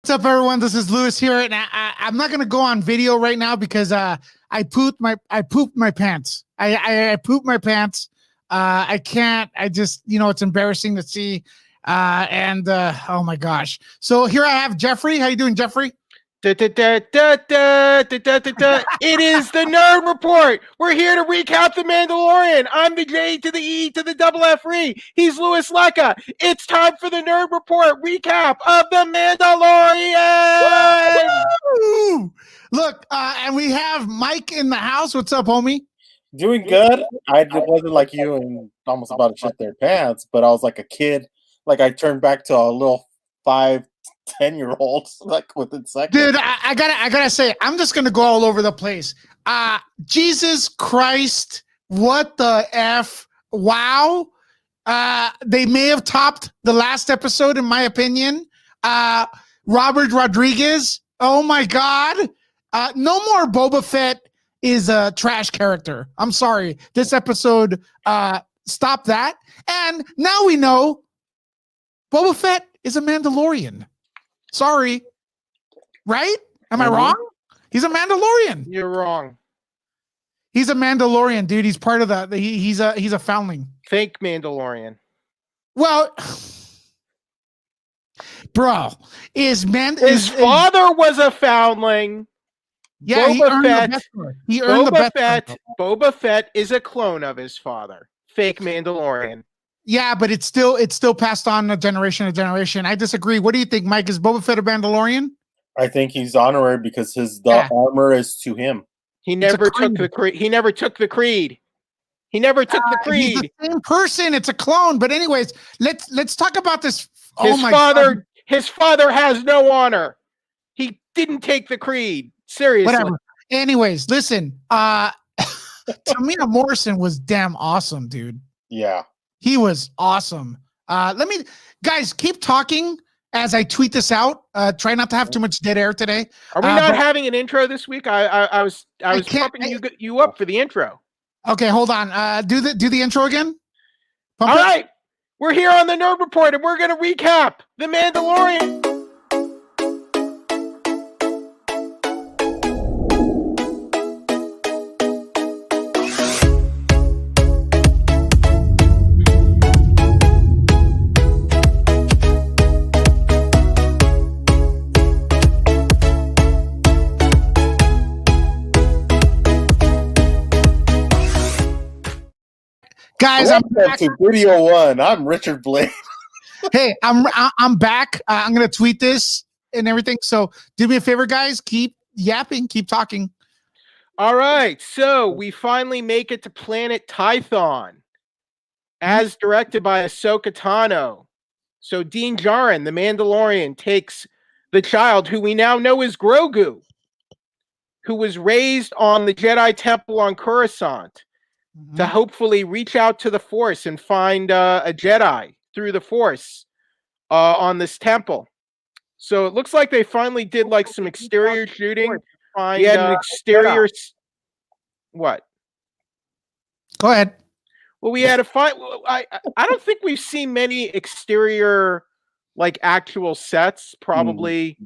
What's up, everyone? This is Lewis here, and I'm not gonna go on video right now because I pooped my pants. I pooped my pants. I can't. I just it's embarrassing to see. Oh my gosh. So here I have Jeffrey. How you doing, Jeffrey? It is the Nerd Report. We're here to recap The Mandalorian. I'm the J to the E to the double F -E. He's Louis Lecca. It's time for the Nerd Report recap of The Mandalorian. Woo! Look, and we have Mike in the house. What's up, homie? Doing good. I wasn't like you and almost about to shit their pants, but I was like a kid. Like I turned back to a little 5-10-year-old like within seconds. Dude, I gotta say, I'm just gonna go all over the place. Jesus Christ, what the F? Wow. They may have topped the last episode, in my opinion. Robert Rodriguez, oh my God. No more Boba Fett is a trash character. I'm sorry. This episode stopped that. And now we know Boba Fett is a Mandalorian. Sorry. Right? Am I wrong? He's a Mandalorian. You're wrong. He's a Mandalorian, dude. He's part of the he's a foundling. Fake Mandalorian. Well, bro, his father was a foundling. Yeah, he earned the best. Boba Fett is a clone of his father. Fake Mandalorian. Yeah, but it's still passed on generation to generation. I disagree. What do you think, Mike? Is Boba Fett a Mandalorian? I think he's honorary because the armor is to him. He never took the creed. He never took the creed. He's the same person. It's a clone. But anyways, let's talk about this. His father has no honor. He didn't take the creed. Seriously. Whatever. Anyways, listen. Tamina Morrison was damn awesome, dude. Yeah. He was awesome. Guys, keep talking as I tweet this out. Try not to have too much dead air today. Are we not having an intro this week? I was pumping you up for the intro. Okay, hold on. Do the intro again. All right. We're here on the Nerd Report, and we're going to recap The Mandalorian. Guys, I'm back to video one. I'm Richard Blade. Hey, I'm back. I'm gonna tweet this and everything. So do me a favor, guys. Keep yapping. Keep talking. All right. So we finally make it to Planet Tython, as directed by Ahsoka Tano. So Din Djarin, the Mandalorian, takes the child who we now know is Grogu, who was raised on the Jedi Temple on Coruscant, to hopefully reach out to the Force and find a Jedi through the Force on this temple. So it looks like they finally did like some exterior shooting. We had an exterior. What? Go ahead. Well, we had a fight. I don't think we've seen many exterior, like actual sets, probably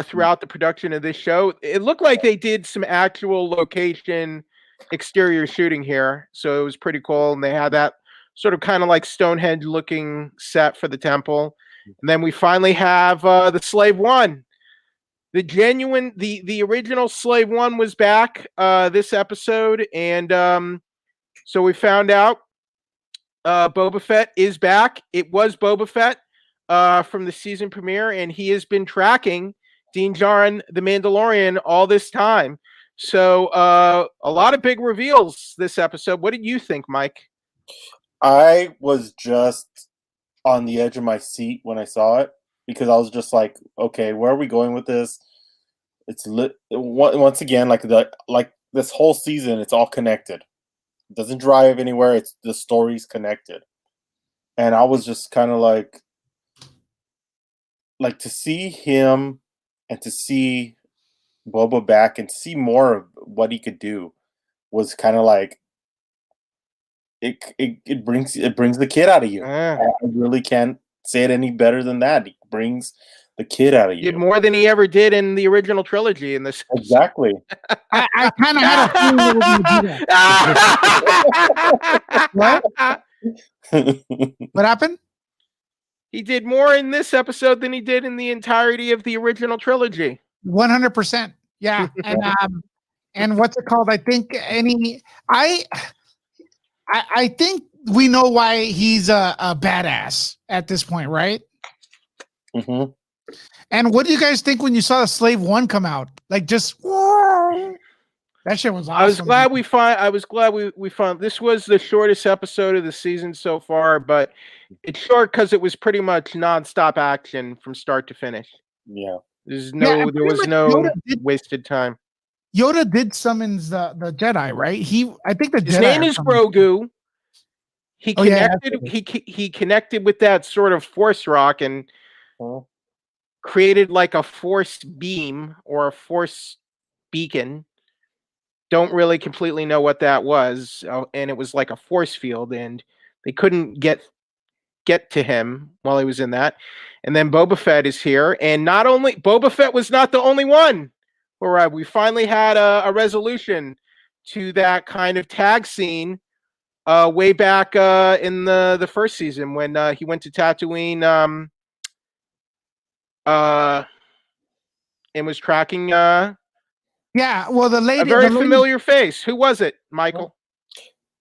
throughout the production of this show. It looked like they did some actual location exterior shooting here, so it was pretty cool. And they had that sort of kind of like Stonehenge looking set for the temple. And then we finally have the Slave One, the original Slave One was back this episode, and so we found out Boba Fett is back. It was Boba Fett from the season premiere, and he has been tracking Din Djarin, the Mandalorian, all this time. So a lot of big reveals this episode. What did you think, Mike? I was just on the edge of my seat when I saw it because I was just like, okay, where are we going with this? It's once again like this whole season, it's all connected. It doesn't drive anywhere. It's the story's connected, and I was just kind of like to see him and to see Boba back and see more of what he could do was kind of like it brings the kid out of you. I really can't say it any better than that. It brings the kid out of He did you. more than he ever did in the original trilogy in this. Exactly. I kind of had a feeling they were going to do that. What happened? He did more in this episode than he did in the entirety of the original trilogy. 100%. Yeah. And what's it called? I think I think we know why he's a badass at this point, right? Mm-hmm. And what do you guys think when you saw the Slave 1 come out? Like, just that shit was awesome. I was glad we found this was the shortest episode of the season so far, but it's short because it was pretty much nonstop action from start to finish. Yeah. There was no wasted time. Yoda did summons the Jedi, right? I think his name is Grogu. He connected. He connected with that sort of force rock and created like a force beam or a force beacon. Don't really completely know what that was, and it was like a force field, and they couldn't get to him while he was in that. And then Boba Fett is here, and not only Boba Fett was not the only one. All right, we finally had a resolution to that kind of tag scene way back in the first season when he went to Tatooine and was tracking yeah, well, the lady, a very familiar face. Who was it, Michael?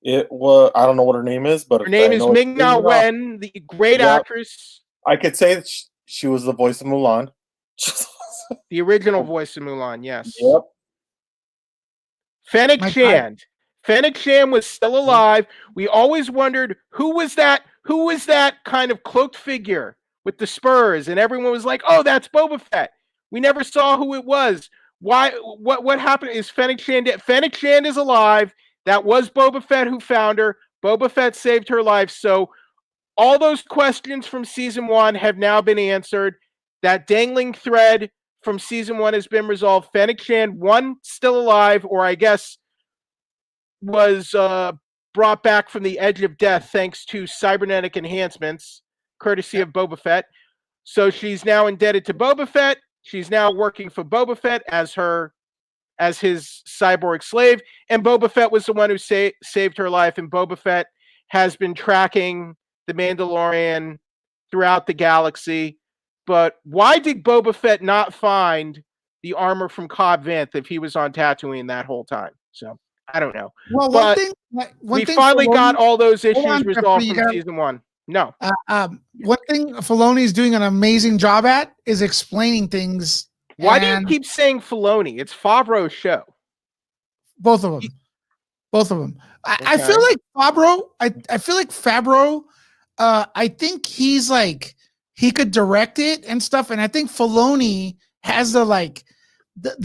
It was, I don't know what her name is, but her name is Ming-Na Wen, the great actress. I could say that she was the voice of Mulan. The original voice of Mulan, yes. Yep. Fennec Shand. Fennec Shand was still alive. We always wondered who was that kind of cloaked figure with the spurs, and everyone was like, "Oh, that's Boba Fett." We never saw who it was. Why? What happened? Is Fennec Shand dead? Fennec Shand is alive. That was Boba Fett who found her. Boba Fett saved her life. So all those questions from season 1 have now been answered. That dangling thread from season 1 has been resolved. Fennec Shand, one, still alive, or I guess was brought back from the edge of death thanks to cybernetic enhancements, courtesy of Boba Fett. So she's now indebted to Boba Fett. She's now working for Boba Fett as his cyborg slave. And Boba Fett was the one who saved her life. And Boba Fett has been tracking the Mandalorian throughout the galaxy. But why did Boba Fett not find the armor from Cobb Vanth if he was on Tatooine that whole time? So I don't know. Well, but we finally got all those issues resolved from season 1. No. One thing Filoni's doing an amazing job at is explaining things. Why do you keep saying Filoni? It's Favreau's show. Both of them. I feel like Favreau. I feel like Favreau. I think he's like he could direct it and stuff, and I think Filoni has the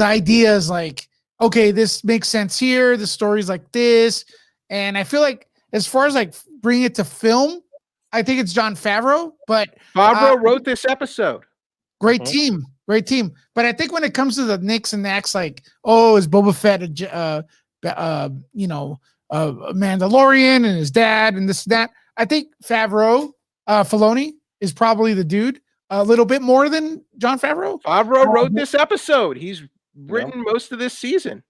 ideas like, okay, this makes sense here. The story's like this, and I feel like as far as like bringing it to film, I think it's Jon Favreau. But Favreau wrote this episode. Great team. But I think when it comes to the nicks and nacks, like, oh, is Boba Fett a Mandalorian and his dad and this and that? I think Filoni is probably the dude. A little bit more than Jon Favreau. Favreau wrote this episode. He's written most of this season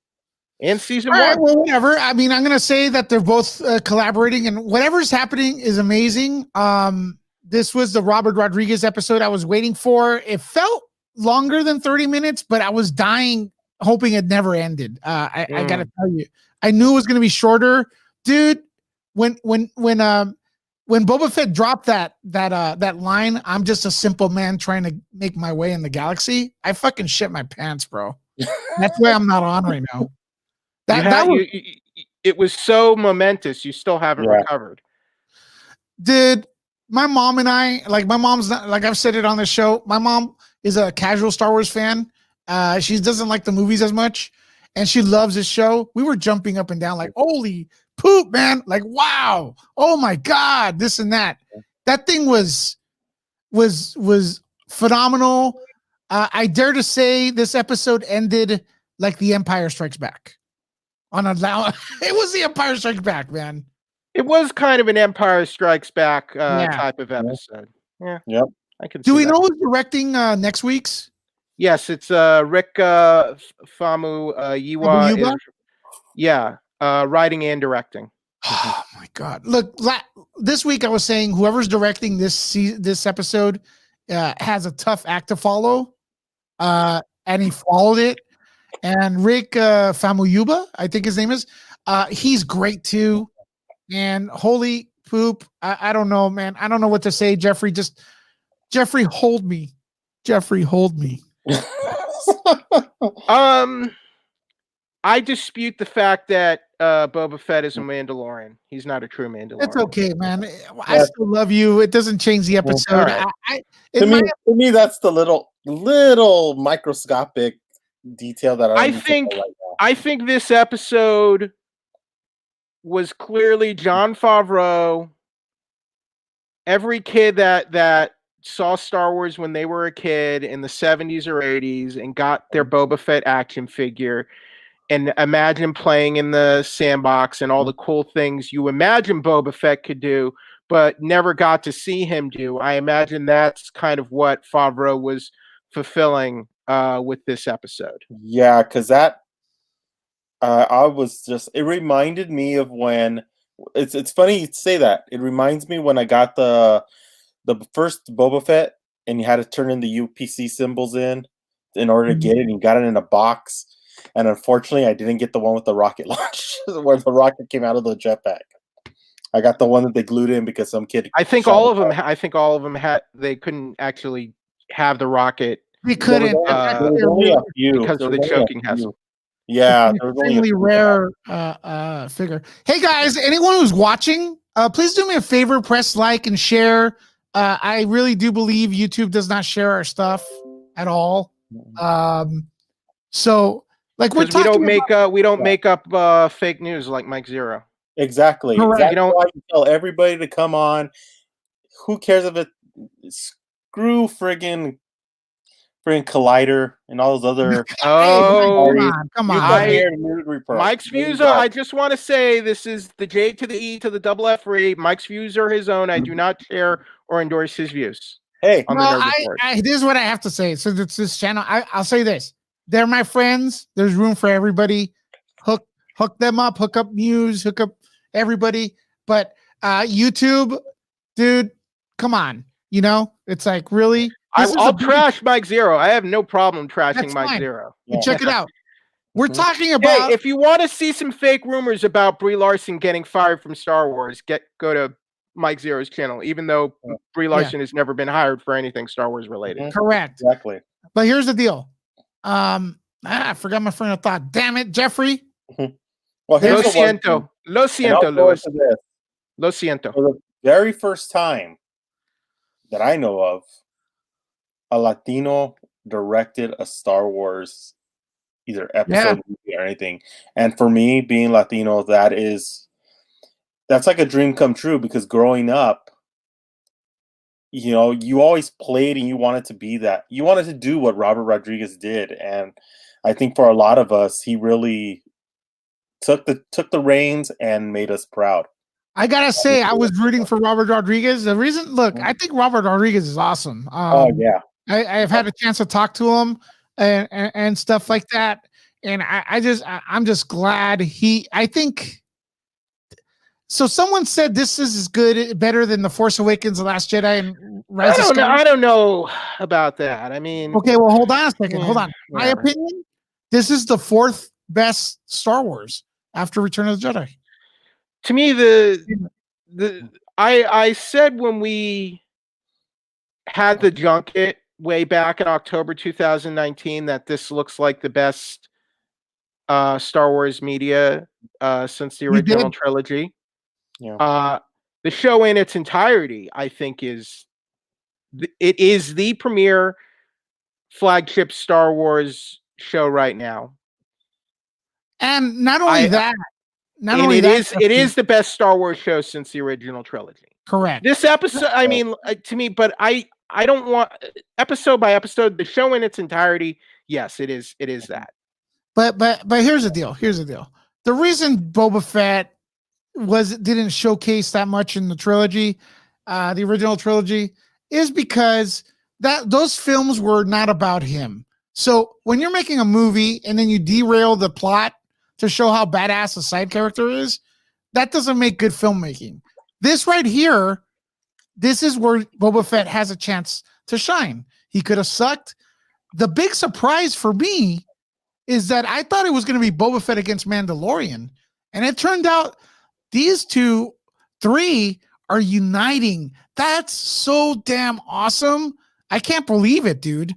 and season 1. Right, well, whatever. I mean, I'm gonna say that they're both collaborating, and whatever's happening is amazing. This was the Robert Rodriguez episode I was waiting for. It felt longer than 30 minutes, but I was dying, hoping it never ended. I gotta tell you, I knew it was gonna be shorter, dude. When Boba Fett dropped that line, "I'm just a simple man trying to make my way in the galaxy," I fucking shit my pants, bro. That's why I'm not on right now. It was so momentous. You still haven't recovered. Dude, my mom and I, like, my mom's not, like I've said it on the show, my mom is a casual Star Wars fan. She doesn't like the movies as much, and she loves this show. We were jumping up and down like, holy poop, man. Like, wow. Oh my God, this and that. That thing was phenomenal. I dare to say this episode ended like The Empire Strikes Back. It was The Empire Strikes Back, man. It was kind of an Empire Strikes Back type of episode. Yeah. Yep. I can. Do see we that. know who's directing next week's? Yes, it's Rick Famu Yiwa Yuba? is writing and directing. Oh my God! Look, this week I was saying whoever's directing this episode has a tough act to follow, and he followed it. And Rick Famuyuba, I think his name is, he's great too. And holy poop, I don't know, man. I don't know what to say. Jeffrey, hold me. Jeffrey, hold me. I dispute the fact that Boba Fett is a Mandalorian. He's not a true Mandalorian. It's okay, man. I still love you. It doesn't change the episode. Right. To me, that's the little microscopic detail that I think this episode was clearly Jon Favreau. Every kid that saw Star Wars when they were a kid in the 70s or 80s and got their Boba Fett action figure and imagine playing in the sandbox and all the cool things you imagine Boba Fett could do, but never got to see him do. I imagine that's kind of what Favreau was fulfilling with this episode. Yeah, because that it reminded me of when it's funny you say that. It reminds me when I got the first Boba Fett and you had to turn in the UPC symbols in order to get it, and you got it in a box. And unfortunately, I didn't get the one with the rocket launch where the rocket came out of the jetpack. I got the one that they glued in because some kid. I think all of them had. They couldn't actually have the rocket. We couldn't because of the choking hazard. Yeah, there was only rare figure. Hey guys, anyone who's watching, please do me a favor, press like and share. I really do believe YouTube does not share our stuff at all. So like we don't make up fake news like Mike Zero. Exactly. Correct. You don't tell everybody to come on. Who cares if it screw friggin' Collider and all those other. Come on. Mike's views are. I just want to say this is the J to the E to the double F free. Mike's views are his own. I do not share or endorse his views. Hey, this is what I have to say. So it's this channel. I'll say this. They're my friends. There's room for everybody. Hook them up. Hook up Muse. Hook up everybody. But YouTube, dude, come on. You know, it's like really. I'll trash Mike Zero. I have no problem trashing Mike Zero. Yeah. Check it out. We're talking about. Hey, if you want to see some fake rumors about Brie Larson getting fired from Star Wars, go to Mike Zero's channel. Even though Brie Larson has never been hired for anything Star Wars related. Correct. Exactly. But here's the deal. I forgot my friend of thought. Damn it, Jeffrey. Well, Lo siento, Luis. Lo siento. For the very first time that I know of, a Latino directed a Star Wars either episode or anything. And for me, being Latino, that's like a dream come true, because growing up, you know, you always played and you wanted to be that. You wanted to do what Robert Rodriguez did. And I think for a lot of us, he really took the reins and made us proud. I gotta say, I was rooting for Robert Rodriguez. The reason, look, I think Robert Rodriguez is awesome. Oh yeah, I've had a chance to talk to him and stuff like that, and I'm just glad I think. So someone said this is better than The Force Awakens, The Last Jedi, and Rise of Skywalker. I don't know about that. I mean, okay, well, hold on a second. Hold on. My opinion, this is the fourth best Star Wars after Return of the Jedi. To me, I said when we had the junket way back in October 2019 that this looks like the best Star Wars media since the original trilogy. Yeah. The show in its entirety, I think, is the premier flagship Star Wars show right now. And not only that, it is the best Star Wars show since the original trilogy. Correct. This episode, I mean, to me, but I don't want episode by episode, the show in its entirety. Yes, it is that. But here's the deal. The reason Boba Fett didn't showcase that much in the trilogy, the original trilogy, is because those films were not about him. So when you're making a movie and then you derail the plot to show how badass a side character is, that doesn't make good filmmaking. This right here, this is where Boba Fett has a chance to shine. He could have sucked. The big surprise for me is that I thought it was going to be Boba Fett against Mandalorian. And it turned out these three are uniting. That's so damn awesome. I can't believe it, dude.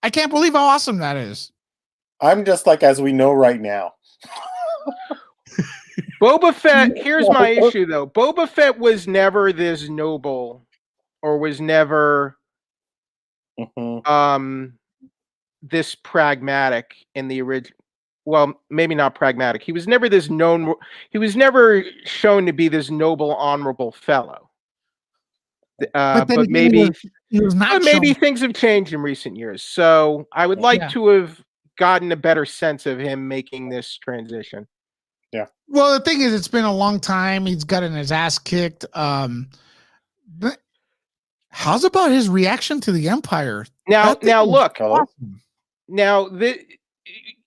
I can't believe how awesome that is. I'm just like, as we know right now. Boba Fett, here's my issue though. Boba Fett was never this noble, or was never this pragmatic in the original. Well, maybe not pragmatic. He was never this known. He was never shown to be this noble, honorable fellow. But maybe he was not. But maybe things have changed in recent years. So I would like to have gotten a better sense of him making this transition. Yeah. Well, the thing is, it's been a long time. He's gotten his ass kicked. But how's about his reaction to the Empire? Now look. Awesome. Now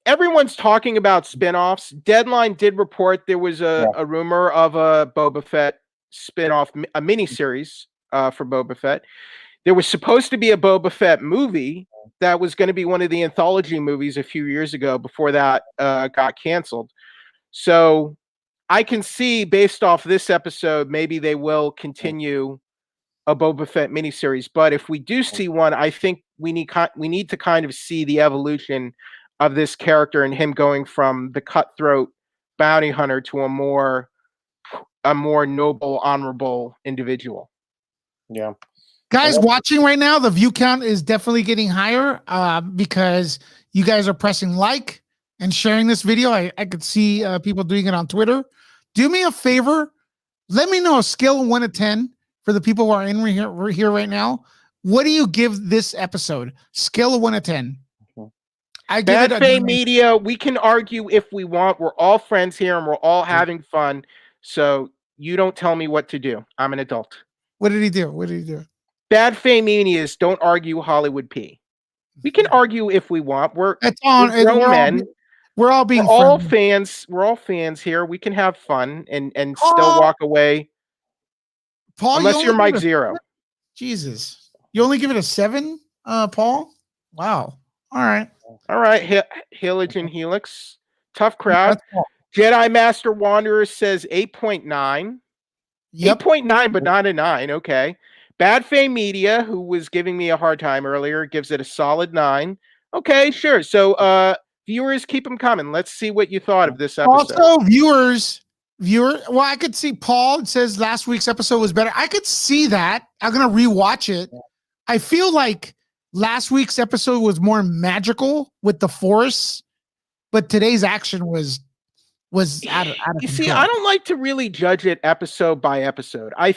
everyone's talking about spinoffs. Deadline did report there was a rumor of a Boba Fett spinoff, a miniseries for Boba Fett. There was supposed to be a Boba Fett movie that was going to be one of the anthology movies a few years ago before that got canceled. So I can see, based off this episode, maybe they will continue a Boba Fett miniseries. But if we do see one, I think we need to kind of see the evolution of this character and him going from the cutthroat bounty hunter to a more noble, honorable individual. Yeah. Guys watching right now, the view count is definitely getting higher because you guys are pressing like and sharing this video. I could see people doing it on Twitter. Do me a favor. Let me know a scale of 1 to 10 for the people who are in here right now. What do you give this episode? Scale of 1 to 10. I give it Bad Media. We can argue if we want. We're all friends here and we're all having fun. So you don't tell me what to do. I'm an adult. What did he do? Bad Media don't argue Hollywood P. We can argue if we want. We're grown men. We're all being fans. We're all fans here. We can have fun and still walk away. Paul, unless you're Mike Zero. Jesus. You only give it a 7, Paul? Wow. All right. Hillage and Helix. Tough crowd. Jedi Master Wanderer says 8.9. Yep. 8.9, but not a 9. Okay. Bad Fame Media, who was giving me a hard time earlier, gives it a solid 9. Okay, sure. So, viewers, keep them coming. Let's see what you thought of this episode. Also, well, I could see Paul says last week's episode was better. I could see that. I'm going to rewatch it. I feel like last week's episode was more magical with the Force, but today's action was out of control. You see, I don't like to really judge it episode by episode. I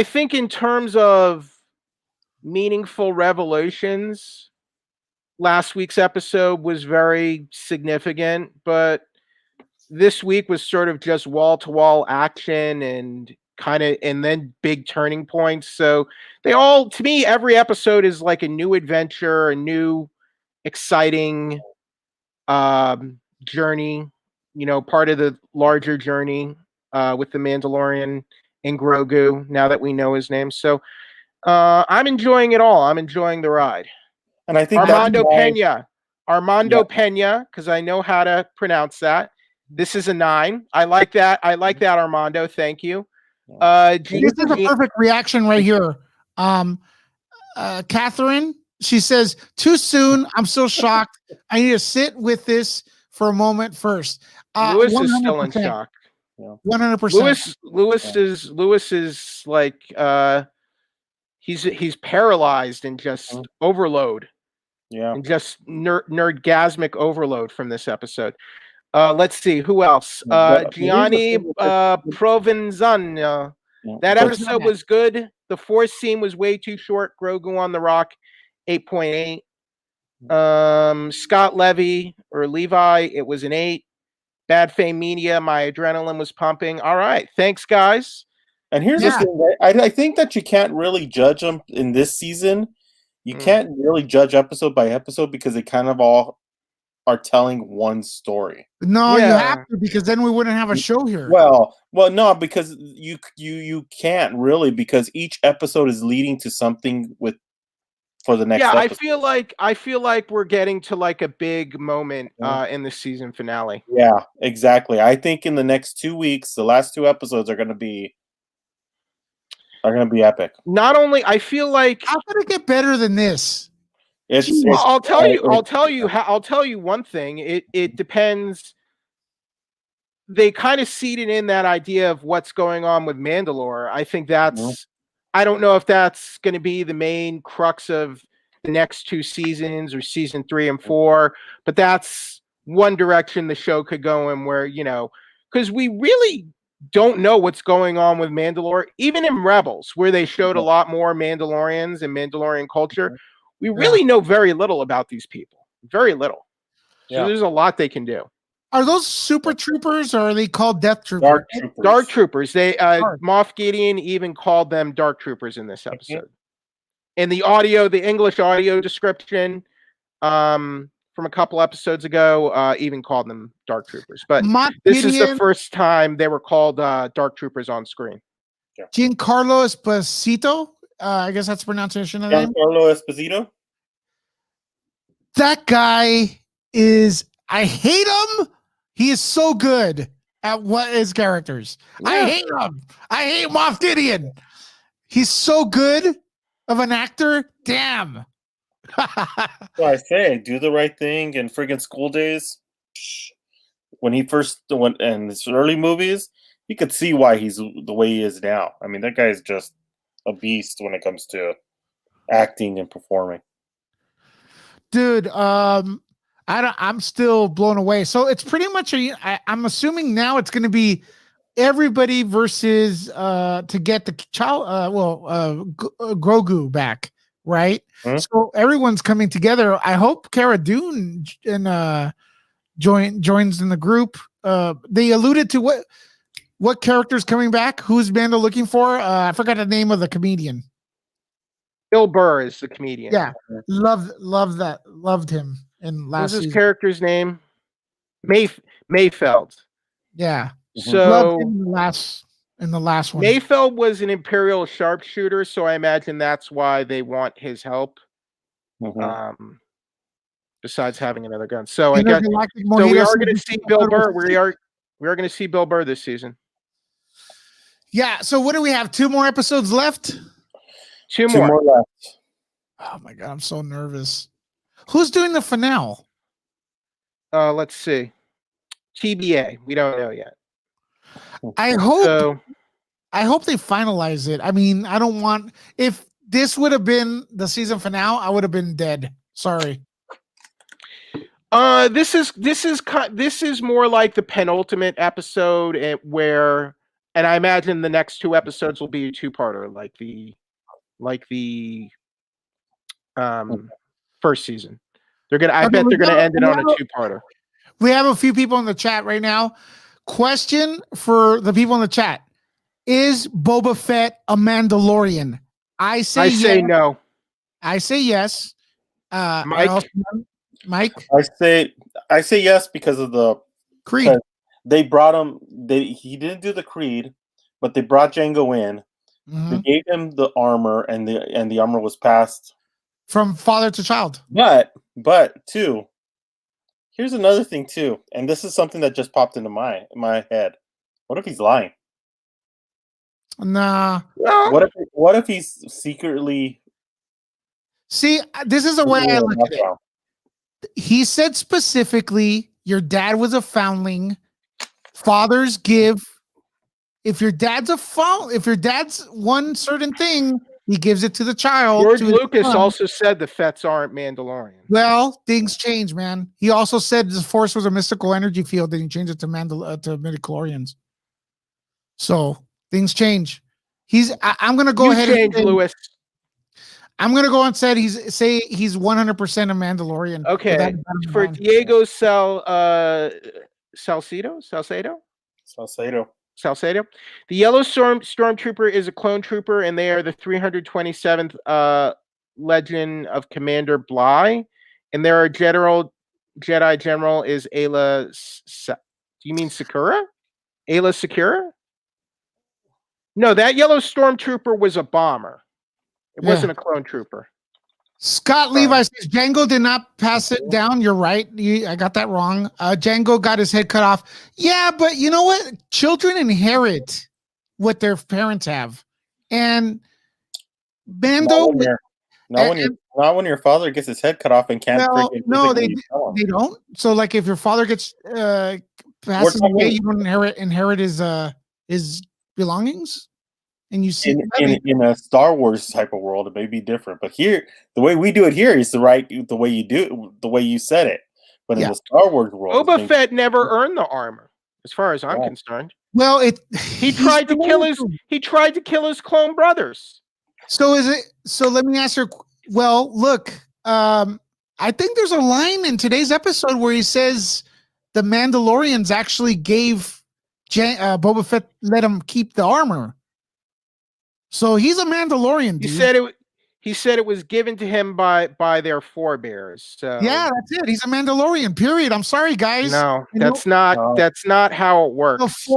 think in terms of meaningful revelations, last week's episode was very significant, but this week was sort of just wall-to-wall action and then big turning points. So to me, every episode is like a new adventure, a new exciting journey, part of the larger journey with the Mandalorian and Grogu, now that we know his name. So I'm enjoying it all. I'm enjoying the ride. And I think Armando Pena, because I know how to pronounce that. This is a 9. I like that. Armando. Thank you. This is a perfect reaction right here. Catherine, she says, too soon. I'm so shocked. I need to sit with this for a moment first. Lewis is still in shock. 100%. Lewis is like he's paralyzed and just overload. Yeah. And just nerdgasmic overload from this episode. Let's see who else. Gianni Provenzano. That episode was good. The Force scene was way too short. Grogu on the Rock, 8.8. Scott Levi, it was an 8. Bad Fame Media, my adrenaline was pumping. All right. Thanks, guys. And here's the thing: I think that you can't really judge them in this season. You can't really judge episode by episode because they kind of all are telling one story. No, you have to, because then we wouldn't have a show here. Well, no, because you can't really, because each episode is leading to something for the next. Yeah, episode. I feel like we're getting to like a big moment in the season finale. Yeah, exactly. I think in the next 2 weeks, the last 2 episodes are going to be epic. Not only, I feel like, how could it get better than this? I'll tell you one thing. It depends. They kind of seeded in that idea of what's going on with Mandalore. I think that's, I don't know if that's going to be the main crux of the next 2 seasons or season 3 and 4, but that's one direction the show could go in, where, because we really don't know what's going on with Mandalore, even in Rebels, where they showed a lot more Mandalorians and Mandalorian culture. We really know very little about these people. Very little. So there's a lot they can do. Are those super troopers, or are they called death troopers? Dark troopers. They Moff Gideon even called them dark troopers in this episode. And the English audio description from a couple episodes ago even called them dark troopers. But this is the first time they were called dark troopers on screen. Giancarlo Esposito, I guess that's the pronunciation of the name. Giancarlo Esposito. That guy is, I hate him. He is so good at what his characters. I hate him. I hate Moff Gideon. He's so good of an actor. Damn. So I say, do the right thing in friggin' School Days. When he first went in his early movies, you could see why he's the way he is now. I mean, that guy is just a beast when it comes to acting and performing. Dude, I'm still blown away. So it's pretty much I'm assuming now it's going to be everybody versus to get the child Grogu back, right? So everyone's coming together. I hope Cara Dune and joins in the group. They alluded to what character's coming back. Who's Mando looking for? I forgot the name of the comedian. Bill Burr is the comedian. Yeah, loved him in last season. What's his character's name? Mayfeld. Yeah. So loved him in the last one. Mayfeld was an Imperial sharpshooter, so I imagine that's why they want his help. Besides having another gun, so I guess we are going to see Bill Burr. We are going to see Bill Burr this season. Yeah. So what do we have? 2 more episodes left. 2 more left. Oh my god, I'm so nervous. Who's doing the finale? Let's see. TBA. We don't know yet. I hope they finalize it. I mean, I don't want, if this would have been the season finale, I would have been dead. Sorry. This is more like the penultimate episode where, and I imagine the next 2 episodes will be a 2-parter, like the first season. I bet they're gonna end it on a 2-parter. We have a few people in the chat right now. Question for the people in the chat: is Boba Fett a Mandalorian? I say no. I say yes. Mike? I say yes because of the Creed. They brought him. He didn't do the Creed, but they brought Jango in. They gave him the armor, and the armor was passed from father to child. But too, here's another thing too, and this is something that just popped into my head. What if he's lying? Nah. What if he's secretly? See, this is the way I look at it. He said specifically, your dad was a foundling. Fathers give. If your dad's one certain thing, he gives it to the child. George Lucas also said the Fets aren't Mandalorian. Well, things change, man. He also said the Force was a mystical energy field, and he changed it to midichlorians. So things change. I'm gonna go ahead and say, Lewis. I'm gonna go and say he's 100% a Mandalorian. Okay, for Diego Salcedo. Salcedo. The yellow stormtrooper is a clone trooper, and they are the 327th Legend of Commander Bly, and their Jedi General is Ayla. Do you mean Sakura? Ayla Sakura? No, that yellow stormtrooper was a bomber. It wasn't a clone trooper. Scott Levi says Django did not pass it down. You're right. I got that wrong. Django got his head cut off. Yeah, but you know what? Children inherit what their parents have, and Mando. Not when your father gets his head cut off and can't. Well, no, they don't. So, like, if your father gets passes away, you don't inherit his belongings. And you see in a Star Wars type of world, it may be different, but here, the way we do it here is the way you do the way you said it. But in the Star Wars world, Boba Fett never earned the armor, as far as I'm concerned. Well, he tried to kill his clone brothers. So is it? So let me ask her. Well, look, I think there's a line in today's episode where he says the Mandalorians actually gave Boba Fett, let him keep the armor. So he's a Mandalorian, dude. He said it was given to him by their forebears. So yeah, that's it. He's a Mandalorian. Period. I'm sorry, guys. No, that's not how it works.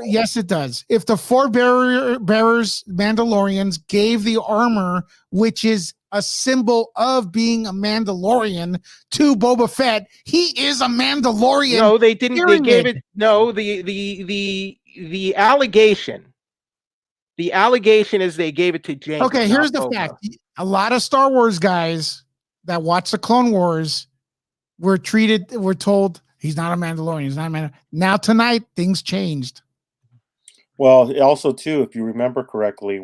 Yes, it does. If the forebearers Mandalorians gave the armor, which is a symbol of being a Mandalorian, to Boba Fett, he is a Mandalorian. No, they didn't. They gave it. No, the allegation. The allegation is they gave it to James. Okay, here's the fact. A lot of Star Wars guys that watch the Clone Wars were told he's not a Mandalorian. He's not a Mandalorian. Now tonight, things changed. Well, also too, if you remember correctly,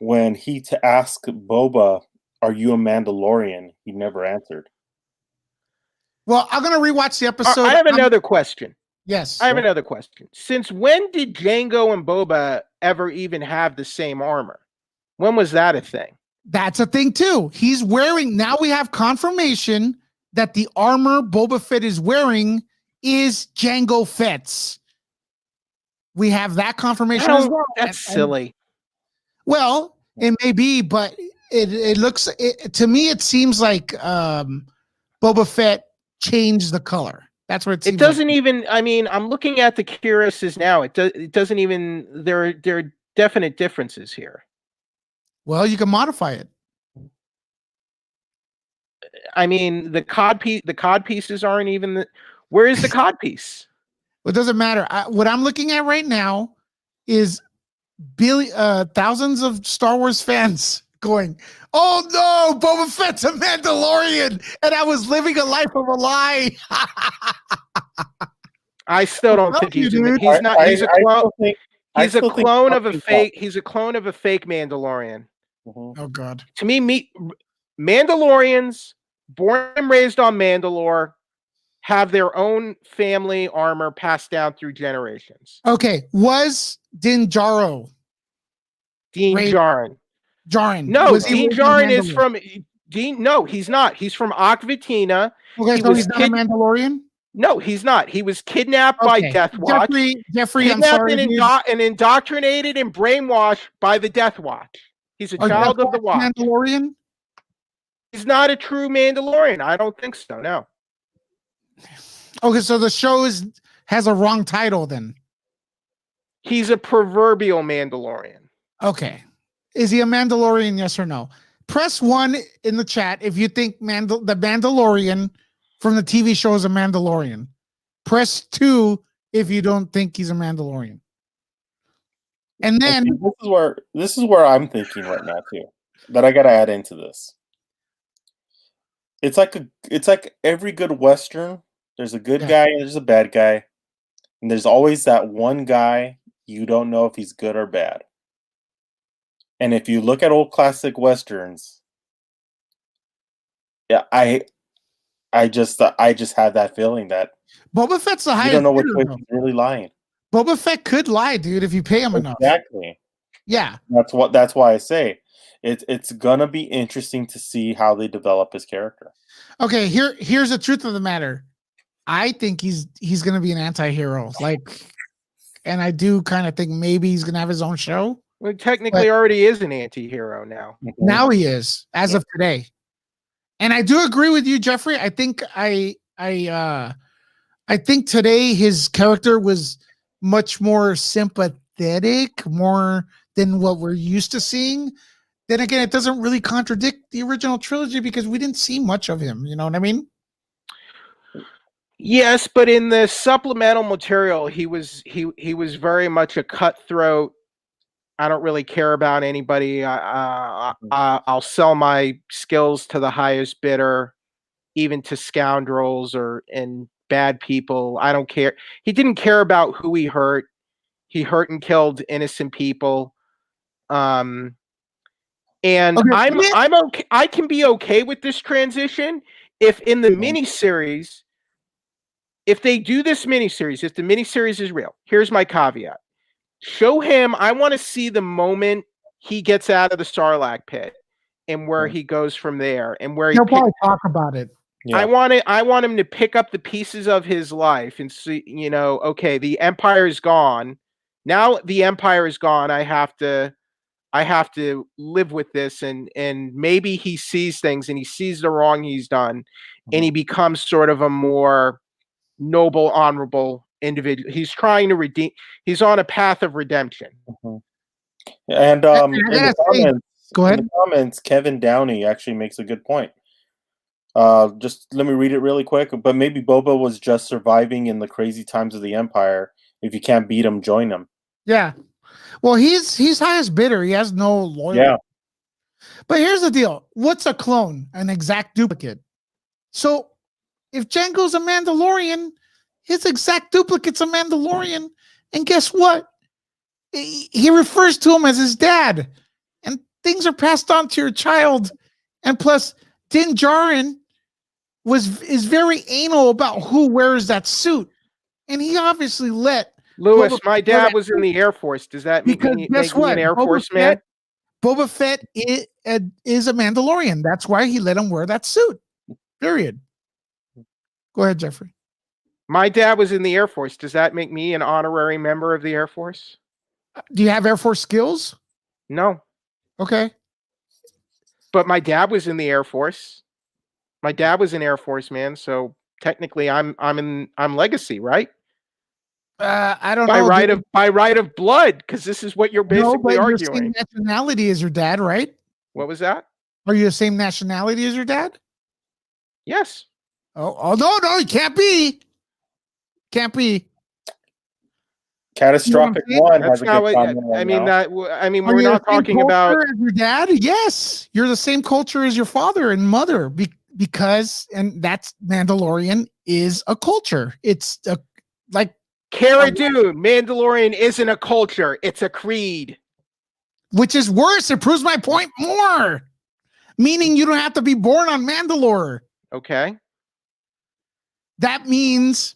when he asked Boba, "Are you a Mandalorian?" he never answered. Well, I'm gonna rewatch the episode. I have another question. Yes. I have another question. Since when did Django and Boba ever even have the same armor? When was that a thing? That's a thing too. He's wearing, now we have confirmation that the armor Boba Fett is wearing is Jango Fett's. We have that confirmation as well. That's silly. Well, it may be, but it looks, to me, it seems like Boba Fett changed the color. That's what it doesn't even. I mean, I'm looking at the cuirasses now. It doesn't even. There are definite differences here. Well, you can modify it. I mean, the cod pieces aren't even. Where is the cod piece? Well, it doesn't matter. What I'm looking at right now is thousands of Star Wars fans going, "Oh no, Boba Fett's a Mandalorian," and I was living a life of a lie. I still don't think he's not. He's a clone. He's a clone of a fake. He's a clone of a fake Mandalorian. Mm-hmm. Oh God! To me, Mandalorians born and raised on Mandalore have their own family armor passed down through generations. Okay, was Din Djarin? No, Din Djarin is from Dean. No, he's not. He's from Akvatina. Okay, so he's not a Mandalorian? No, he's not. He was kidnapped by Death Watch. Jeffrey, I'm sorry. And indoctrinated and brainwashed by the Death Watch. He's a child of the Watch. Mandalorian? He's not a true Mandalorian. I don't think so, no. Okay, so the show has a wrong title then. He's a proverbial Mandalorian. Okay. Is he a Mandalorian, yes or no? Press 1 in the chat if you think the Mandalorian from the TV show is a Mandalorian. Press 2 if you don't think he's a Mandalorian. And then this is where I'm thinking right now too, that I gotta add into this. It's like every good Western. There's a good guy and there's a bad guy, and there's always that one guy you don't know if he's good or bad. And if you look at old classic Westerns, yeah, I just have that feeling that Boba Fett's the highest. You don't know which way he's really lying. Boba Fett could lie, dude, if you pay him enough. Exactly. Yeah. That's why I say it's gonna be interesting to see how they develop his character. Okay, here's the truth of the matter. I think he's gonna be an anti-hero. Like and I do kind of think maybe he's gonna have his own show. Well, technically, already is an anti-hero now. Now he is, as of today. And I do agree with you, Jeffrey. I think I think today his character was much more sympathetic, more than what we're used to seeing. Then again, it doesn't really contradict the original trilogy because we didn't see much of him. You know what I mean? Yes, but in the supplemental material, he was very much a cutthroat. I don't really care about anybody. I'll sell my skills to the highest bidder, even to scoundrels and bad people. I don't care. He didn't care about who he hurt. He hurt and killed innocent people. And I'm okay. I can be okay with this transition if in the miniseries, if they do this miniseries, if the miniseries is real. Here's my caveat. Show him. I want to see the moment he gets out of the Sarlacc pit and where he goes from there and where he'll probably talk about it. Yeah. I want him to pick up the pieces of his life and see, okay, the Empire is gone. Now the Empire is gone. I have to live with this, and maybe he sees things and he sees the wrong he's done, and he becomes sort of a more noble, honorable individual. He's trying to redeem. He's on a path of redemption. And go ahead. in the comments, Kevin Downey actually makes a good point. Just let me read it really quick. But maybe Boba was just surviving in the crazy times of the Empire. If you can't beat him, join him. Yeah. Well, he's highest bidder. He has no loyalty. Yeah. But here's the deal. What's a clone? An exact duplicate. So if Jango's a Mandalorian, his exact duplicate's a Mandalorian. And guess what? He refers to him as his dad. And things are passed on to your child. And plus, Din Djarin is very anal about who wears that suit. And he obviously let Lewis, my dad was in the Air Force. Does that make me an Air Force man? Boba Fett is a Mandalorian. That's why he let him wear that suit. Period. Go ahead, Jeffrey. My dad was in the Air Force. Does that make me an honorary member of the Air Force? Do you have Air Force skills? No. Okay. But my dad was in the Air Force. My dad was an Air Force man, so technically I'm legacy, right? I don't know. By right of blood, because this is what you're basically arguing. Your same nationality as your dad, right? What was that? Are you the same nationality as your dad? Yes. Oh no, you can't be. Can't be. Catastrophic one. Has a good we're not talking about your dad. Yes, you're the same culture as your father and mother because that's Mandalorian is a culture. It's like Cara Dune. Mandalorian isn't a culture; it's a creed. Which is worse. It proves my point more. Meaning you don't have to be born on Mandalore. Okay. That means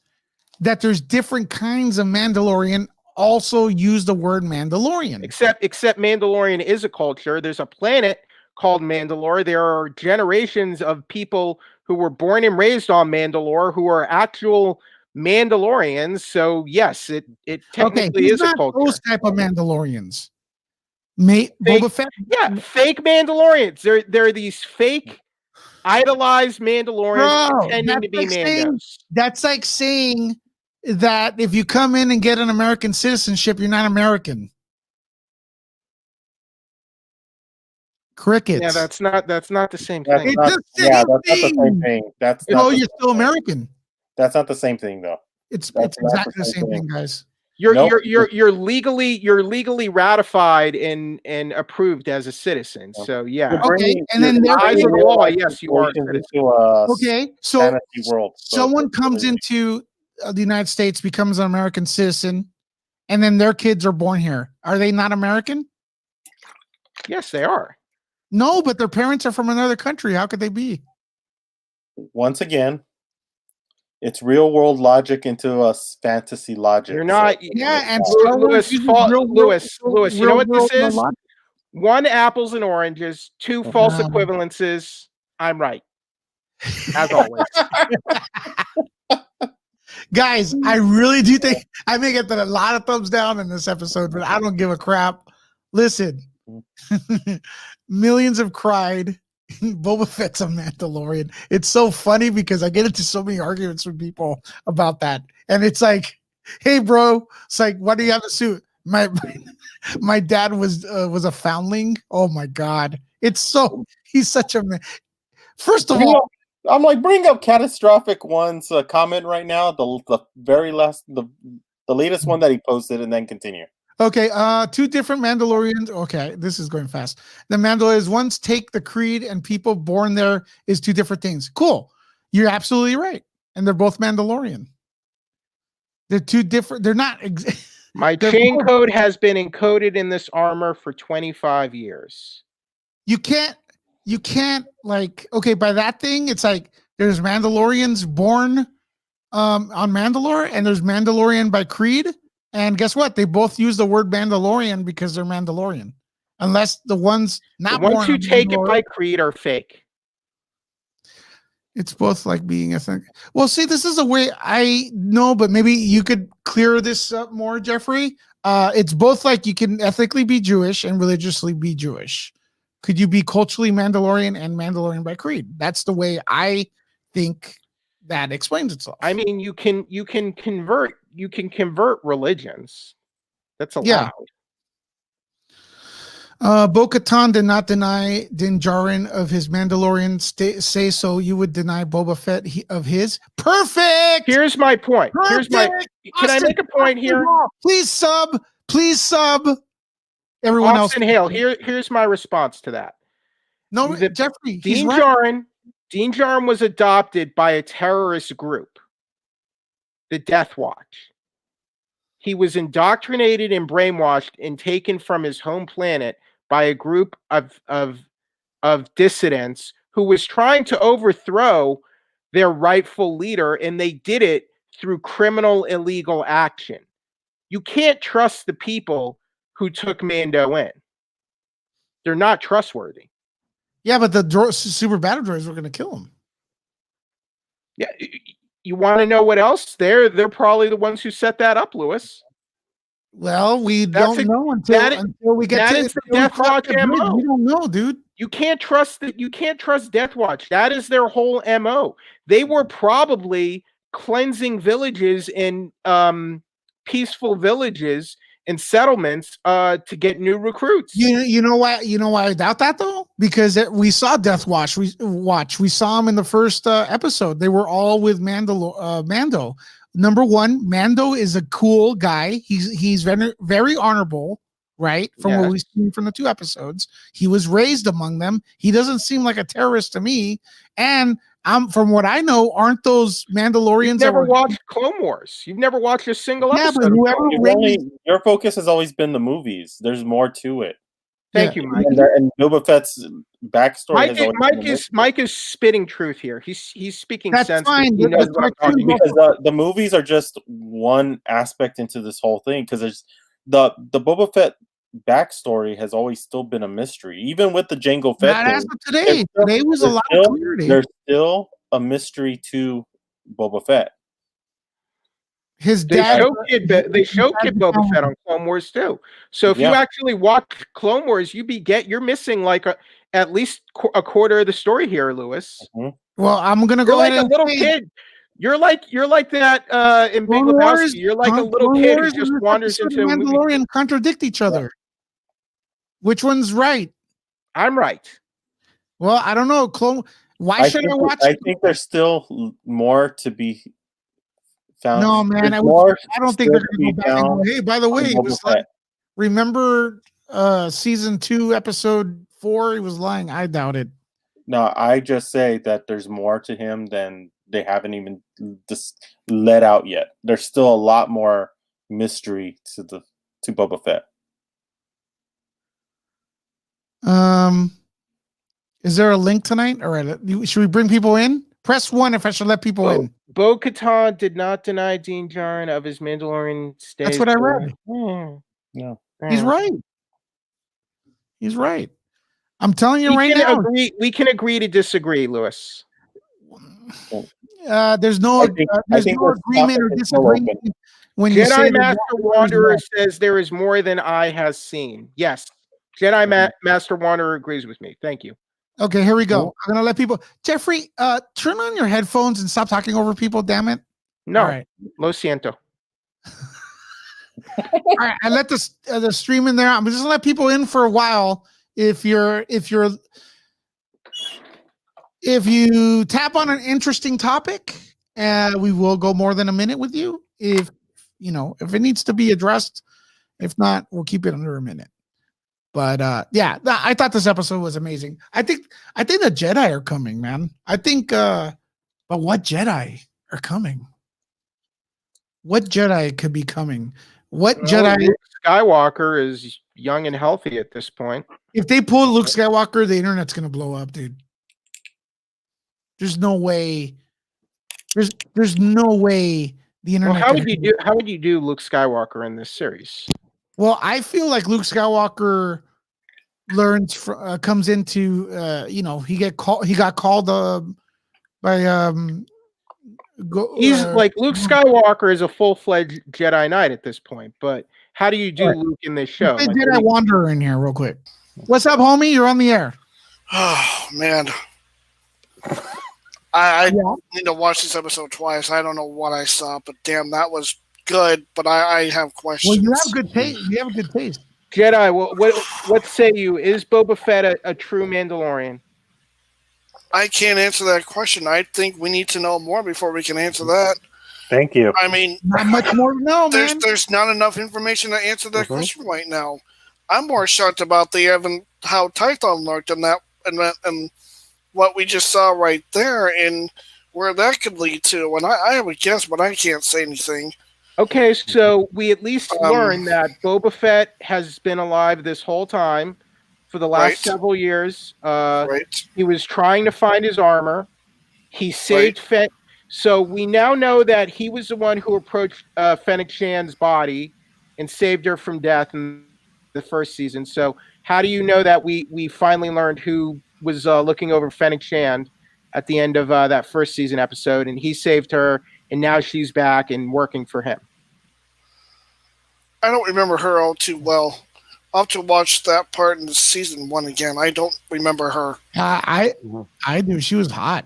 that there's different kinds of Mandalorian also use the word Mandalorian. Except Mandalorian is a culture. There's a planet called Mandalore. There are generations of people who were born and raised on Mandalore who are actual Mandalorians. So yes, it technically is a culture. Those type of Mandalorians. Boba Fett? Yeah, fake Mandalorians. They're these fake idolized Mandalorians pretending to be Mandos. That's like saying that if you come in and get an American citizenship, you're not American. Crickets. Yeah, that's not the same thing. That's not the same thing. You're still American. That's not the same thing, though. It's exactly the same thing, guys. You're legally ratified and approved as a citizen. So yeah. Okay, and then the eyes of the law, yes, you are. Okay, so someone comes into the United States, becomes an American citizen, and then their kids are born here. Are they not American? Yes, they are. No, but their parents are from another country. How could they be? Once again, it's real world logic into a fantasy logic. You're not. And Lewis, you know what this is? One, apples and oranges. Two, false equivalences. I'm right. As always. Guys, I really do think I may get a lot of thumbs down in this episode, but I don't give a crap. Listen, millions have cried. Boba Fett's a Mandalorian. It's so funny because I get into so many arguments with people about that. And it's like, hey, bro, it's like, why do you have a suit? My dad was a foundling. Oh my God. He's such a man. First of all, I'm like, bring up Catastrophic One's comment right now, the very last, the latest one that he posted, and then continue. Okay, two different Mandalorians. Okay, this is going fast. The Mandalorians once take the creed and people born there is two different things. Cool. You're absolutely right. And they're both Mandalorian. They're two different. They're not. My chain code has been encoded in this armor for 25 years. You can't like, okay, by that thing, it's like there's Mandalorians born on Mandalore and there's Mandalorian by creed. And guess what? They both use the word Mandalorian because they're Mandalorian. Unless the ones not the ones born who take it by creed are fake. It's both like being ethnic. Well, see, this is a way I know, but maybe you could clear this up more, Jeffrey. It's both like you can ethnically be Jewish and religiously be Jewish. Could you be culturally Mandalorian and Mandalorian by creed? That's the way I think that explains itself. I mean, you can convert religions. That's allowed. Yeah. Bo-Katan did not deny Din Djarin of his Mandalorian say so. You would deny Boba Fett of his. Perfect. Here's my point. Can I make a point here? Please sub. Everyone else. Austin Hale. Here's my response to that. No, Jeffrey. Din Djarin was adopted by a terrorist group, the Death Watch. He was indoctrinated and brainwashed and taken from his home planet by a group of dissidents who was trying to overthrow their rightful leader, and they did it through criminal, illegal action. You can't trust the people who took Mando in. They're not trustworthy. Yeah, but the super battle droids were going to kill him. Yeah, you want to know what else? They're probably the ones who set that up, Lewis. Well, we don't know until we get to the Death Watch MO. We don't know, dude. You can't trust Death Watch. That is their whole MO. They were probably cleansing villages and peaceful villages and settlements to get new recruits. You know why I doubt that though? Because we saw Death Watch. We saw them in the first episode. They were all with Mando. Number one, Mando is a cool guy. He's very, very honorable, right? From what we've seen from the two episodes. He was raised among them. He doesn't seem like a terrorist to me. And from what I know, aren't those Mandalorians? You've never watched Clone Wars. You've never watched a single episode. But your focus has always been the movies. There's more to it. Thank you, Mike. And Boba Fett's backstory. Mike is spitting truth here. He's speaking sense. That's fine. He knows what I'm talking about. Because the movies are just one aspect into this whole thing. Because there's the Boba Fett backstory has always still been a mystery, even with the Jango Fett. Not as of today. Today was a lot of clarity. There's still a mystery to Boba Fett. His dad. They show Kid Boba Fett on Clone Wars too. So if you actually watch Clone Wars, you're missing like at least a quarter of the story here, Lewis. Mm-hmm. Well, I'm gonna go ahead like a little kid. You're like that in Big Lebowski. You're like a little kid who just wanders into Mandalorian contradict each other. Which one's right? I'm right. Well, I don't know. Why should I watch? I think there's still more to be found. No, man, I don't think they're going to go back and go, hey, by the way, it was like, remember season 2, episode 4? He was lying. I doubt it. No, I just say that there's more to him than they haven't even just let out yet. There's still a lot more mystery to Boba Fett. Is there a link tonight? All right, should we bring people in? Press 1 if I should let people in. Bo-Katan did not deny Din Djarin of his Mandalorian status. That's what I read. No, he's right. He's right. I'm telling you right now. We can agree to disagree, Lewis. there's no I think there's this no agreement or topic is still disagreement open. when you say Jedi the Master Wanderer Wanderer is says there is more than eye has seen. Yes. Jedi Master Wanderer agrees with me. Thank you. bad. Okay, here we go. I'm gonna let people. Jeffrey, turn on your headphones and stop talking over people. Damn it! No. All right, Lo siento. all right. I let the stream in there. I'm just gonna let people in for a while. If you tap on an interesting topic, we will go more than a minute with you. If it needs to be addressed, if not, we'll keep it under a minute. But yeah, I thought this episode was amazing. I think the Jedi are coming, man. I think, but what Jedi are coming? What Jedi could be coming? What Jedi? Luke Skywalker is young and healthy at this point. If they pull Luke Skywalker, the internet's gonna blow up, dude. There's no way. There's no way the internet. Well, how would you do Luke Skywalker in this series? Well, I feel like Luke Skywalker comes into he got called by He's like Luke Skywalker is a full-fledged Jedi Knight at this point, but how do you do Luke in this show? Like, Jedi Wanderer in here real quick. What's up, homie? You're on the air. Oh man, I need to watch this episode twice. I don't know what I saw, but damn, that was good. But I have questions. Well, you have good taste. You have a good taste. Jedi, what say you? Is Boba Fett a true Mandalorian? I can't answer that question. I think we need to know more before we can answer that. Thank you. I mean, Not much more to know, man. there's not enough information to answer that question right now. I'm more shocked about how Tython looked and what we just saw right there and where that could lead to. And I have a guess, but I can't say anything. Okay, so we at least learned that Boba Fett has been alive this whole time for the last several years. He was trying to find his armor. He saved Fett. So we now know that he was the one who approached Fennec Shan's body and saved her from death in the first season. So how do you know that we finally learned who was looking over Fennec Shan at the end of that first season episode, and he saved her, and now she's back and working for him? I don't remember her all too well. I'll have to watch that part in season 1 again. I don't remember her. I do. She was hot.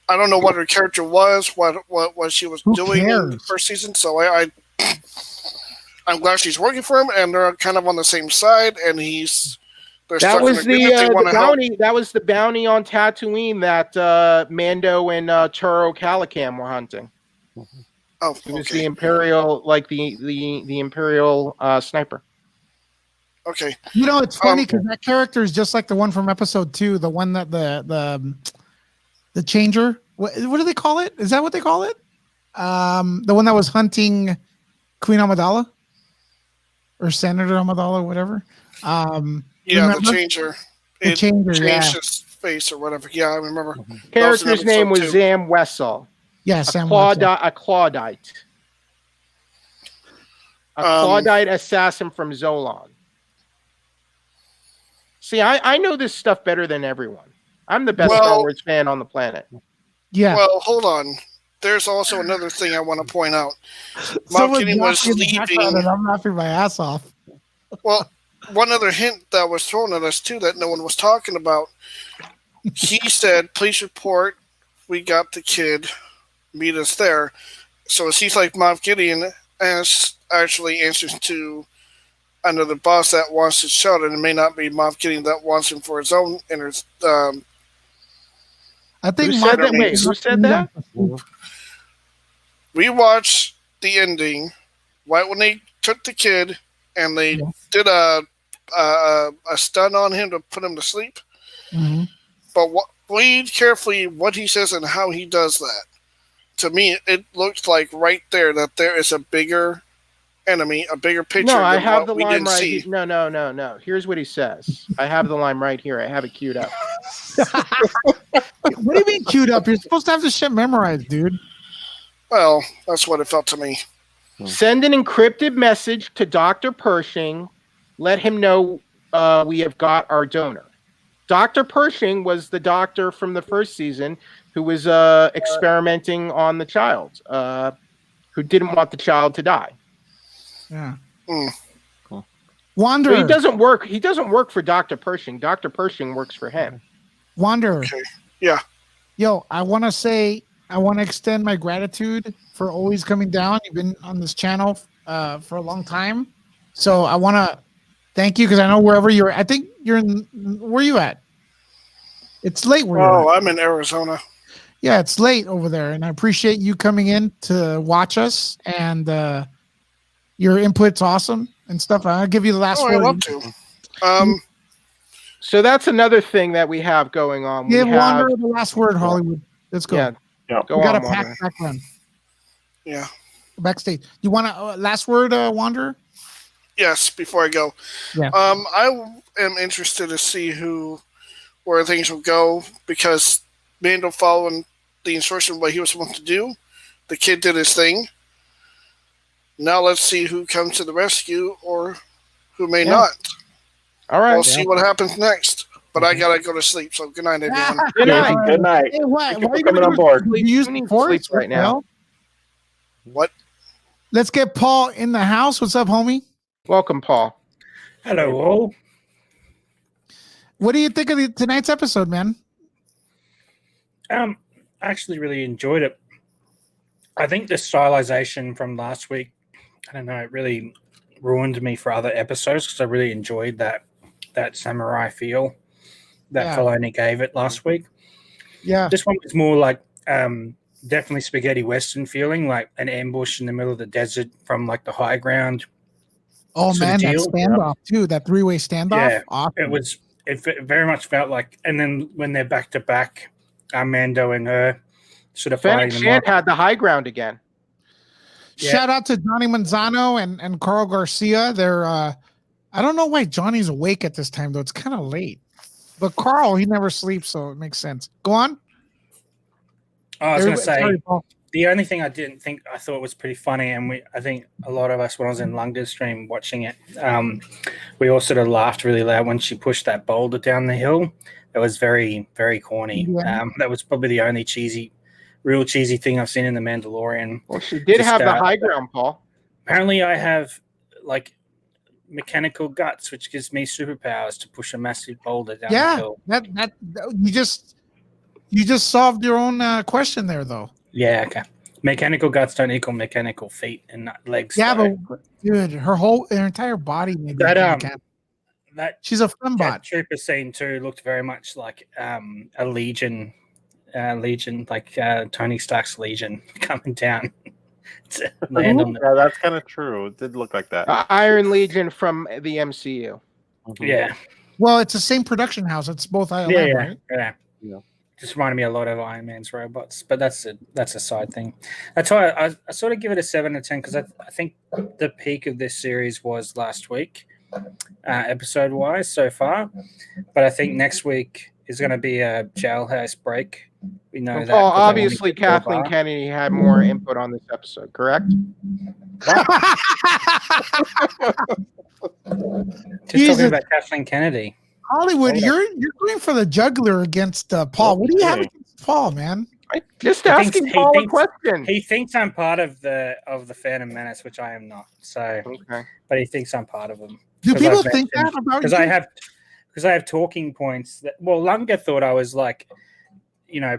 I don't know what her character was, what she was doing in the first season. So I'm glad she's working for him, and they're kind of on the same side. And that was the bounty. That was the bounty on Tatooine that Mando and Turo Calican were hunting. Oh, it was the Imperial, like the Imperial sniper. Okay. It's funny because that character is just like the one from episode 2, the one that the changer. What do they call it? Is that what they call it? The one that was hunting Queen Amidala or Senator Amidala, whatever. The changer. The changer. Changed his face or whatever. Yeah, I remember. Character's name was Zam Wessel. Yes, a Claudite. A Claudite assassin from Zolan. See, I know this stuff better than everyone. I'm the best Star Wars fan on the planet. Yeah. Well, hold on. There's also another thing I want to point out. Moff Gideon was leaving. I'm laughing my ass off. Well, one other hint that was thrown at us too that no one was talking about. He said, "Please report. We got the kid. Meet us there." So it seems like Moff Gideon actually answers to another boss that wants his shot, and it may not be Moff Gideon that wants him for his own I think who said that? We watched the ending right when they took the kid and they did a stun on him to put him to sleep. Mm-hmm. But read carefully what he says and how he does that. To me, it looks like right there that there is a bigger enemy, a bigger picture. No, I have the line right here. No. Here's what he says. I have the line right here. I have it queued up. What do you mean queued up? You're supposed to have this shit memorized, dude. Well, that's what it felt to me. Send an encrypted message to Dr. Pershing. Let him know we have got our donor. Dr. Pershing was the doctor from the first season who was experimenting on the child, who didn't want the child to die. Yeah. Cool. Wanderer. So he doesn't work. He doesn't work for Dr. Pershing. Dr. Pershing works for him. Wanderer. Okay. Yeah. Yo, I want to extend my gratitude for always coming down. You've been on this channel for a long time. So I want to thank you because I know wherever you're, I think you're in, where you at? It's late where you're at. I'm in Arizona. Yeah, it's late over there. And I appreciate you coming in to watch us. And your input's awesome and stuff. I'll give you the last word. I'd love to. So that's another thing that we have going on. Give Wanderer the last word, Hollywood. Let's go. Yeah. Go we got on, a pack background. Yeah. Backstage. You want a last word, Wanderer? Yes, before I go. Yeah. I am interested to see where things will go because Mando following the instruction of what he was supposed to do. The kid did his thing. Now let's see who comes to the rescue or who may not. All right. We'll see what happens next. But I gotta go to sleep. So good night, everyone. Good night. Good night. Hey, why Thank you are you for coming gonna on board. use We need the force sleep right now. What? Let's get Paul in the house. What's up, homie? Welcome, Paul. Hello, all. What do you think of tonight's episode, man? I actually really enjoyed it. I think the stylization from last week, I don't know, it really ruined me for other episodes because I really enjoyed that samurai feel that Filoni gave it last week. Yeah. This one was more like definitely spaghetti western feeling, like an ambush in the middle of the desert from like the high ground. Oh sort man, of that deal. standoff too. That three-way standoff. Yeah, Awesome. It very much felt like, and then when they're back to back, Mando and her sort of Fennec fighting them Shand had the high ground again. Shout out to Johnny Manzano and Carl Garcia. They're I don't know why Johnny's awake at this time though. It's kind of late. But Carl, he never sleeps, so it makes sense. Go on. Oh, I was going to say, sorry, Paul. the only thing I thought was pretty funny, and I think a lot of us, when I was in Lunga's stream watching it, we all sort of laughed really loud when she pushed that boulder down the hill. That was very, very corny. Yeah. That was probably the only real cheesy thing I've seen in The Mandalorian. Well, she did have the high ground, Paul. Apparently, I have like mechanical guts, which gives me superpowers to push a massive boulder down the hill. That you just solved your own question there, though. Yeah, okay. Mechanical guts don't equal mechanical feet and legs. Yeah, though. but dude, her entire body maybe. That she's a fembot. Trooper scene too looked very much like a Legion, like Tony Stark's Legion coming down to land on Yeah, that's kind of true. It did look like that. Iron Legion from the MCU. Mm-hmm. Yeah. Well, it's the same production house. It's both ILM, right? Yeah. Just reminded me a lot of Iron Man's robots, but that's a side thing. That's why I sort of give it a 7 out of 10 because I think the peak of this series was last week, episode wise so far. But I think next week is going to be a jailhouse break. We know that. Paul, obviously, Kathleen Kennedy had more input on this episode, correct? Just talking about Kathleen Kennedy. Hollywood, you're going for the juggler against Paul. What do you have against Paul, man? Just asking Paul a question. He thinks I'm part of the Phantom Menace, which I am not. So, but he thinks I'm part of them. Do people think that about you? Because I have talking points that. Well, Lunga thought I was like,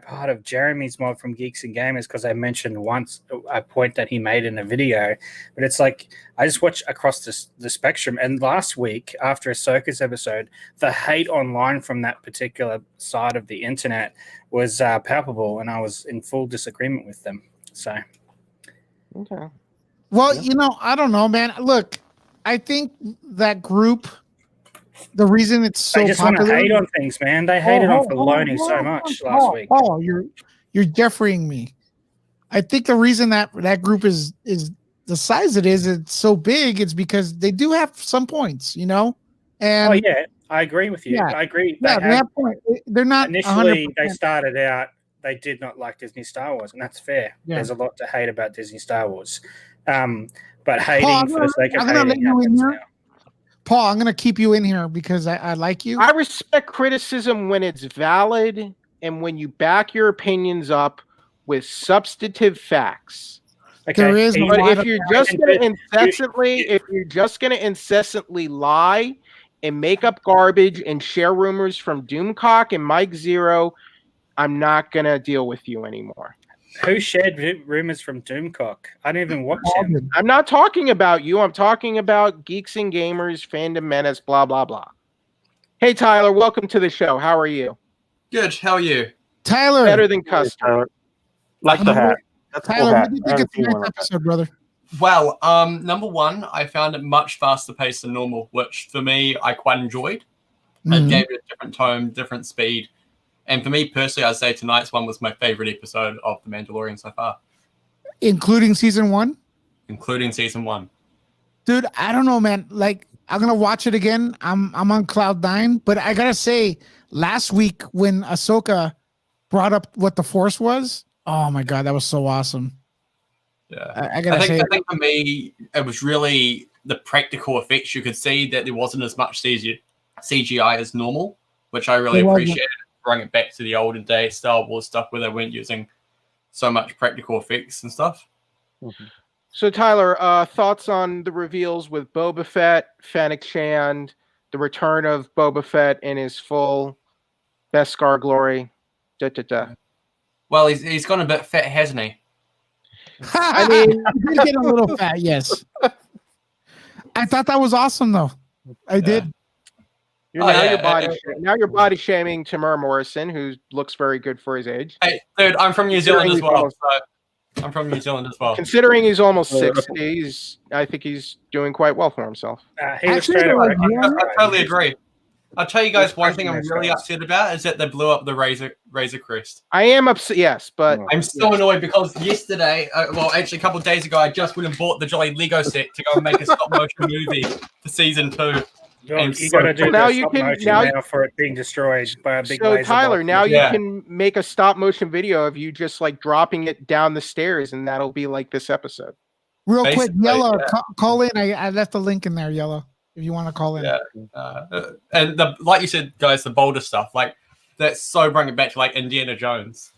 part of Jeremy's mod from Geeks and Gamers because I mentioned once a point that he made in a video. But it's like I just watch across the spectrum. And last week, after Ahsoka's episode, the hate online from that particular side of the internet was palpable, and I was in full disagreement with them. So, okay. Well, I don't know, man. Look, I think that group. The reason it's so they just popular, want to hate on things, man. They hated on Filoni so much last week. Oh, you're Jeffreying me. I think the reason that group is the size it is, it's so big. It's because they do have some points, And oh yeah, I agree with you. Yeah, I agree. They have points. They're not initially. 100%. They started out. They did not like Disney Star Wars, and that's fair. Yeah. There's a lot to hate about Disney Star Wars, but hating for the sake of hating happens now. Paul, I'm gonna keep you in here because I like you. I respect criticism when it's valid and when you back your opinions up with substantive facts. Okay, There is a But lot if of you're just gonna incessantly lie and make up garbage and share rumors from Doomcock and Mike Zero, I'm not gonna deal with you anymore. Who shared rumors from Doomcock? I didn't even watch him. I'm not talking about you. I'm talking about Geeks and Gamers, Fandom Menace, blah blah blah. Hey Tyler, welcome to the show. How are you? Good. How are you? Tyler. Better than custom. Like the hat. That's a cool Tyler, hat. what do you I think haven't of seen one tonight's like that. episode, brother? Well, number one, I found it much faster paced than normal, which for me I quite enjoyed. Mhm. It gave it a different tone, different speed. And for me personally, I'd say tonight's one was my favorite episode of The Mandalorian so far, Including season 1? including season 1. Dude, I don't know, man. Like, I'm gonna watch it again. I'm on cloud 9, but I gotta say, last week when Ahsoka brought up what the Force was, oh my god, that was so awesome. Yeah. I gotta say, I think for me, it was really the practical effects. You could see that there wasn't as much CGI as normal, which I really There wasn't. appreciated. Bring it back to the olden day Star Wars stuff where they weren't using so much practical effects and stuff. So Tyler, thoughts on the reveals with Boba Fett, Fennec Shand, the return of Boba Fett in his full Beskar glory. Da, da, da. Well, he's gone a bit fat, hasn't he? I mean, he did get a little fat, yes. I thought that was awesome, though. I did. Now you're body shaming Tamara Morrison, who looks very good for his age. Hey, dude, I'm from New Zealand as well. So I'm from New Zealand as well. Considering he's almost 60, I think he's doing quite well for himself. He was Actually, straight they're away. like, I totally agree. I'll tell you guys one thing I'm That's really nice. upset about is that they blew up the Razor Crest. I am upset, yes, but I'm so annoyed because yesterday, actually a couple of days ago, I just went and bought the Jolly Lego set to go and make a stop motion movie for season 2. You got to do now now you can now for it being destroyed by a big so laser Tyler, bolt. now Yeah. you can make a stop motion video of you just like dropping it down the stairs, and that'll be like this episode. Real quick, Basically, Yellow, yeah. call in. I left a link in there, Yellow, if you want to call in. Yeah. And like you said, guys, the bolder stuff, like that's so bringing it back to like Indiana Jones.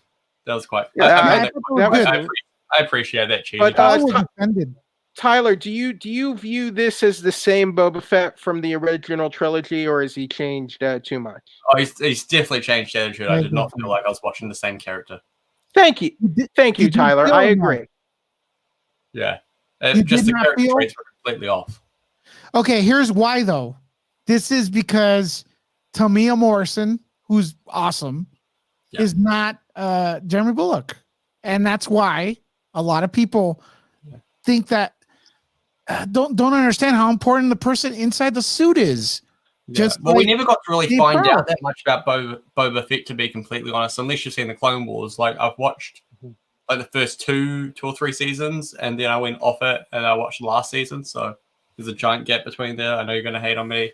That was quite. Yeah, I thought that was good. I appreciate that, cheesy. But, I was offended. Tyler, do you view this as the same Boba Fett from the original trilogy, or has he changed too much? He's definitely changed attitude. I did not feel like I was watching the same character. Thank you, Did you Tyler. feel I that? agree. Yeah. You Just did the not character feel- traits were completely off. Okay, here's why though. This is because Tamia Morrison, who's awesome, Yeah. is not Jeremy Bullock, and that's why a lot of people think that don't understand how important the person inside the suit is. Just well, we like never got to really Steve find Carell. out that much about Boba Fett, to be completely honest, unless you've seen the Clone Wars. Like I've watched like the first two or three seasons, and then I went off it and I watched the last season. So there's a giant gap between there. I know you're going to hate on me,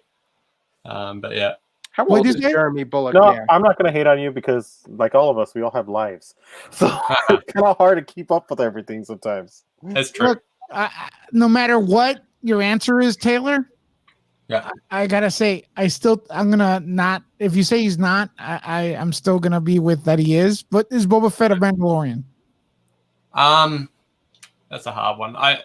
but yeah. How What old is is it? Jeremy Bullock No, now? I'm not going to hate on you because, like all of us, we all have lives. So it's kind of hard to keep up with everything sometimes. That's true. Look, no matter what your answer is, Taylor. Yeah. I gotta say, I'm gonna not. If you say he's not, I'm still gonna be with that he is. But is Boba Fett a Mandalorian? That's a hard one. I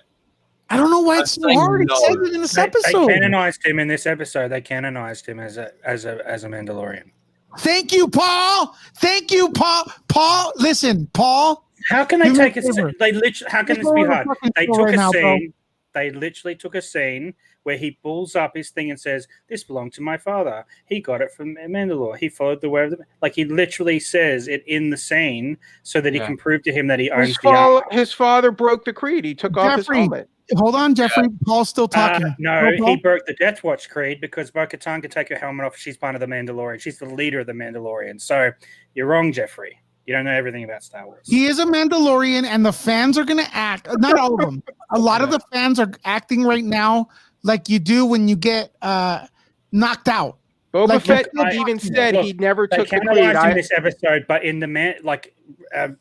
I don't know why it's so I'd say hard. It no. says it in this They episode. canonized him in this episode. They canonized him as a Mandalorian. Thank you, Paul. Thank you, Paul. Paul, listen, Paul. How can they Do me a take a favor. scene? They literally. How can Just this be go on the hard? fucking They floor took right a now, bro. scene. They literally took a scene where he pulls up his thing and says, "This belonged to my father. He got it from Mandalore. He followed the way of the." Like he literally says it in the scene so that he Yeah. can prove to him that he owns His, the armor. his father broke the creed. He took off his Jeffrey, helmet. Hold on, Jeffrey. Paul's still talking. No, Go, Paul. he broke the Death Watch creed because Bo-Katan can take her helmet off. She's part of the Mandalorian. She's the leader of the Mandalorian. So you're wrong, Jeffrey. You don't know everything about Star Wars. He is a Mandalorian, and the fans are going to act. Not all of them. A lot of the fans are acting right now like you do when you get knocked out. Boba Like, Fett look, even said look, he never They took the creed. canonized in this episode, but in the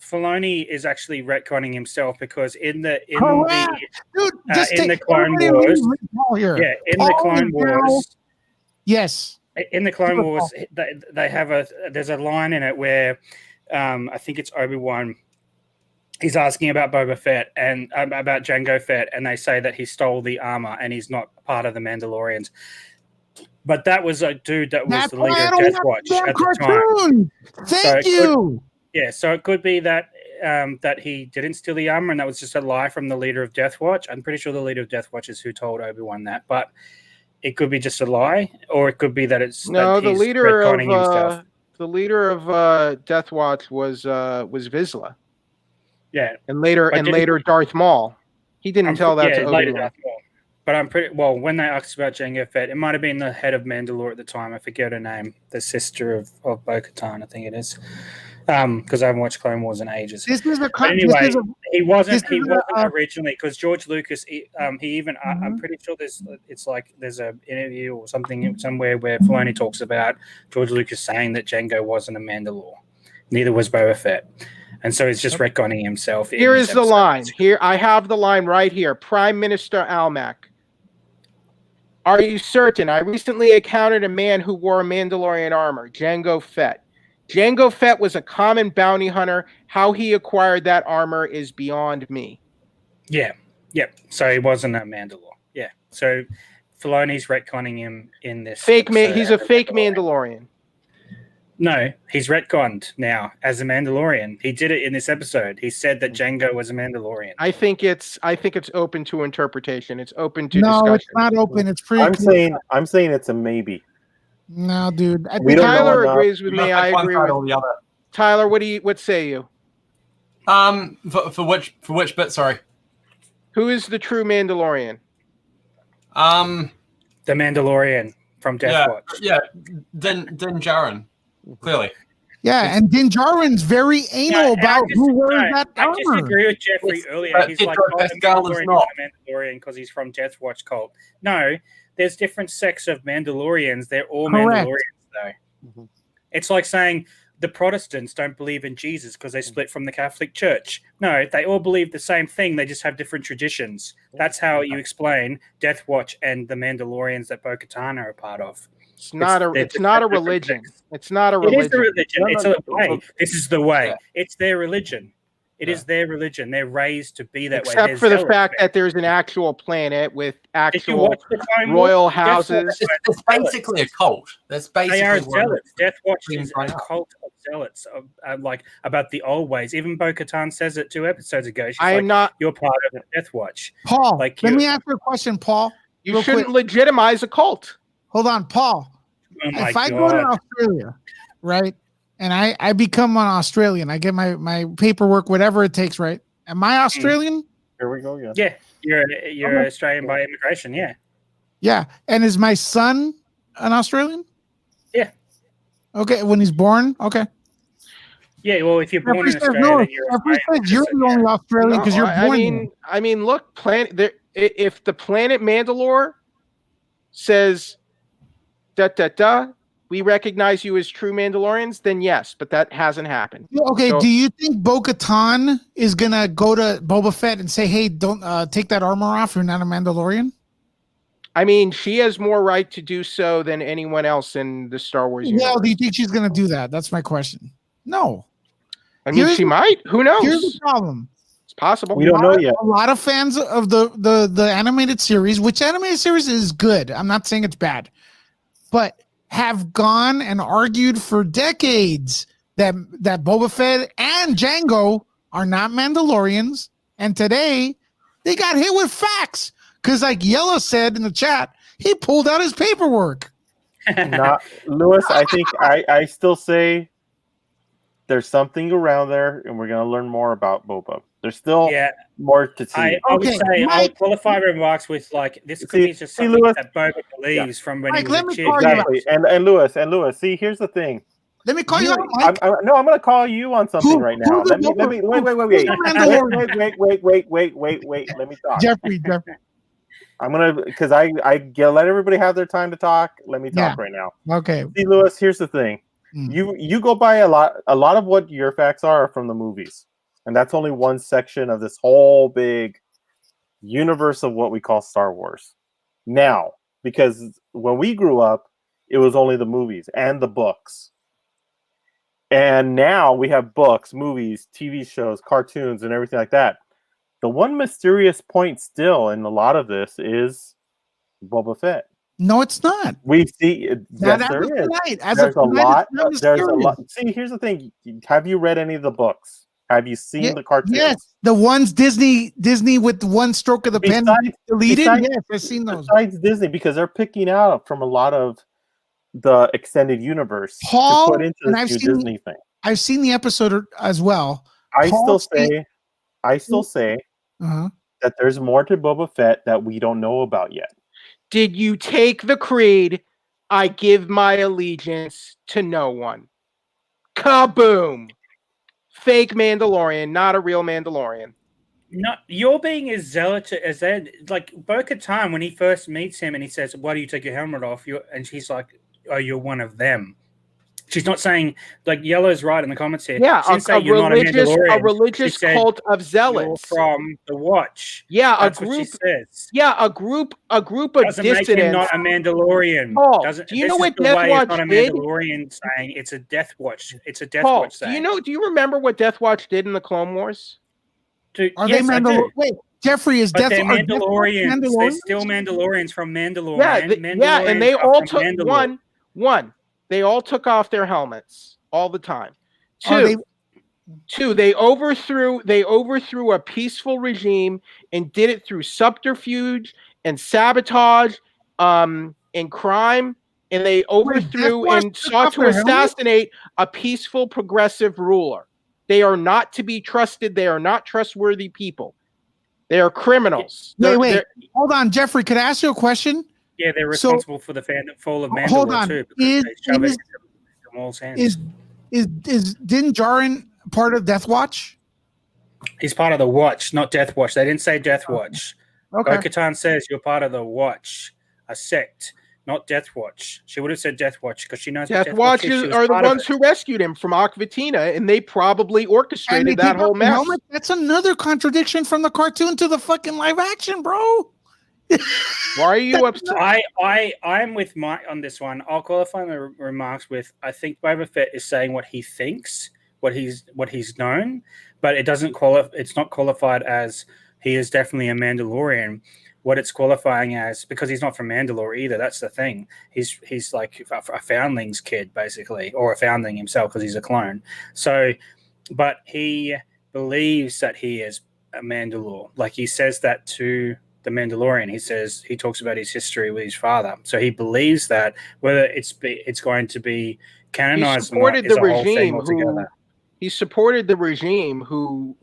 Filoni is actually retconning himself because in the Correct. Dude, just in take the Clone everybody Wars, read Paul here. Yeah, in Paul the Clone is now- Wars. Yes. In the Clone Wars, they have there's a line in it where I think it's Obi-Wan. He's asking about Boba Fett and about Jango Fett, and they say that he stole the armor and he's not part of the Mandalorians. But that was a dude that was That's the why leader I of don't Death watch Watch the damn at the time. cartoon. Thank So it you. Yeah, so it could be that that he didn't steal the armor and that was just a lie from the leader of Death Watch. I'm pretty sure the leader of Death Watch is who told Obi-Wan that, but it could be just a lie, or it could be that it's No, that the he's leader retconning himself. of Death Watch was Vizsla, Yeah, and later But didn't- Darth Maul. He didn't tell that to later Obi-Wan. Darth Maul. But I'm pretty well. When they asked about Jango Fett, it might have been the head of Mandalore at the time. I forget her name. The sister of Bo-Katan, I think it is. Because I haven't watched Clone Wars in ages. This is a But anyway, he wasn't a- originally because George Lucas. He even I'm Mhm. pretty sure there's a interview or something somewhere where Filoni talks about George Lucas saying that Jango wasn't a Mandalore, neither was Boba Fett, and so he's just retconning himself. in Here this is the episode. line. Here I have the line right here. Prime Minister Almec. Are you certain? I recently encountered a man who wore a Mandalorian armor, Jango Fett. Jango Fett was a common bounty hunter. How he acquired that armor is beyond me. Yeah, yep. So he wasn't a Mandalore. Yeah. So Filoni's retconning him in this Fake man. episode He's a as fake Mandalorian. No, he's retconned now as a Mandalorian. He did it in this episode. He said that Jango was a Mandalorian. I think it's open to interpretation. It's open to No, discussion. it's not open. It's pretty. I'm saying it's a maybe. No, dude. I We think don't know Tyler enough. agrees with You me. must I pick one agree side with or the other. Tyler. What say you? For which bit? Sorry. Who is the true Mandalorian? The Mandalorian from Death Yeah, Watch. yeah. Din Djarin, clearly. Yeah, and Din Djarin's very anal No, and about who wears that I armor. disagree with Jeffrey earlier. but He's Pedro like, oh, the Pascal is Mandalorian not. is a Mandalorian because he's from Death Watch cult. No, there's different sects of Mandalorians. They're all Correct. Mandalorians, though. Mhm. It's like saying the Protestants don't believe in Jesus because they split from the Catholic Church. No, they all believe the same thing. They just have different traditions. That's how you explain Death Watch and the Mandalorians that Bo-Katan are a part of. It's not a different religion. sects. It's not a It is the religion. religion. No, It's no, a way. This is the way. Yeah. It's their religion. It is their religion. They're raised to be that way. Except They're for the zealots. fact that there's an actual planet with Did you actual watch the Clone royal Wars? Death houses. Watch- It's basically a cult. That's basically They are what it zealots. is. Death Watch Being is brought a up. cult of zealots, like about the old ways. Even Bo-Katan says it 2 episodes ago. She's I am like, not. "You're part of Death Watch." Paul, Like let you- me ask you a question, Paul. You real shouldn't quick. legitimize a cult. Hold on, Paul. Oh my If I go to God. Australia, right, and I become an Australian, I get my paperwork, whatever it takes, right? Am I Australian? Here we go. Yeah. Yeah, you're Okay. Australian by immigration. Yeah. Yeah. And is my son an Australian? Yeah. Okay. When he's born? Okay. Yeah, well, if you're born in Jeffrey says Australia, no. then you're Jeffrey Australian says you're citizen, the only Australian because you're born here. I mean, look, if the planet Mandalore says we recognize you as true Mandalorians, then yes, but that hasn't happened. Okay, So- do you think Bo-Katan is gonna go to Boba Fett and say, "Hey, don't take that armor off. You're not a Mandalorian"? I mean, she has more right to do so than anyone else in the Star Wars universe. Well, do you think she's gonna do that? That's my question. No. I mean, here's- she might. Who knows? Here's the problem. It's possible. We don't know yet. A lot of fans of the animated series, which animated series is good. I'm not saying it's bad, but have gone and argued for decades that Boba Fett and Jango are not Mandalorians, and today they got hit with facts because, like Yellow said in the chat, he pulled out his paperwork. Not Lewis. I think I still say there's something around there, and we're gonna learn more about Boba. There's still Yeah, more to see. I would Okay, say I Mike- would qualify remarks with like this could See- be just see, something Lewis? that Boba believes from when Mike, he let was a me kid. call you Exactly. And Lewis. See, here's the thing. Let me call you out, I'm Mike. going to call you on something Who- right who now. the Let me Boba- wait. who's the Mandalorian? Wait. Let me talk. Jeffrey. I'm gonna because I let everybody have their time to talk. Let me talk right now. Okay. See, Lewis, here's the thing. Mm. You go by a lot of what your facts are from the movies, and that's only one section of this whole big universe of what we call Star Wars. now, because when we grew up, it was only the movies and the books. And now we have books, movies, TV shows, cartoons, and everything like that. The one mysterious point still in a lot of this is Boba Fett. No, it's not. We see, Not yes, as there of is. tonight. As There's of a tonight, lot. it's not There's a mysterious. lot. See, here's the thing. Have you read any of the books? Have you seen Yeah, the cartoons? Yes, the ones Disney with one stroke of the pen deleted. Yes, I've seen those. Besides Disney, because they're picking out from a lot of the extended universe Paul, to put into and this new Disney thing. I've seen the episode as well. I Paul still say Uh-huh. that there's more to Boba Fett that we don't know about yet. Did you take the creed? I give my allegiance to no one. Kaboom! Fake Mandalorian, not a real Mandalorian. No, you're being as zealot as that. Like Bo-Katan, when he first meets him and he says, "Why do you take your helmet off?" And she's like, "Oh, you're one of them." She's not saying, like, Yellow's right in the comments here. Yeah, she didn't say you're not a Mandalorian. A religious She said, cult of zealots. You're from the Watch. Yeah, That's a what she group. says. Yeah, a group of Doesn't make him dissidents. not a Mandalorian. Paul, Doesn't, do you this know is what the Death way Watch it's not a did? Mandalorian saying it's a Death Watch. It's a Death Paul, Watch saying. do you remember what Death Watch did in the Clone Wars? Are Yes, they I do. Mandalorian? Wait, Jeffrey is But Death. they're are Death Watch Mandalorians. They're Mandalorians? still Mandalorians from Mandalore. Yeah, and they all took Mandalore. one. They all took off their helmets all the time. Are they- Two, they overthrew a peaceful regime and did it through subterfuge and sabotage, and crime, and they overthrew Watch and took sought off to their helmets? assassinate a peaceful progressive ruler. They are not to be trusted. They are not trustworthy people. They are criminals. Wait. Hold on, Jeffrey. Could I ask you a question? Yeah, they're responsible for the fall of Mandalore Hold on. too. Because they shove it into Maul's hands. Is Din Djarin part of Death Watch? He's part of the Watch, not Death Watch. They didn't say Death Watch. Okay. Bo-Katan says you're part of the Watch, a sect, not Death Watch. She would have said Death Watch because she knows Death Watchers are the ones who rescued him from Aquatina, and they probably orchestrated that whole mess. Helmet? That's another contradiction from the cartoon to the fucking live action, bro. Why are you upset? I'm with Mike on this one. I'll qualify my remarks with I think Boba Fett is saying what he thinks, what he's known, but it doesn't qualify. It's not qualified as he is definitely a Mandalorian. What it's qualifying as, because he's not from Mandalore either. That's the thing. He's like a foundling's kid basically, or a foundling himself because he's a clone. So, but he believes that he is a Mandalore. Like he says that to the Mandalorian. He talks about his history with his father. So he believes that whether it's going to be canonized or not is a whole thing altogether. He supported the regime who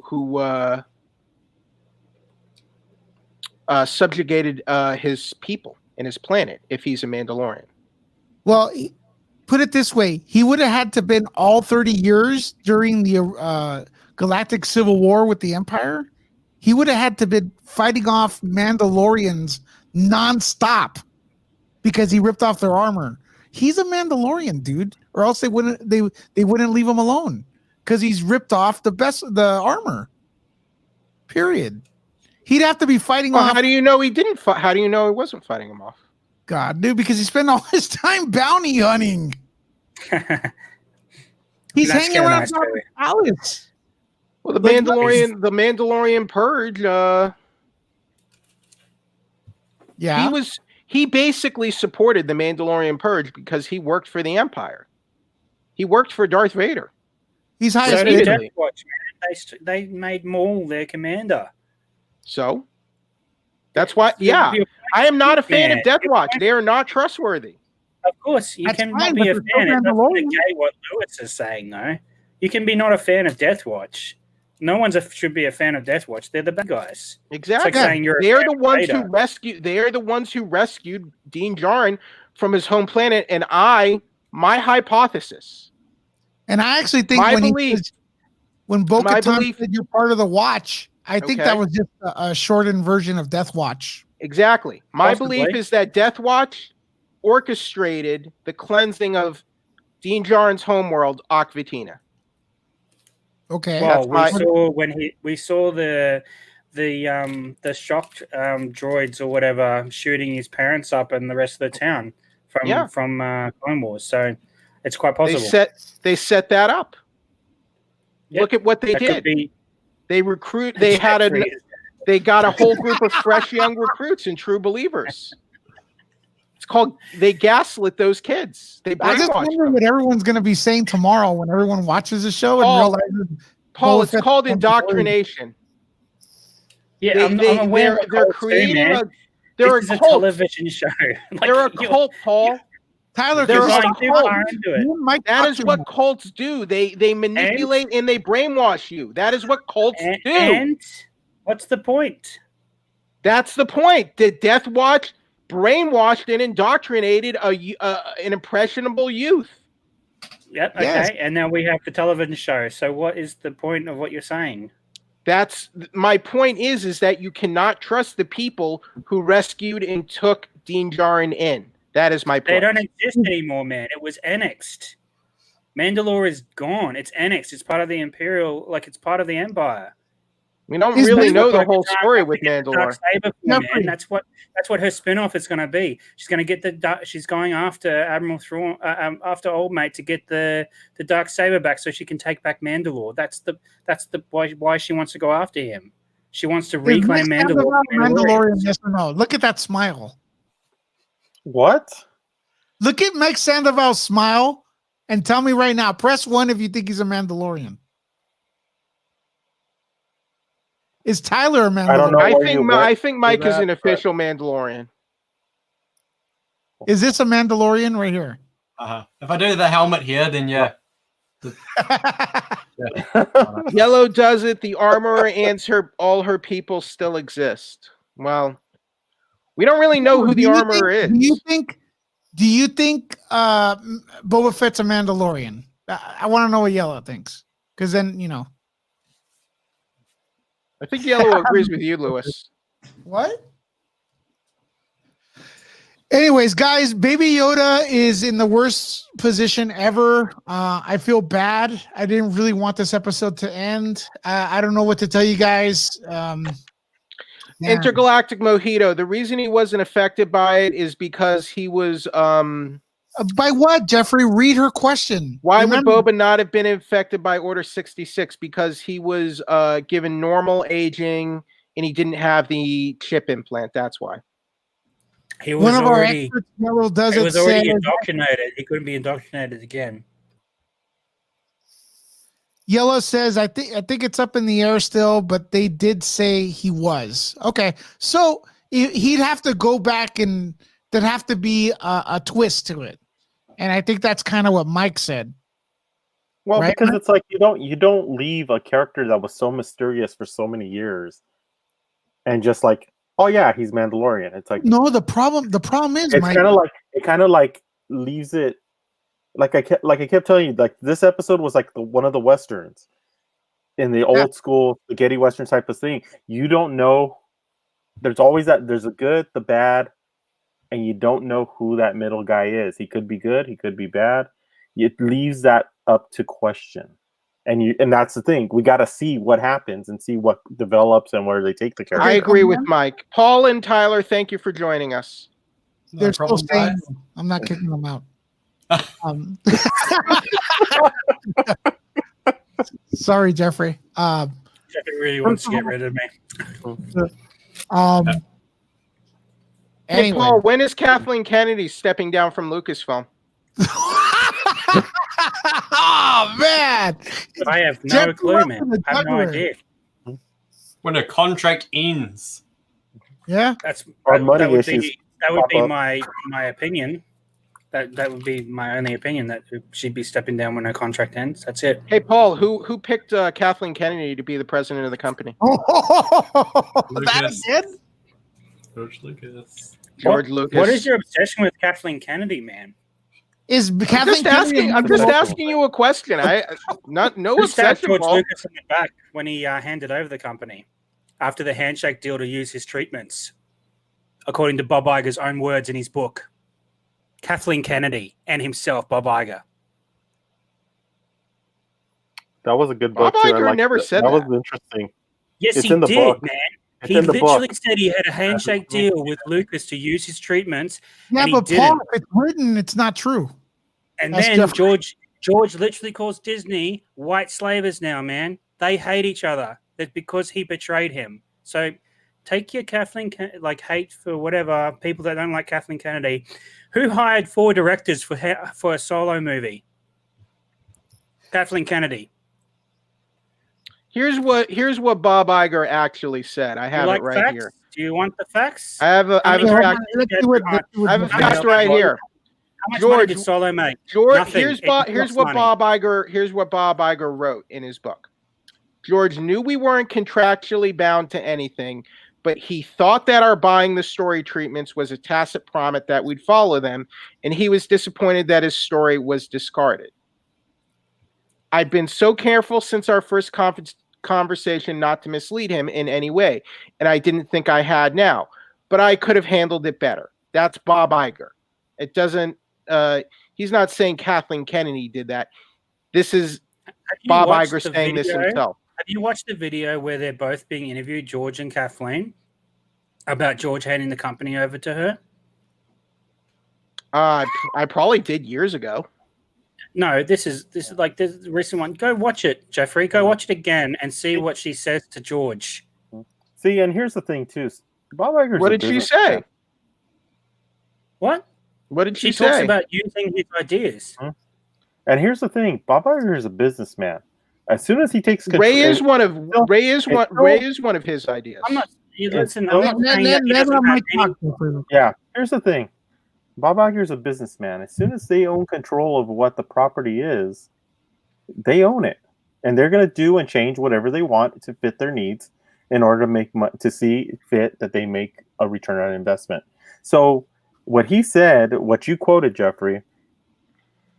subjugated his people and his planet if he's a Mandalorian. Well, put it this way. He would have had to been all 30 years during the Galactic Civil War with the Empire. He would have had to been fighting off Mandalorians nonstop because he ripped off their armor. He's a Mandalorian, dude, or else they wouldn't leave him alone because he's ripped off the armor. Period. He'd have to be fighting off. How do you know he didn't fight? How do you know he wasn't fighting him off? God, dude, because he spent all his time bounty hunting. He's hanging around Alice. Well, the Mandalorian purge. Yeah, he basically supported the Mandalorian purge because he worked for the Empire. He worked for Darth Vader. He's high. They made Maul their commander. So that's why. Yeah, I am not a fan of Death Watch. They are not trustworthy. Of course, you can not be a fan. It doesn't negate what Lewis is saying, though. You can be not a fan of Death Watch. No one should be a fan of Death Watch. They're the bad guys. Exactly. It's like saying you're They're the ones who rescued. They are the ones who rescued Din Djarin from his home planet. And my hypothesis. And I actually think when Bo-Katan said you're part of the Watch, I think that was just a shortened version of Death Watch. Exactly. My belief is that Death Watch orchestrated the cleansing of Din Djarin's homeworld, Aquatina. Okay. Well, we saw the the shocked droids or whatever shooting his parents up and the rest of the town from Clone Wars. So it's quite possible. They set that up. Yep. Look at what they That could did. be- They got a whole group of fresh young recruits and true believers. It's called, they gaslit those kids. They I just brainwashed wonder them. what everyone's going to be saying tomorrow when everyone watches the show Paul, and realizes. Paul, Boba it's Fett's called Mandalorian. indoctrination. Yeah, I'm aware. They're creating they're this a is cult. television show. Like, They're a cult, Paul. Tyler, They're can you a stop cult. talking? You and Mike That talk is too what much. cults do. They manipulate and they brainwash you. That is what cults do. And what's the point? That's the point. The Death Watch brainwashed and indoctrinated an impressionable youth. Yep. Okay. Yes. And now we have the television show. So what is the point of what you're saying? That's my point is that you cannot trust the people who rescued and took Din Djarin in. That is my point. They don't exist anymore, man. It was annexed. Mandalore is gone. It's annexed. It's part of the Imperial, like it's part of the Empire. We don't He's really been know the like whole trying story to with get the Mandalore. Darksaber for, man. That's what her spin-off is going to be. She's going to get she's going after Admiral Thrawn, after Old Mate to get the Darksaber back so she can take back Mandalore. That's the why she wants to go after him. She wants to reclaim Mandalore. Mandalorian, yes or no? Look at that smile. What? Look at Mike Sandoval's smile and tell me right now. Press 1 if you think he's a Mandalorian. Is Tyler a Mandalorian? I don't know. I think Mike is that, an official Mandalorian. Is this a Mandalorian right here? If I do the helmet here, then yeah. Yellow does it. The armorer and all her people still exist. Well, we don't really know who the armorer is. Do you think Boba Fett's a Mandalorian? I want to know what Yellow thinks, because then I think Yellow agrees with you, Lewis. What? Anyways, guys, Baby Yoda is in the worst position ever. I feel bad. I didn't really want this episode to end. I don't know what to tell you guys. Intergalactic Mojito. The reason he wasn't affected by it is because he was. By what, Jeffrey? Read her question. Why would Boba not have been infected by Order 66? Because he was given normal aging and he didn't have the chip implant. That's why. He was already already indoctrinated. He couldn't be indoctrinated again. Yellow says, I think it's up in the air still, but they did say he was. Okay, so he'd have to go back and there'd have to be a twist to it. And I think that's kind of what Mike said. Well, right? because it's like you don't leave a character that was so mysterious for so many years and just like, oh yeah, he's Mandalorian. It's like no, the problem is it's Mike, kind of like leaves it like I kept telling you, like this episode was like one of the westerns in the old school spaghetti western type of thing. You don't know. There's always there's a good, the bad, and you don't know who that middle guy is. He could be good, he could be bad. It leaves that up to question. And that's the thing. We got to see what happens and see what develops and where they take the character. I agree with Mike. Paul and Tyler, thank you for joining us. They're still saying I'm not kicking them out. Sorry, Jeffrey. Jeffrey really wants to get rid of me. Hey, Paul, when is Kathleen Kennedy stepping down from Lucasfilm? Oh man! I have no clue, man. I have no idea. When a contract ends. Yeah, that would be my opinion. That would be my only opinion, that she'd be stepping down when her contract ends. That's it. Hey, Paul, who picked Kathleen Kennedy to be the president of the company? That again? George Lucas. George Lucas. What is your obsession with Kathleen Kennedy, man? Is Kathleen Kennedy? I'm just asking you a question. No Who stabbed obsession. George Paul. Lucas in the back when he handed over the company after the handshake deal to use his treatments, according to Bob Iger's own words in his book. Kathleen Kennedy and himself, Bob Iger. That was a good book. Bob Iger never said that. That was interesting. Yes, It's he in the did, book. man. He in the literally book. said he had a handshake deal with Lucas to use his treatments, Yeah, and he but Paul, didn't. if it's written, it's not true. And That's then Jeffrey. George literally calls Disney white slavers now, man. They hate each other. That's because he betrayed him. So take your hate for whatever people that don't like Kathleen Kennedy. Who hired 4 directors for a solo movie? Kathleen Kennedy. Here's what Bob Iger actually said. I have You like it right facts? here. Do you want the facts? I have a Okay, hold on. fact. Let's see what I have a Jeffrey fact has. right here. How much money George, did Solo make? George, Nothing. here's It what costs money. Bob Iger wrote in his book. George knew we weren't contractually bound to anything, but he thought that our buying the story treatments was a tacit promise that we'd follow them, and he was disappointed that his story was discarded. I've been so careful since our first conversation not to mislead him in any way, and I didn't think I had now, but I could have handled it better. That's Bob Iger. It doesn't. He's not saying Kathleen Kennedy did that. This is Bob Iger saying this himself. Have you watched the video where they're both being interviewed, George and Kathleen, about George handing the company over to her? I probably did years ago. No, this is like the recent one. Go watch it, Jeffrey. Go watch it again and see what she says to George. See, and here's the thing too. Bob Iger's What a did she businessman. say? What? What did She she talks say? about using his ideas. And here's the thing: Bob Iger is a businessman. As soon as he takes control, Ray is one of his ideas. I'm not. You It's listen. still- I'm not saying that he doesn't have any. Yeah, here's the thing. Bob Iger's a businessman. As soon as they own control of what the property is, they own it, and they're going to do and change whatever they want to fit their needs in order to see fit that they make a return on investment. So, what he said, what you quoted, Jeffrey,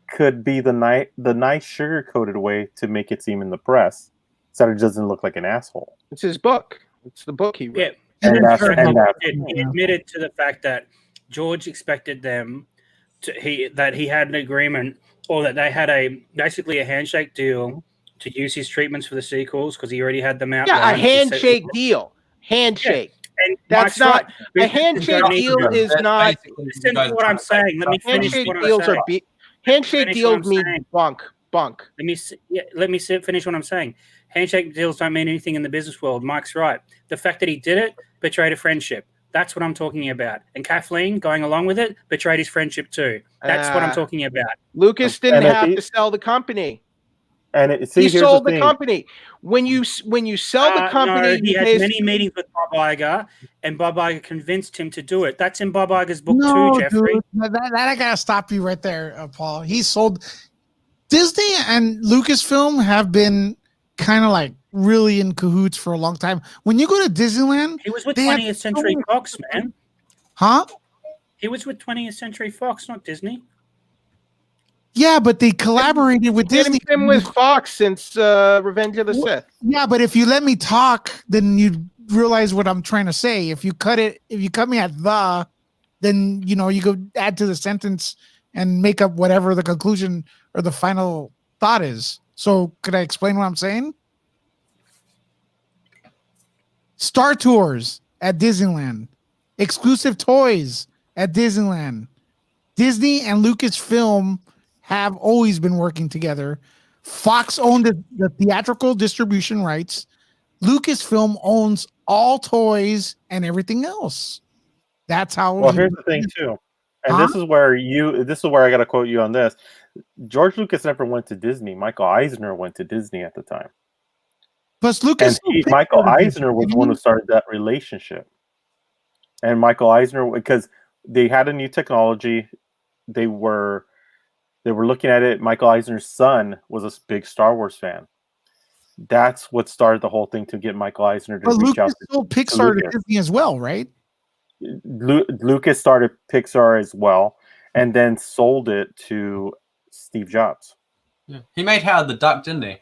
could be the nice sugar-coated way to make it seem in the press, so it doesn't look like an asshole. It's his book. It's the book he wrote. Yeah, And that's- he admitted to the fact that George expected them that he had an agreement, or that they had basically a handshake deal to use his treatments for the sequels because he already had them out. Yeah, a handshake deal. Handshake. And That's Mike's not right. a handshake deal. Is That's not basically Listen you to guys what I'm trying to saying. Let me finish handshake what I'm deals saying. are handshake Finish deals what I'm mean saying. bunk. Let me finish what I'm saying. Handshake deals don't mean anything in the business world. Mike's right. The fact that he did it betrayed a friendship. That's what I'm talking about. And Kathleen going along with it betrayed his friendship too. That's what I'm talking about. Lucas didn't And if have he- to sell the company. And He here's sold the thing. company. When you sell the company, No, he you had basically- many meetings with Bob Iger, and Bob Iger convinced him to do it. That's in Bob Iger's book No, too, Jeffrey. dude, that I gotta stop you right there, Paul. He sold. Disney and Lucasfilm have been kind of like really in cahoots for a long time. When you go to Disneyland, He was with they had 20th Century so Fox, man. huh? He was with 20th Century Fox, not Disney. Yeah, but they collaborated with Disney Disney. been with Fox since Revenge of the Sith. Yeah, but if you let me talk, then you realize what I'm trying to say. If you cut me at then you go add to the sentence and make up whatever the conclusion or the final thought is. So could I explain what I'm saying? Star Tours at Disneyland, exclusive toys at Disneyland. Disney and Lucasfilm have always been working together. Fox owned the theatrical distribution rights. Lucasfilm owns all toys and everything else. That's how. Well, here's the thing too, and this is where I got to quote you on this. George Lucas never went to Disney. Michael Eisner went to Disney at the time. Plus, Lucas. And Michael Eisner was the one who started that relationship. And Michael Eisner, because they had a new technology, they were looking at it. Michael Eisner's son was a big Star Wars fan. That's what started the whole thing to get Michael Eisner to reach out. Lucas sold Pixar to Disney as well, right? Lucas started Pixar as well, and then sold it to Steve Jobs. Yeah. He made Howard the Duck, didn't he?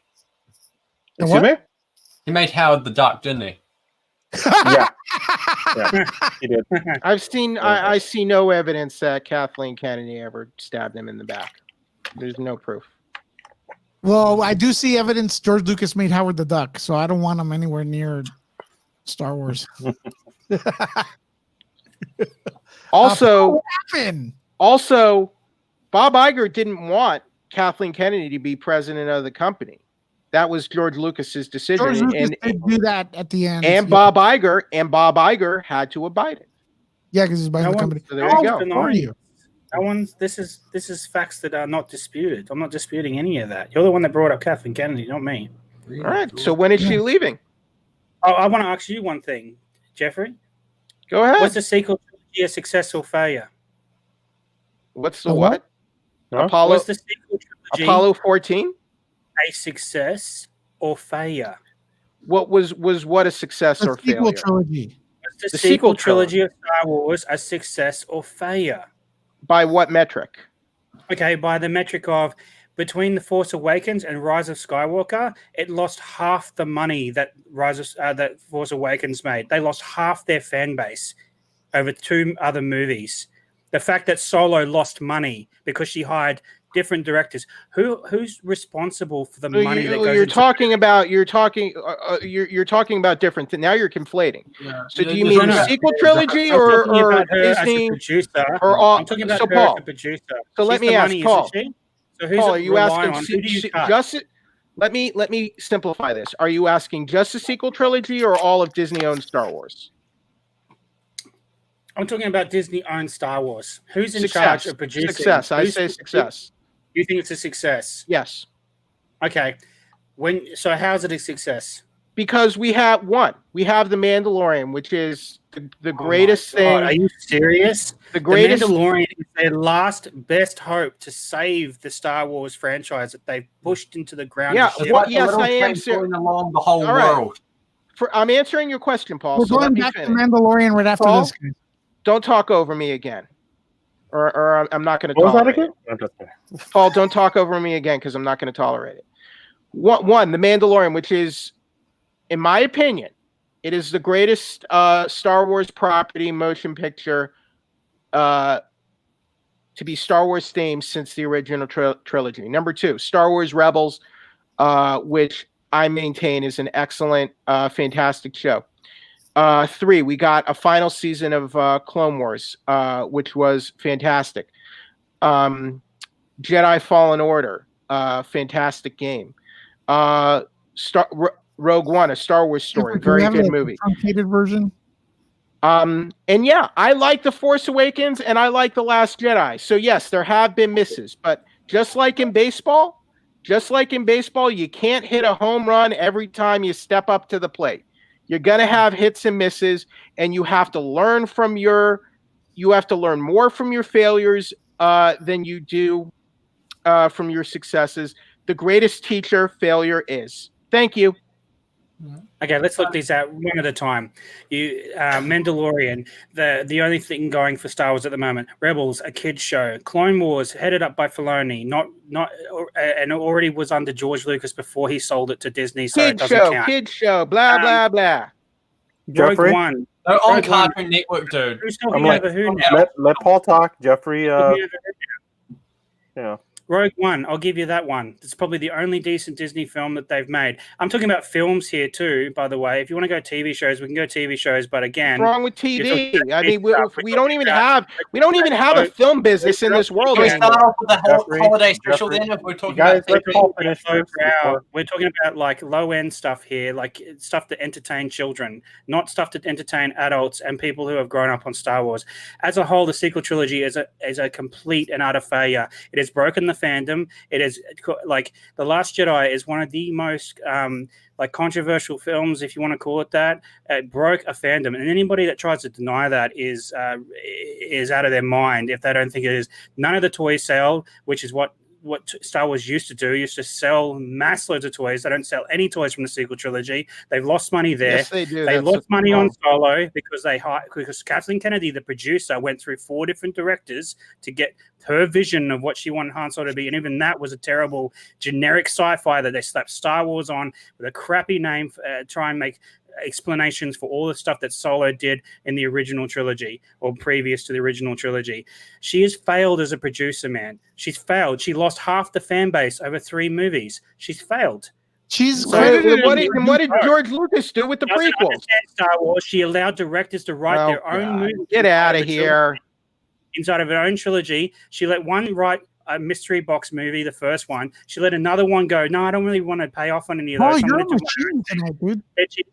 Excuse me? He made Howard the Duck, didn't he? Yeah, he did. I've seen. I see no evidence that Kathleen Kennedy ever stabbed him in the back. There's no proof. Well, I do see evidence George Lucas made Howard the Duck, so I don't want him anywhere near Star Wars. Also, what happened? also, Bob Iger didn't want Kathleen Kennedy to be president of the company. That was George Lucas's decision, George Lucas did do that at the end. and Bob Iger had to abide it. Yeah, because he's buying No the one- company. So there you go. Who are you? No one's. This is facts that are not disputed. I'm not disputing any of that. You're the one that brought up Kathleen Kennedy, not me. All right. So when is she leaving? Oh, I want to ask you one thing, Jeffrey. Go ahead. Was the sequel trilogy a success or failure? What's the what? Huh? Apollo Was the sequel trilogy Apollo 14? a success or failure? What was what a success or The sequel failure? trilogy. Was the The sequel sequel trilogy of Star Wars a success or failure? By what metric? Okay, by the metric of between The Force Awakens and Rise of Skywalker, it lost half the money that that Force Awakens made. They lost half their fan base over two other movies. The fact that Solo lost money because she hired different directors. Who's responsible for the money that goes? You're talking about different things. Now you're conflating. Yeah. So do you No, mean no. the sequel trilogy I'm or talking about her as a Disney? producer. or all- I'm talking about so her Paul, as a producer. so let She's me the ask money, Paul. isn't she? So who's Paul, it are you relying asking on? Who do you cut? just? Let me simplify this. Are you asking just the sequel trilogy or all of Disney-owned Star Wars? I'm talking about Disney-owned Star Wars. Who's in Success. charge of producing? Success. I say success. You think it's a success? Yes. Okay. So how's it a success? Because we have the Mandalorian, which is the greatest thing. Are you serious? The greatest. The Mandalorian is their last best hope to save the Star Wars franchise that they've pushed into the ground. Yeah, to shit. what- yes, I am Going along the whole All right. world. I'm answering your question, Paul. We're so let going me back to finish. Mandalorian right after Paul? this. Guys. Don't talk over me again, or I'm not going to What was that tolerate it. again? Paul, don't talk over me again because I'm not going to tolerate it. One, The Mandalorian, which is, in my opinion, it is the greatest Star Wars property motion picture to be Star Wars themed since the original trilogy. Number two, Star Wars Rebels, which I maintain is an excellent, fantastic show. Three, we got a final season of Clone Wars, which was fantastic. Jedi Fallen Order, fantastic game. Rogue One, a Star Wars story, Do we very have good a movie. truncated version. And yeah, I like The Force Awakens and I like The Last Jedi. So yes, there have been misses, but just like in baseball, you can't hit a home run every time you step up to the plate. You're gonna have hits and misses, and you have to learn more from your failures than you do from your successes. The greatest teacher failure is. Thank you. Okay, let's look these out one at a time. Mandalorian, the only thing going for Star Wars at the moment. Rebels, a kids show. Clone Wars, headed up by Filoni, and already was under George Lucas before he sold it to Disney, so it doesn't count. Kid show, blah blah blah. Rogue Jeffrey, One. They're on Rogue One. Cartoon Network, dude. Who's I'm talking like, over who now? let Paul talk. Jeffrey, yeah. Rogue One, I'll give you that one. It's probably the only decent Disney film that they've made. I'm talking about films here too, by the way. If you want to go TV shows, we can go TV shows. But again, What's wrong with TV? you're I mean, talking we don't even have a film business in this world Can we anymore. start off with the Jeffrey, holiday special Jeffrey, then? If we're talking guys, about let Paul finish Low first brow. before- We're talking about like low end stuff here, like stuff that entertain children, not stuff that entertain adults and people who have grown up on Star Wars. As a whole, the sequel trilogy is a complete and utter failure. It has broken the fandom. It is like The Last Jedi is one of the most like controversial films, if you want to call it that. It broke a fandom, and anybody that tries to deny that is out of their mind if they don't think it is. None of the toys sell, which is what Star Wars used to do. Used to sell mass loads of toys. They don't sell any toys from the sequel trilogy. They've lost money there. Yes, they do. They That's lost money on wrong. Solo because Kathleen Kennedy, the producer, went through 4 different directors to get her vision of what she wanted Han Solo to be, and even that was a terrible generic sci-fi that they slapped Star Wars on with a crappy name, try and make explanations for all the stuff that Solo did in the original trilogy or previous to the original trilogy. She has failed as a producer, man. She's failed. She lost half the fan base over 3 movies. She's failed. She's So what credited. did George Lucas do with the Doesn't prequels? understand Star Wars. She allowed directors to write their own movie. Get out of here. Inside of her own trilogy, she let one write a mystery box movie, the first one. She let another one go, no, I don't really want to pay off on any of those. Oh, you're a machine tonight, dude. She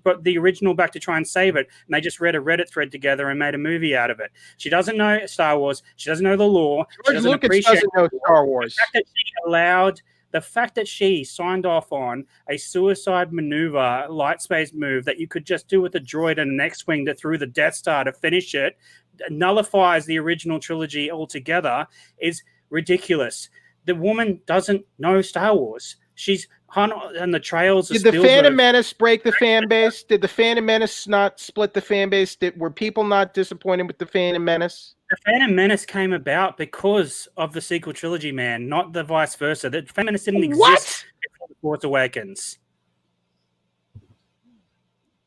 but the original back to try and save it, and they just read a Reddit thread together and made a movie out of it. She doesn't know Star Wars. She doesn't know the lore. George Lucas doesn't know Star Wars. The fact that she signed off on a suicide maneuver, light space move that you could just do with a droid and an X-wing that threw the Death Star to finish it, nullifies the original trilogy altogether, is ridiculous. The woman doesn't know Star Wars. She's on the trails. Did the Phantom Menace break the fan base? Did the Phantom Menace not split the fan base? Were people not disappointed with the Phantom Menace? The Phantom Menace came about because of the sequel trilogy, man, not the vice versa. The Phantom Menace didn't exist before The Force Awakens.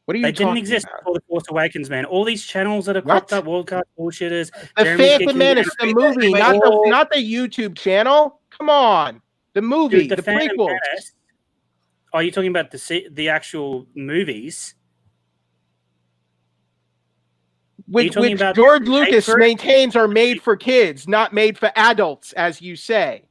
What are you They didn't talking exist about? before The Force Awakens, man. All these channels that have cropped up, World Cup bullshitters. The Jeremy Phantom Kicking- Menace, the movie, not the YouTube channel. Come on, the movie, Dude, the Phantom prequels. Menace. Oh, you're talking about the actual movies? Which talking about George Lucas paper? maintains are made for kids, not made for adults, as you say.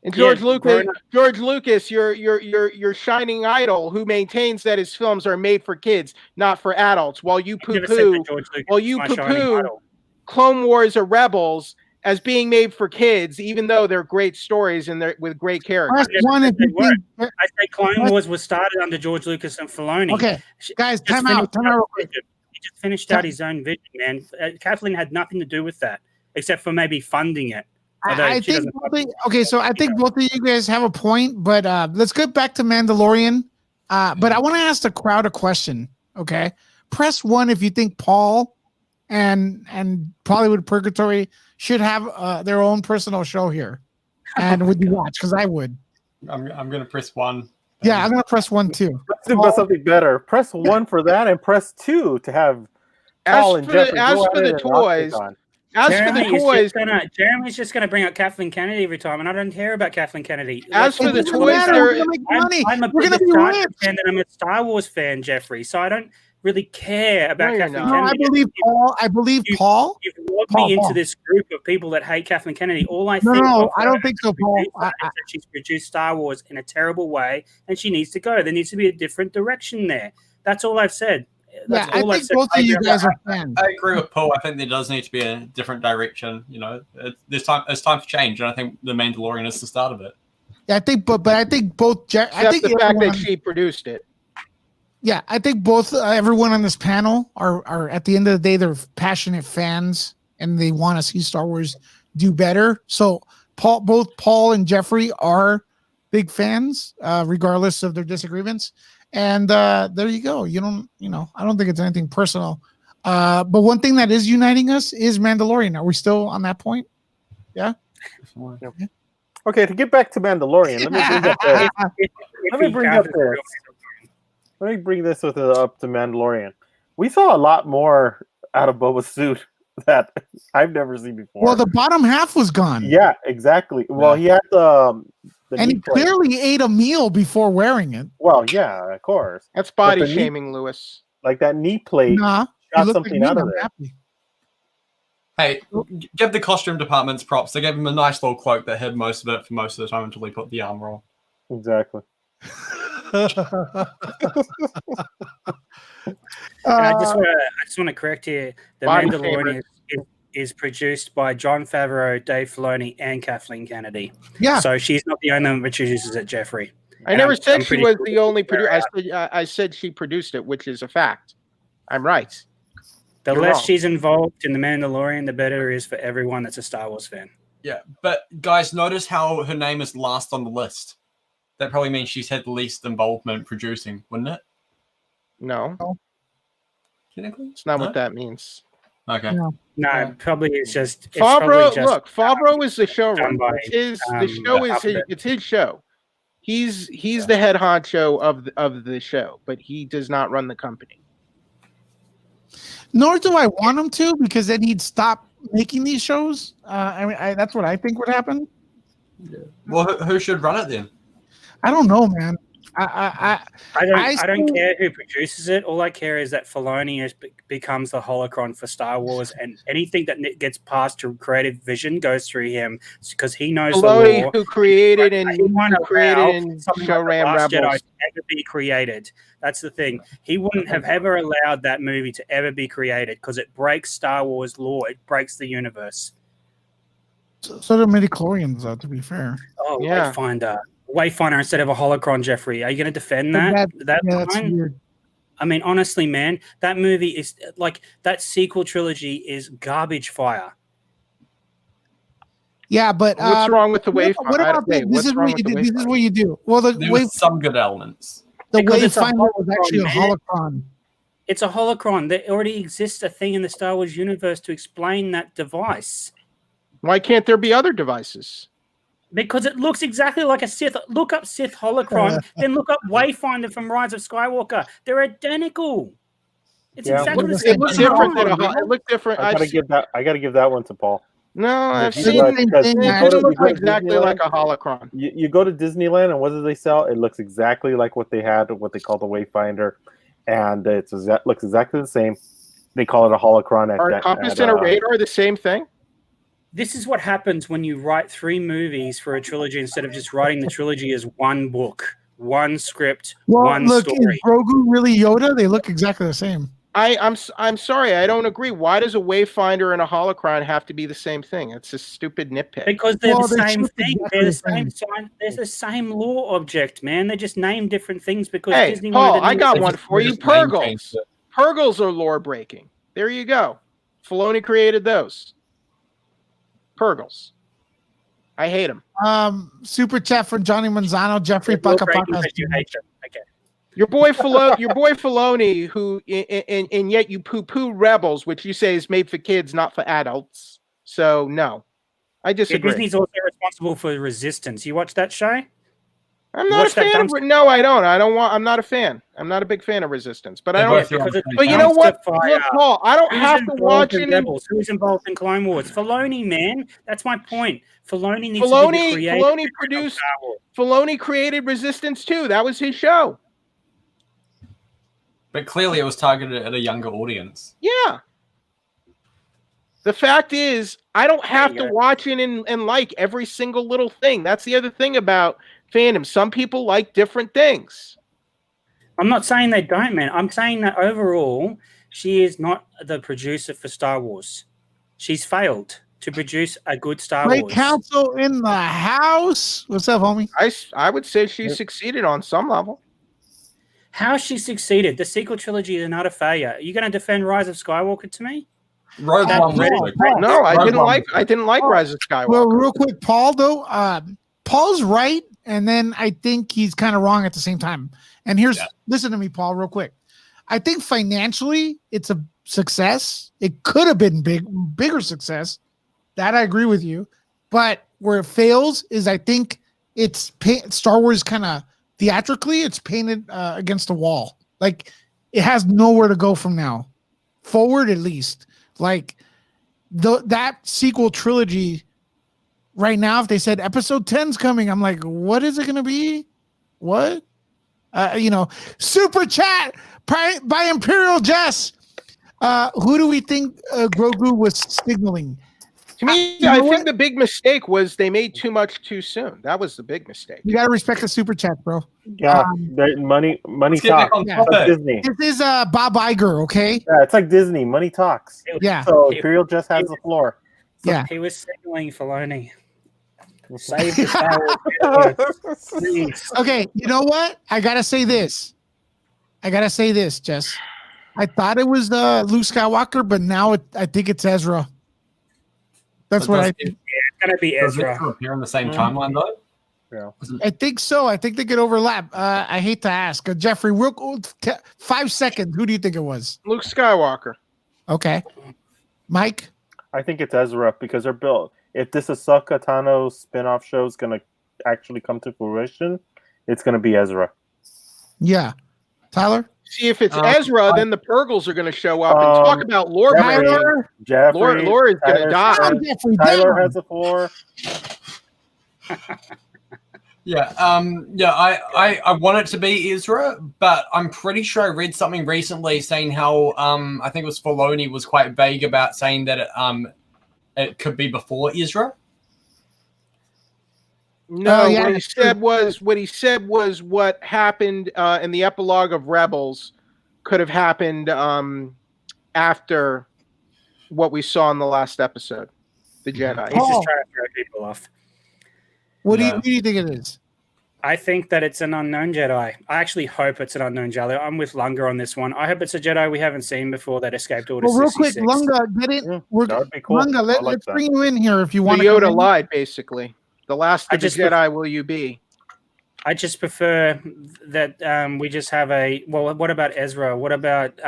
And George Lucas, your shining idol, who maintains that his films are made for kids, not for adults, while you poo-poo Clone Wars or Rebels as being made for kids, even though they're great stories and they're with great characters. I say Clone Wars was started under George Lucas and Filoni. Okay, guys, time out real quick. He just finished out his own vision, man. Kathleen had nothing to do with that, except for maybe funding it. I think so I think both of you guys have a point, but let's get back to Mandalorian. But I want to ask the crowd a question. Okay, press 1 if you think Paul and Hollywood Purgatory should have their own personal show here, and would you watch? Because I would. I'm gonna press 1. Yeah, I'm gonna press 1 too. Let's do something better. Press 1 for that, and press 2 to have Paul and Jeffrey. As for the toys. Jeremy's just going to bring up Kathleen Kennedy every time, and I don't care about Kathleen Kennedy. As for the toys, I'm a bigger Star Wars fan than I'm a Star Wars fan, Jeffrey. So I don't really care about Kathleen Kennedy. I believe Paul. You've lured me into this group of people that hate Kathleen Kennedy. All I think I don't think so, Paul. That she's produced Star Wars in a terrible way, and she needs to go. There needs to be a different direction there. That's all I've said. I think both of you guys are fans. I agree with Paul. I think there does need to be a different direction. You know, it's time for change, and I think The Mandalorian is the start of it. Yeah, I think, but I think both. I think the fact that she produced it. Yeah, I think both everyone on this panel are at the end of the day they're passionate fans and they want to see Star Wars do better. So both Paul and Jeffrey are big fans, regardless of their disagreements. And there you go. I don't think it's anything personal. But one thing that is uniting us is Mandalorian. Are we still on that point? Yeah. Okay, to get back to Mandalorian, let me bring this up to Mandalorian. We saw a lot more out of Boba's suit that I've never seen before. Well, the bottom half was gone. Yeah, exactly. Well, he had the and he clearly ate a meal before wearing it. Well, yeah, of course. That's body shaming, Lewis. Like that knee plate got something out of it. Hey, give the costume departments props. They gave him a nice little cloak that hid most of it for most of the time until he put the armor on. Exactly. I just want to correct here. The Mandalorian is produced by Jon Favreau, Dave Filoni, and Kathleen Kennedy. Yeah. So she's not the only one that produces it, Jeffrey. I never said she was the only producer. I said she produced it, which is a fact. I'm right. The less she's involved in The Mandalorian, the better it is for everyone that's a Star Wars fan. Yeah, but guys, notice how her name is last on the list. That probably means she's had the least involvement producing, wouldn't it? No. Technically? It's not what that means. Okay. No, probably it's just Favreau. Look, Favreau is the showrunner. It's his show. He's the head honcho of the show, but he does not run the company. Nor do I want him to, because then he'd stop making these shows. That's what I think would happen. Yeah. Well, who should run it then? I don't know, man. I I don't care who produces it. All I care is that Filoni becomes the holocron for Star Wars, and anything that gets passed to creative vision goes through him because he knows the Filoni, lore. who created and He won't allow something show like The ran Last Jedi Rebels. to ever be created. That's the thing. He wouldn't have ever allowed that movie to ever be created because it breaks Star Wars lore. It breaks the universe. so do midichlorians, though. To be fair, Oh, Yeah. Wayfinder instead of a holocron, Jeffrey. Are you going to defend that? that's line? weird. I mean, honestly, man, that movie is like that sequel trilogy is garbage fire. Yeah, but What's wrong with the what Wayfinder? about this? This is what you do. This is what you do. Well, There were some good elements. the Because it's a Wayfinder was actually a holocron, man. holocron. It's a holocron. There already exists a thing in the Star Wars universe to explain that device. Why can't there be other devices? Because it looks exactly like a Sith. Look up Sith holocron, then look up Wayfinder from Rise of Skywalker. They're identical. It's Yeah. exactly the It same. looks thing. different than it looked different. I gotta give that one to Paul. No, I've You seen go- it. because It you go doesn't to- look you go to exactly Disneyland, like a holocron. You go to Disneyland, and what do they sell? It looks exactly like what they had, what they call the Wayfinder, and looks exactly the same. They call it a holocron. Are a compass and a radar the same thing? This is what happens when you write 3 movies for a trilogy instead of just writing the trilogy as one book, one script, Well, one look, story. is Grogu really Yoda? They look exactly the same. I'm sorry, I don't agree. Why does a Wayfinder and a holocron have to be the same thing? It's a stupid nitpick. Because they're Well, the they same should thing. exactly They're the the same same. sign. They're the same law object, man. They just name different things because Hey, Disney Paul, wanted to I do got it. one for you. Just name Purgles. changed it. Purgles are lore breaking. There you go. Filoni created those. Purgles. I hate them. Super chat from Johnny Manzano, Jeffrey They're Paka breaking Paka. because you hate them. Okay. Your boy Filoni, who and yet you poo-poo Rebels, which you say is made for kids, not for adults. So no, I Yeah, disagree. Disney's also responsible for Resistance. You watch that show? I'm not a watch that fan of. dumpster No, I don't. I'm not a fan. I'm not a big fan of Resistance. But I They're don't. both your because own it's thing. But you know what? dumpster fire. Look, Paul, I don't Who's have to involved watch in any. Rebels? Who's involved in Clone Wars? Filoni, man. That's my point. Filoni needs to be the creator. Filoni produced. Filoni created Resistance too. That was his show. But clearly it was targeted at a younger audience. Yeah. The fact is, I don't have you to go. watch it and like every single little thing. That's the other thing about fandom. Some people like different things. I'm not saying they don't, man. I'm saying that overall, she is not the producer for Star Wars. She's failed to produce a good Star Great Wars. counsel in the house. What's up, homie? I would say she succeeded on some level. How she succeeded? The sequel trilogy is not a failure. Are you going to defend Rise of Skywalker to me? Rogue That One was Paul, good. Paul. No, I Rogue didn't One like. was good. I didn't like Rise of Skywalker. Well, real quick, Paul, though, Paul's right, and then I think he's kind of wrong at the same time. And here's, listen to me, Paul, real quick. I think financially it's a success. It could have been bigger success. That I agree with you. But where it fails is I think it's Star Wars kind of theatrically, it's painted against the wall. Like it has nowhere to go from now. Forward, at least. Like that sequel trilogy right now, if they said episode 10's coming, I'm like, what is it going to be? What? Super chat by Imperial Jess. Who do we think Grogu was signaling? To me, I think the big mistake was they made too much too soon. That was the big mistake. You got to respect the super chat, bro. Yeah, money Let's get back talks. on Yeah. topic. Like Disney. This is Bob Iger, okay? Yeah, it's like Disney. Money talks. Yeah. So Imperial just has the floor. Yeah. He was signaling Filoni. Save the Star Wars. Please. Okay, you know what? I gotta say this, Jess. I thought it was Luke Skywalker, but now I think it's Ezra. That's But what I does think. It's going to be Does it Ezra. appear in the same timeline though? Yeah. I think so. I think they could overlap. I hate to ask, Jeffrey. Real 5 seconds. Who do you think it was? Luke Skywalker. Okay, Mike. I think it's Ezra because they're built. If this Ahsoka Tano spin-off show is going to actually come to fruition, it's going to be Ezra. Yeah, Tyler. See, if it's Ezra, then the Purgles are going to show up and talk about lore. Tyler. Jeffrey, Lore is going to Tyler die. says- Jeffrey, Tyler down. has the floor. Yeah, I want it to be Ezra, but I'm pretty sure I read something recently saying how I think it was Filoni was quite vague about saying that it could be before Ezra. No, yeah, what he that's true. said was what happened in the epilogue of Rebels could have happened after what we saw in the last episode, the Jedi. He's Oh. just trying to throw people off. What Yeah. do you think it is? I think that it's an unknown Jedi. I actually hope it's an unknown Jedi. I'm with Lunga on this one. I hope it's a Jedi we haven't seen before that escaped Order Well, real quick, 66. Lunga, get it. Yeah, We're that would be cool. Lunga, I like let's that. bring you in here if you The want to. Yoda lied, basically. The last I of the just- Jedi will you be? I just prefer that we just have a. Well, what about Ezra? What about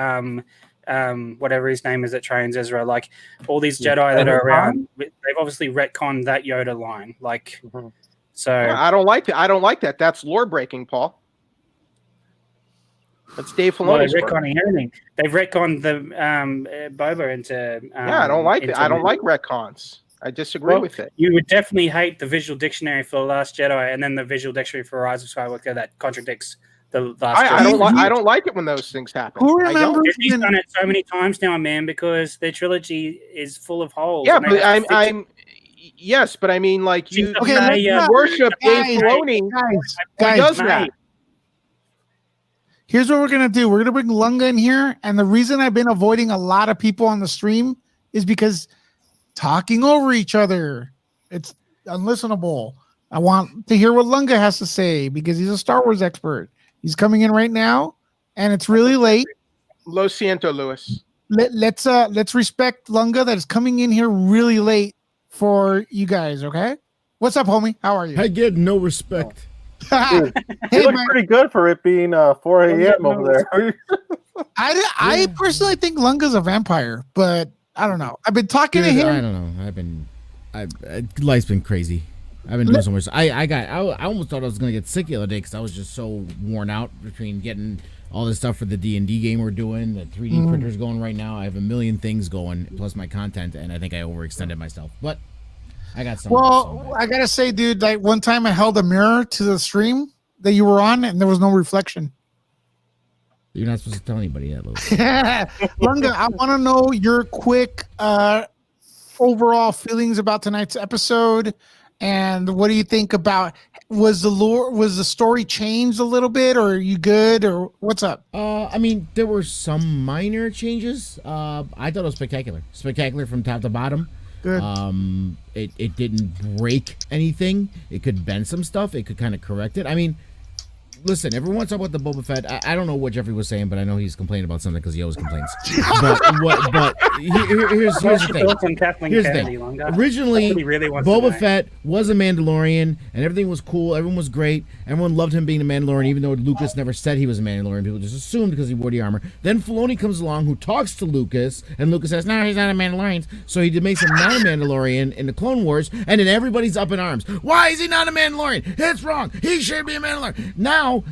whatever his name is that trains Ezra? Like all these Jedi that are around, they've obviously retconned that Yoda line. Like, Mhm. so I don't like that. I don't like that. That's lore breaking, Paul. That's Dave well, they're Filoni's work. retconning everything. They've retconned the Boba into. Yeah, I don't like into that. I don't Mandalore. like retcons. I disagree Well, with it. You would definitely hate the visual dictionary for The Last Jedi, and then the visual dictionary for Rise of Skywalker that contradicts the Last Jedi. I don't like it when those things happen. Who I don't. remembers He's when- done it so many times now, man, because their trilogy is full of holes. Yeah, and they but have to fix it. yes, but I mean, like you Okay, let's not- worship Dave guys, Filoni. guys, Who guys, does mate. that? here's what we're gonna do. We're gonna bring Lunga in here, and the reason I've been avoiding a lot of people on the stream is because talking over each other, it's unlistenable. I want to hear what Lunga has to say because he's a Star Wars expert. He's coming in right now, and it's really late. Lo siento, Luis. Let's respect Lunga that is coming in here really late for you guys. Okay, what's up, homie? How are you? I get no respect. Dude, Hey, it looks man. pretty good for it being 4 a.m. over there. I personally think Lunga's a vampire, but I don't know. I've been talking Dude, to I him. don't know. Life's been crazy. I've been doing so much. I almost thought I was gonna get sick the other day because I was just so worn out between getting all this stuff for the D&D game we're doing. The 3D printer's going right now. I have a million things going plus my content, and I think I overextended myself. But I got some. Well, I gotta say, dude, like one time I held a mirror to the stream that you were on, and there was no reflection. You're not supposed to tell anybody that, Louis. Lunga, I want to know your quick overall feelings about tonight's episode, and what do you think about was the story changed a little bit, or are you good, or what's up? I mean, there were some minor changes. I thought it was spectacular from top to bottom. Good. It didn't break anything. It could bend some stuff. It could kind of correct it. I mean, listen, everyone talk about the Boba Fett. I don't know what Jeffrey was saying, but I know he's complaining about something because he always complains. But here's the thing. Thoughts on Kathleen Here's the Kennedy, thing. Lunga? Originally, That's what he really wants to Boba know. Fett was a Mandalorian, and everything was cool. Everyone was great. Everyone loved him being a Mandalorian, even though Lucas never said he was a Mandalorian. People just assumed because he wore the armor. Then Filoni comes along, who talks to Lucas, and Lucas says, "No, he's not a Mandalorian." So he makes him not a Mandalorian in the Clone Wars, and then everybody's up in arms. Why is he not a Mandalorian? It's wrong. He should be a Mandalorian. Now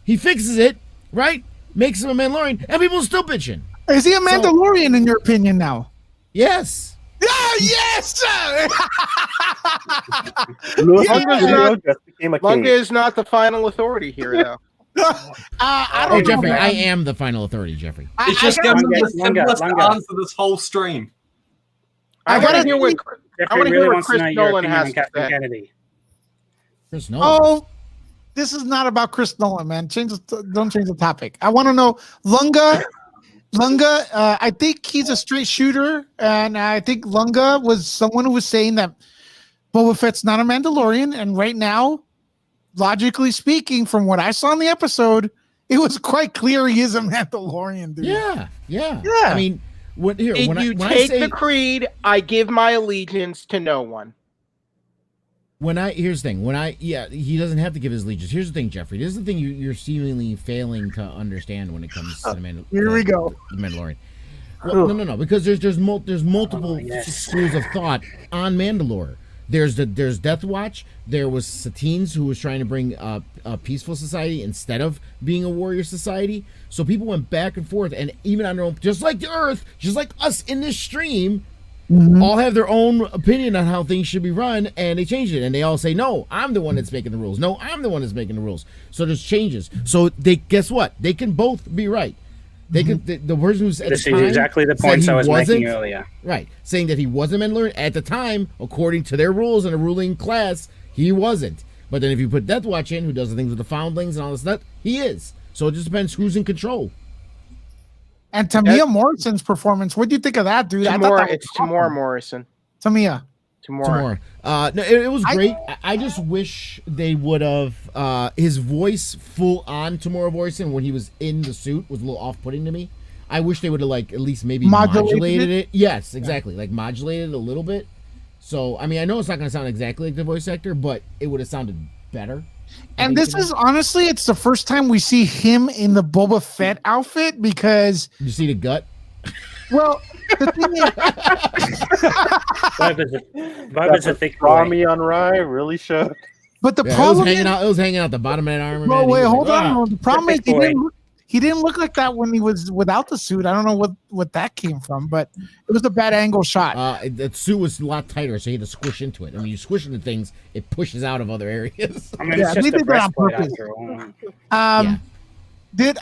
he fixes it, right? Makes him a Mandalorian, and people still bitching. Is he a Mandalorian in your opinion now? Yes. Yeah, yes, sir. Louis Lunga's video not- just became a Lunga king. is not the final authority here, though. I Oh, don't know, Jeffrey, man. I am the final authority, Jeffrey. It's just gotta- given the Lunga, simplest Lunga. answer this whole stream. I I want to gotta hear what think- I Jeffrey want to really hear what wants to Chris know your Nolan opinion has on to Kathleen say. Kennedy. Chris Nolan. Oh, this is not about Chris Nolan, man. Don't change the topic. I want to know Lunga. I think he's a straight shooter, and I think Lunga was someone who was saying that Boba Fett's not a Mandalorian, and right now, logically speaking, from what I saw in the episode, it was quite clear he is a Mandalorian, dude. Yeah. Yeah. I mean, when If you I take say, the creed, I give my allegiance to no one. here's the thing. He doesn't have to give his allegiance. Here's the thing, Jeffrey. This is the thing you're seemingly failing to understand when it comes to Here we go. The Mandalorian. Well, no, because there's multiple Oh, yes. schools of thought on Mandalore. There's Death Watch. There was Satines, who was trying to bring a peaceful society instead of being a warrior society. So people went back and forth, and even on their own, just like the Earth, just like us in this stream, all have their own opinion on how things should be run, and they change it, and they all say, no, I'm the one that's making the rules. No, I'm the one that's making the rules. So there's changes. So they guess what? They can both be right. They can. The person who's at This the is time exactly the said points he I was making wasn't, earlier. right, saying that he wasn't Mandalorian at the time, according to their rules and a ruling class, he wasn't. But then if you put Death Watch in, who does the things with the foundlings and all this stuff, he is. So it just depends who's in control. And Tamia Morrison's performance, what do you think of that, dude? I thought that was It's Tamora Morrison. Tamia. Tamora. No, it was great. I just wish they would have his voice full on Tamora Morrison when he was in the suit was a little off-putting to me. I wish they would have like at least maybe modulated it. Yes, exactly. Like modulated it a little bit. So I mean, I know it's not going to sound exactly like the voice actor, but it would have sounded better. And this is honestly, it's the first time we see him in the Boba Fett outfit because you see the gut. Well, the thing is, Boba's a thick boy. Rami on Rye really showed. But the Yeah, problem it was hanging out the bottom of that armor. No, man. wait, He was hold like, on. "Ah." The problem is he didn't look like that when he was without the suit. I don't know what that came from, but it was a bad angle shot. The suit was a lot tighter, so you had to squish into it. I mean, you squish into things, it pushes out of other areas. I mean, Yeah, it's just they a did that on breastplate purpose. after all. Yeah. Did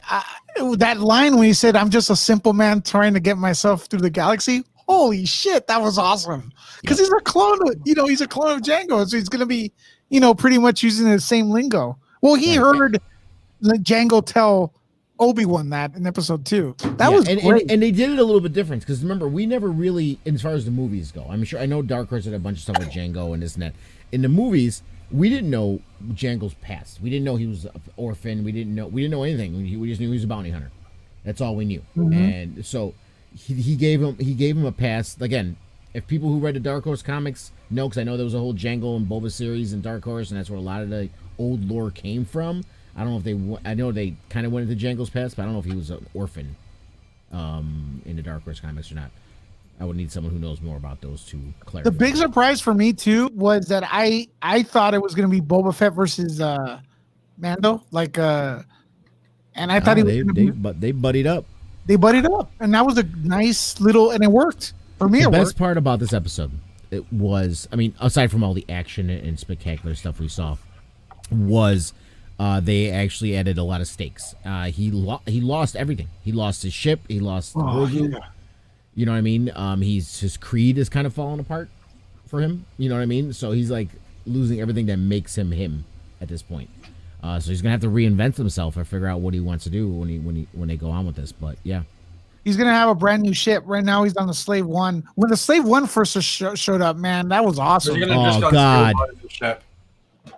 that line when he said, "I'm just a simple man trying to get myself through the galaxy"? Holy shit, that was awesome! Because he's a clone of, he's a clone of Django, so he's gonna be, pretty much using the same lingo. Well, he heard Django tell Obi-Wan that in episode 2. That was great. And they did it a little bit different because remember, we never really, as far as the movies go, I know Dark Horse had a bunch of stuff with Django and this and that. In the movies, we didn't know Django's past. We didn't know he was an orphan. We didn't know anything. We just knew he was a bounty hunter. That's all we knew. And so he gave him a pass. Again, if people who read the Dark Horse comics know, because I know there was a whole Django and Boba series in Dark Horse, and that's where a lot of the old lore came from. I don't know if I know they kind of went into Django's past, but I don't know if he was an orphan in the Dark Horse comics or not. I would need someone who knows more about those to clarify. The big surprise for me too was that I thought it was going to be Boba Fett versus Mando, and I thought they buddied up. They buddied up, and that was a nice little, and it worked for me. The it best worked. part about this episode, it was, I mean, aside from all the action and spectacular stuff we saw, was they actually added a lot of stakes. He lost everything. He lost his ship. He lost Grogu. Yeah. You know what I mean? His creed is kind of falling apart for him. You know what I mean? So he's like losing everything that makes him at this point. So he's gonna have to reinvent himself and figure out what he wants to do when they go on with this. But yeah, he's gonna have a brand new ship. Right now, he's on the Slave One. When the Slave One first showed up, man, that was awesome. Oh God!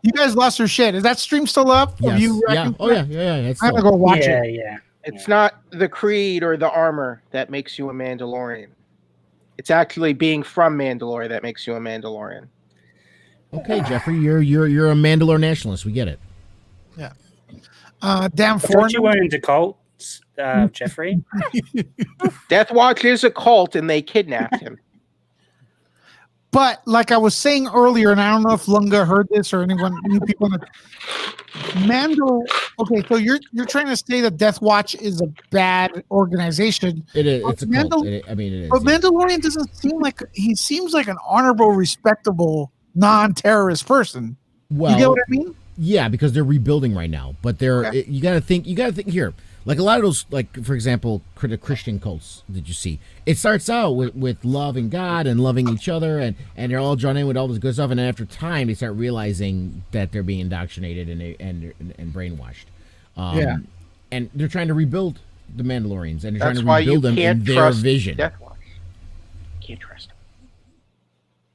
You guys lost your shit. Is that stream still up? Yes. Yeah. Oh yeah. I'm gonna go watch it. Yeah. It's not the creed or the armor that makes you a Mandalorian. It's actually being from Mandalore that makes you a Mandalorian. Okay, Jeffrey, you're a Mandalore nationalist. We get it. Yeah. Damn. I thought you went into cults, Jeffrey. Death Watch is a cult, and they kidnapped him. But like I was saying earlier, and I don't know if Lunga heard this or anyone, new people in the Mando. Okay, so you're trying to say that Death Watch is a bad organization. It is. It's a cult. It is. But Mandalorian doesn't seem like he seems like an honorable, respectable, non-terrorist person. Well, you get what I mean? Yeah, because they're rebuilding right now. But they're you got to think here. Like a lot of those, like for example, Christian cults that you see, it starts out with loving God and loving each other, and they're all drawn in with all this good stuff, and then after time they start realizing that they're being indoctrinated and brainwashed. And they're trying to rebuild the Mandalorians, and they're trying to rebuild them in their vision. Death Watch. Can't trust him.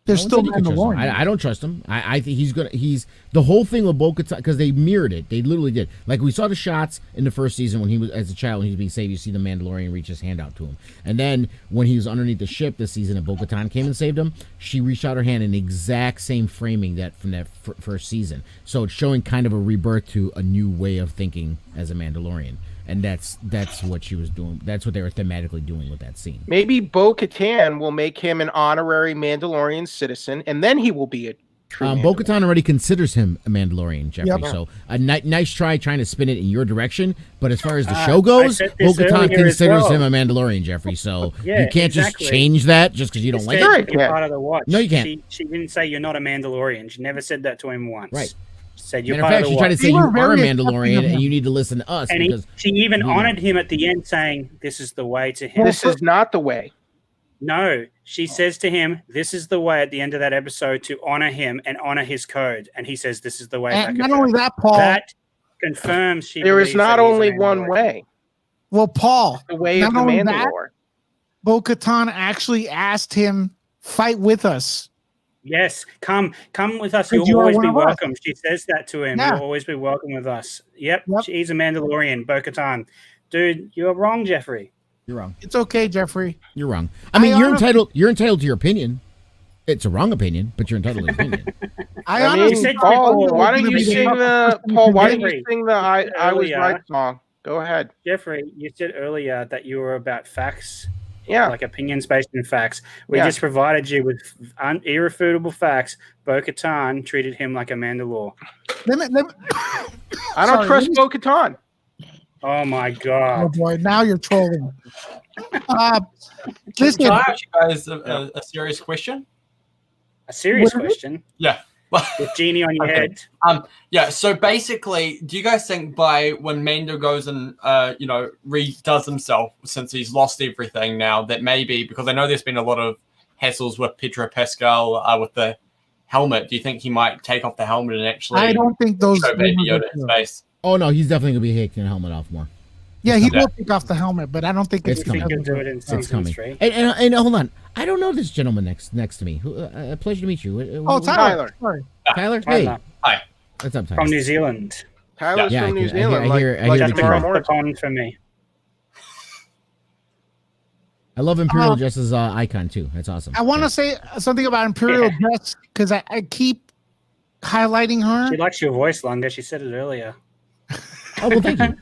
They're still Mandalorian. I don't trust him. I think he's the whole thing with Bo-Katan, because they mirrored it. They literally did. Like we saw the shots in the first season when he was as a child when he was being saved. You see the Mandalorian reach his hand out to him, and then when he was underneath the ship this season and Bo-Katan came and saved him, she reached out her hand in the exact same framing that from that first season. So it's showing kind of a rebirth to a new way of thinking as a Mandalorian. And that's what she was doing. That's what they were thematically doing with that scene. Maybe Bo-Katan will make him an honorary Mandalorian citizen, and then he will be Bo-Katan already considers him a Mandalorian, Jeffrey. Yep. So a nice try trying to spin it in your direction. But as far as the show goes, said this Bo-Katan earlier as considers well. him a Mandalorian, Jeffrey. So Yeah, you can't exactly. just change that just because you don't She like said it. you're Yeah. part of the watch. No, you can't. She didn't say you're not a Mandalorian. She never said that to him once. Right. She said you're Matter of part fact, of she the tried to watch. say You you were are a very accepting Mandalorian of him. and you need to listen to us And because she even you know. honored him at the end, saying, "This is the way to him." This is not the way. No, she says to him, "This is the way." At the end of that episode, to honor him and honor his code, and he says, "This is the way." And back not at only her. that, Paul. That confirms she. There is believes not that he's a only one Mandalorian. way. Well, Paul. The way not of the only that, Mandalore. Bo-Katan actually asked him, "Fight with us." Yes, come with us. Because You'll you are always one be of us. welcome. She says that to him. Yeah. You'll always be welcome with us. Yep. Yep. She's a Mandalorian, Bo-Katan. Dude, you're wrong, Jeffrey. You're wrong. It's okay, Jeffrey. You're wrong. I mean, I you're honestly- entitled. You're entitled to your opinion. It's a wrong opinion, but you're entitled to your opinion. I I mean, honestly said thought Paul, before, why don't you we sing did the Paul? Why don't you Jeffrey, sing the I was earlier- right song? Go ahead. Jeffrey, you said earlier that you were about facts, Yeah. like opinions based in facts. We Yeah. just provided you with irrefutable facts. Bo-Katan treated him like a Mandalore. let me- I don't Sorry, trust let me- Bo-Katan. Oh my Oh God. boy, now you're trolling. Listen, Can I ask you guys a serious question? A serious What is it? question. Yeah. With Genie on your Okay. head. Yeah. So basically, do you guys think by when Mando goes and redoes himself since he's lost everything now, that maybe because I know there's been a lot of hassles with Pedro Pascal with the helmet, do you think he might take off the helmet and actually I don't think those. show Baby Yoda in space? Oh no, he's definitely gonna be taking the helmet off more. Yeah, he Yeah. will take off the helmet, but I don't think It's it's You think coming. he'll do it in It's season coming. 3? And hold on, I don't know this gentleman next to me. Who? Pleasure to meet you. Oh, Tyler. Tyler. Sorry. Tyler. Hey, Tyler, what's up, Tyler? from New Zealand. Tyler's Yeah, from I New hear- I Zealand. hear- I like hear Just the tomorrow across the morning. pond for me. I love Imperial Dress's icon too. That's awesome. I want to say something about Imperial Dress because I keep highlighting her. She likes your voice, Lunga. She said it earlier. Oh well, thank you.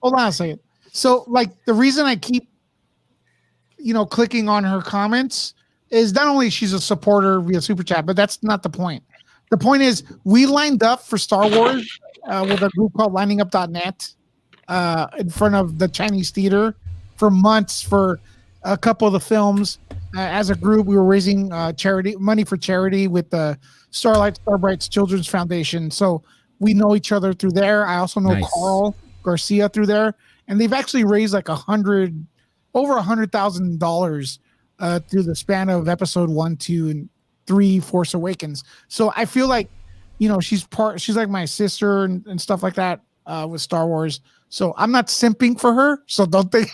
Hold on a second. So, like, the reason I keep, clicking on her comments is not only she's a supporter via Super Chat, but that's not the point. The point is we lined up for Star Wars with a group called liningup.net in front of the Chinese theater for months for a couple of the films. As a group, we were raising money for charity with the Starbright's Children's Foundation. So we know each other through there. I also know Nice. Carl Garcia through there, and they've actually raised like over $100,000 through the span of episode 1, 2, and 3, Force Awakens. So I feel like, she's like my sister and stuff like that with Star Wars. So I'm not simping for her. So don't think.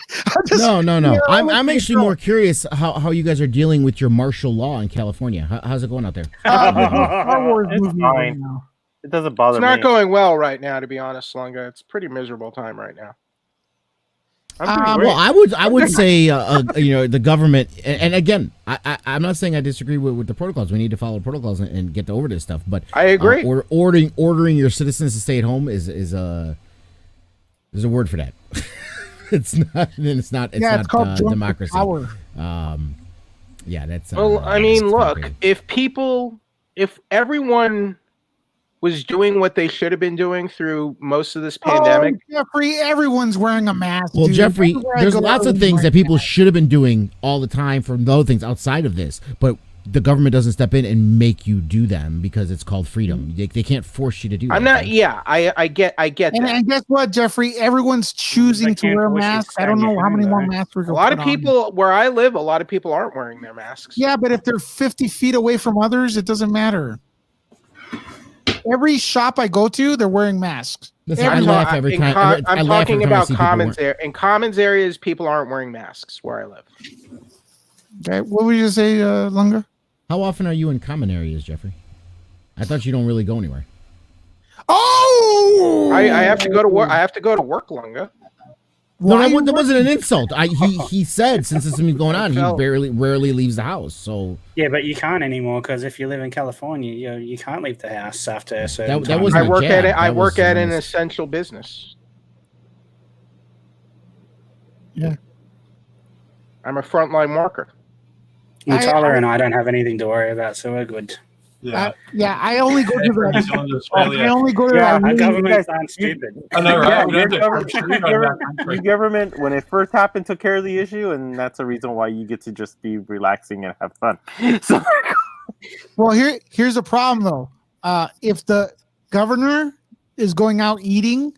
No. Yeah, I'm actually more curious how you guys are dealing with your martial law in California. How's it going out there? Star Wars It's movie right fine. now. It doesn't bother It's not me. going well right now, to be honest, Lunga. It's a pretty miserable time right now. I'm pretty great. Well, I would say the government, and again, I'm not saying I disagree with the protocols. We need to follow the protocols and get over this stuff. But I agree. Ordering your citizens to stay at home is there's a word for that. It's not It's called drunk with democracy. power. Yeah, that's. Well, I mean, that's look, crazy. if everyone was doing what they should have been doing through most of this pandemic, Oh, Jeffrey, everyone's wearing a mask. Well, dude. Jeffrey, Everywhere I there's go, lots of everyone's things wearing that people masks. should have been doing all the time for other things outside of this, but the government doesn't step in and make you do them because it's called freedom. They can't force you to do that. I'm not. Yeah, I get And, that. and guess what, Jeffrey? Everyone's choosing They to can't wear a force you to mask. stay I don't in know your how many home, more though. masks we're A going lot of people where I live, a lot of people aren't wearing their masks. Yeah, but if they're 50 feet away from others, it doesn't matter. Every shop I go to, they're wearing masks. Listen, Every- I laugh every time. I I'm laugh talking every time I about see people commons in commons areas. People aren't wearing masks where I live. Okay, what would you say, Lunga? How often are you in common areas, Jeffrey? I thought you don't really go anywhere. Oh, I have to go to work. I have to go to work, Lunga. No, Why that wasn't an insult. He said since this has been going on, he felt- rarely leaves the house. So Yeah, but you can't anymore because if you live in California, you can't leave the house after a certain that time. wasn't I a work jab. at it. I That work was at an honest. essential business. Yeah. I'm a frontline worker. Well, I- Tyler and I don't have anything to worry about, so we're good. Yeah. Yeah, I only go to Everybody's the. going to Australia. I only go to Yeah, that. Our really- governments aren't stupid. I know, right? Yeah, We your don't have to government, contribute on that country. your government, when it first happened, took care of the issue, and that's the reason why you get to just be relaxing and have fun. So, Well, here's a problem though. If the governor is going out eating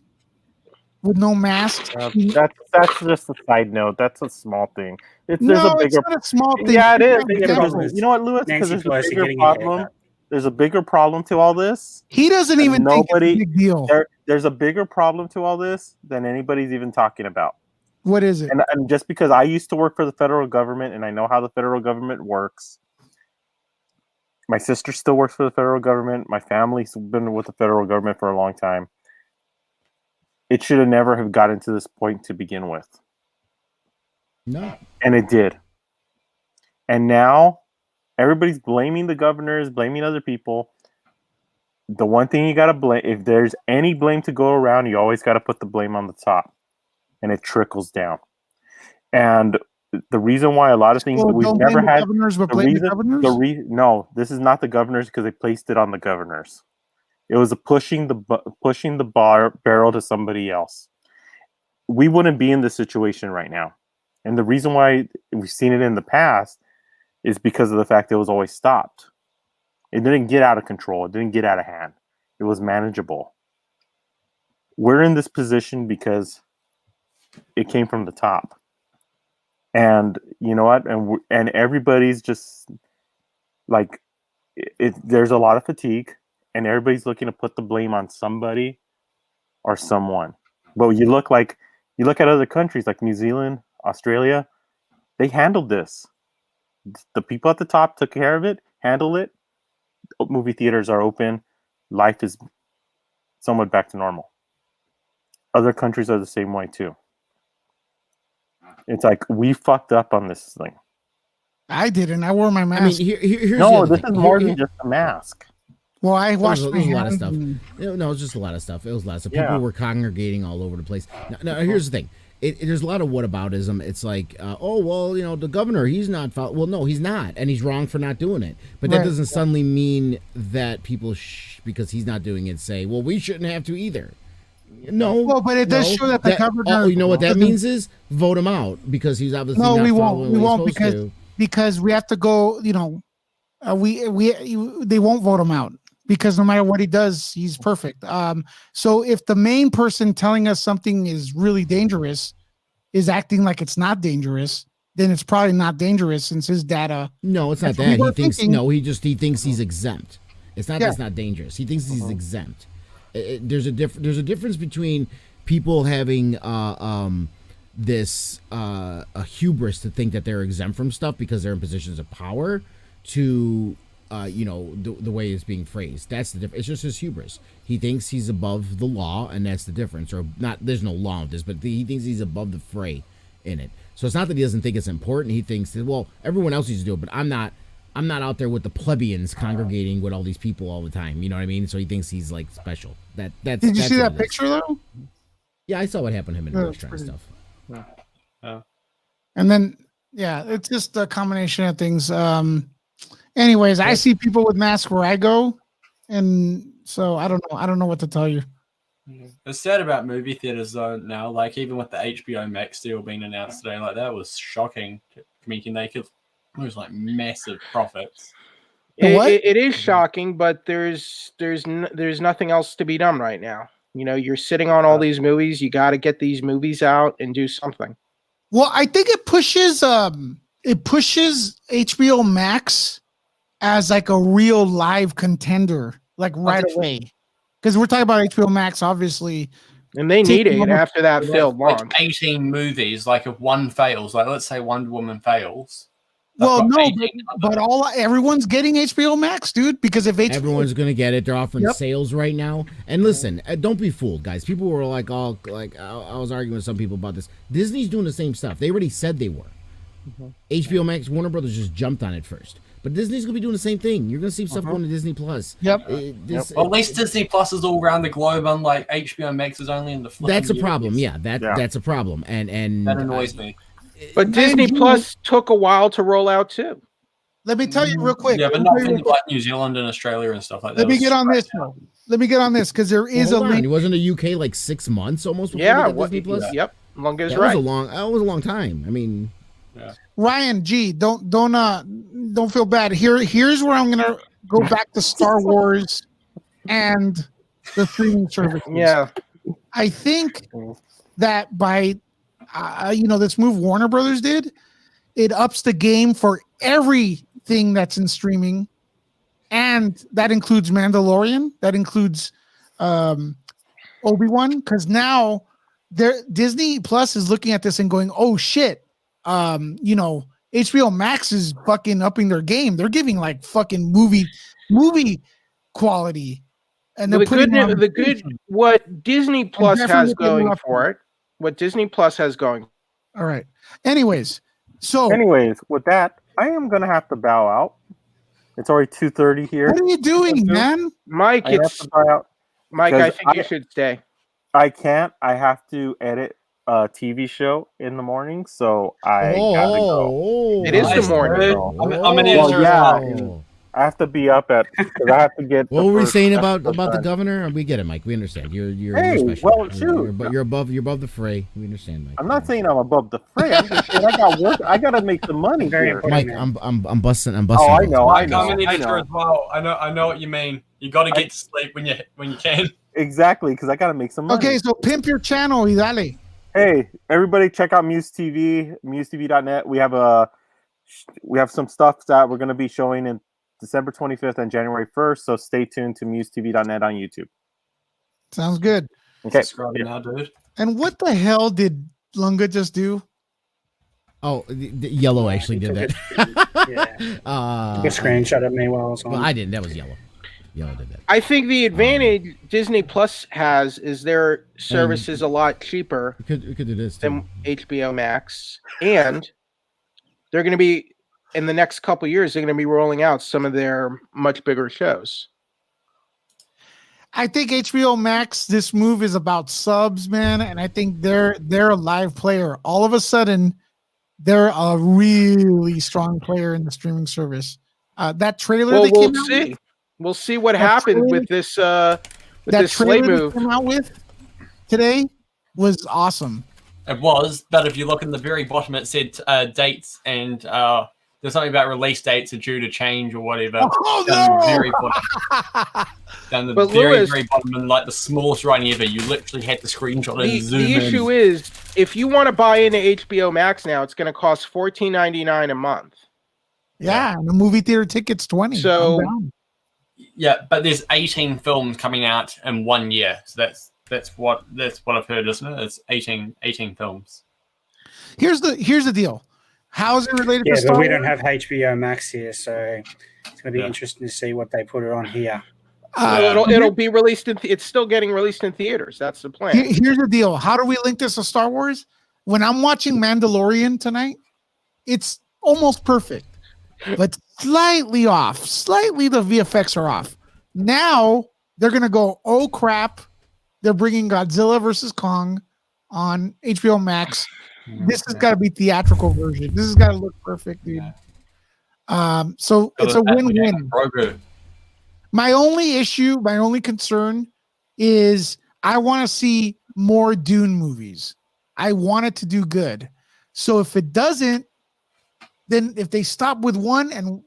with no mask, that's just a side note. That's a small thing. There's no, a bigger. it's not a small thing. Yeah, it is. It's not Because, example. you know what, Lewis? Because Nancy there's a Pelosi bigger getting a problem. haircut. There's a bigger problem to all this. He doesn't even think it's a big deal. There's a bigger problem to all this than anybody's even talking about. What is it? And just because I used to work for the federal government and I know how the federal government works, my sister still works for the federal government. My family's been with the federal government for a long time. It should have never have gotten to this point to begin with. No. And it did. And now everybody's blaming the governors, blaming other people. The one thing you got to blame, if there's any blame to go around, you always got to put the blame on the top. And it trickles down. And the reason why a lot of things Well, we've don't never blame the had... governors, but blame the governors? No, this is not the governors because they placed it on the governors. It was a pushing the barrel to somebody else. We wouldn't be in this situation right now. And the reason why we've seen it in the past is because of the fact it was always stopped. It didn't get out of control. It didn't get out of hand. It was manageable. We're in this position because it came from the top. And you know what? And everybody's just like, there's a lot of fatigue, and everybody's looking to put the blame on somebody or someone. But you look at other countries like New Zealand, Australia, they handled this. The people at the top took care of it, handled it. Movie theaters are open. Life is somewhat back to normal. Other countries are the same way too. It's like we fucked up on this thing. I didn't. I wore my mask. I mean, here's the No, other this thing. is more than just a mask. Well, I watched There's a lot of hands stuff. and- No, it's just a lot of stuff. It was a lot of stuff. Yeah. People were congregating all over the place. Now here's the thing. There's a lot of whataboutism. It's like, oh, well, the governor, he's not... Well, no, he's not. And he's wrong for not doing it. But that Right. doesn't suddenly mean that people, because he's not doing it, say, well, we shouldn't have to either. No. Well, but it does show that the governor... Oh, you know what that doesn't- means is? Vote him out, because he's obviously No, not we won't. following We what won't he's supposed to. because we have to go, they won't vote him out because no matter what he does, he's perfect. So if the main person telling us something is really dangerous is acting like it's not dangerous, then it's probably not dangerous since his data. No, it's not That's what that. we were He thinks thinking. he thinks he's exempt. It's not Yeah. that's not dangerous. He thinks he's exempt. There's a difference between people having this a hubris to think that they're exempt from stuff because they're in positions of power to the way it's being phrased. That's the difference. It's just his hubris. He thinks he's above the law, and that's the difference. Or not, there's no law in this, but he thinks he's above the fray in it. So it's not that he doesn't think it's important. He thinks that, well, everyone else needs to do it, but I'm not out there with the plebeians congregating with all these people all the time. You know what I mean? So he thinks he's like special. Did you see that picture though? Yeah, I saw what happened to him in the Yeah, restaurant and pretty- stuff. And then, yeah, it's just a combination of things. Anyways, I see people with masks where I go, and so I don't know. I don't know what to tell you. It's sad about movie theaters though now. Like even with the HBO Max deal being announced today, like that was shocking. Thinking they could lose like massive profits. It is shocking, but there's nothing else to be done right now. You're sitting on all these movies. You got to get these movies out and do something. Well, I think it pushes HBO Max as like a real live contender, like right away. Because we're talking about HBO Max, obviously. And they need it after that failed Like launch. 18 movies, like if one fails, like let's say Wonder Woman fails. Well, got no, 18 but everyone's getting HBO Max, dude. Because if Everyone's gonna get it. They're offering sales right now. And listen, don't be fooled, guys. People were like, I was arguing with some people about this. Disney's doing the same stuff. They already said they were. HBO Max, Warner Brothers just jumped on it first. But Disney's gonna be doing the same thing. You're gonna see stuff going to Disney Plus. Yep. Well, at least Disney Plus is all around the globe, unlike HBO Max is only in the. That's a US. problem. Yeah, that's a problem. And that annoys me. But Disney Plus took a while to roll out too. Let me tell you real quick. Yeah, but Let me not tell you real things quick. like New Zealand and Australia and stuff like that. Let me was get on straight this though. Let me get on this because there is Hold a on. link. It wasn't a UK like 6 months almost before Yeah, we got Disney Plus. Yep, Lunga's That right. was a long time. I mean, Ryan G, don't feel bad. Here's where I'm gonna go back to Star Wars and the streaming services. Yeah. I think that by this move Warner Brothers did, it ups the game for everything that's in streaming, and that includes Mandalorian, that includes Obi-Wan, because now Disney Plus is looking at this and going, oh shit, HBO Max is fucking upping their game. They're giving like fucking movie quality. And they're what Disney Plus definitely has getting going up for it. What Disney Plus has going. All right. Anyways, with that, I am gonna have to bow out. It's already 2:30 here. What are you doing, man? Mike, I have to bow out. Mike, I think you should stay. I can't. I have to edit a TV show in the morning, so I gotta go. It is the morning. I'm an editor as well. I have to be up at because I have to get. What were we saying about the governor? We get it, Mike. We understand. You're Hey, special. well, shoot. You're above the fray. We understand, Mike. I'm not saying I'm above the fray. I'm just saying I got work. I gotta make some money here. Mike, I'm busting. Oh, I know. I'm an editor as well. I know what you mean. You got to get to sleep when you can. Exactly, because I gotta make some money. Okay, so pimp your channel, Idale. Hey, everybody, check out Muse TV, musetv.net. We have some stuff that we're gonna be showing in December 25th and January 1st. So stay tuned to musetv.net on YouTube. Sounds good. Okay. Subscribe now, dude. And what the hell did Lunga just do? Oh, the Yellow actually did that. Took a screenshot of me while I was on. Well, I didn't. That was Yellow. Yellow did that. I think the advantage Disney Plus has is their service is a lot cheaper We could do this than too. HBO Max, and they're going to be in the next couple years. They're going to be rolling out some of their much bigger shows. I think HBO Max, this move is about subs, man, and I think they're a live player. All of a sudden, they're a really strong player in the streaming service. That trailer they came out with, We'll see what happens with this this trailer slate move. they came out with today was awesome. It was, but if you look in the very bottom, it said dates and there's something about release dates are due to change or whatever. Oh, down no! the very bottom. Down the But very, Lewis, very bottom, and like the smallest writing ever. You literally had to screenshot and zoom the in. issue is, if you want to buy into HBO Max now, it's going to cost $14.99 a month. Yeah, and the movie theater ticket's 20. So- I'm down. Yeah, but there's 18 films coming out in 1 year. So that's what I've heard, isn't it? It's 18 films. Here's the deal. How is it related Yeah, to Star but we Wars? don't have HBO Max here, so it's going to be interesting to see what they put it on here. It'll be released it's still getting released in theaters. That's the plan. Here's the deal. How do we link this to Star Wars? When I'm watching Mandalorian tonight, it's almost perfect, but slightly off. Slightly the VFX are off. Now they're going to go, oh crap, they're bringing Godzilla versus Kong on HBO Max. This has got to be theatrical version. This has got to look perfect, dude. So it's a win-win. Grogu. My only concern is I want to see more Dune movies. I want it to do good. So if it doesn't, then if they stop with one, and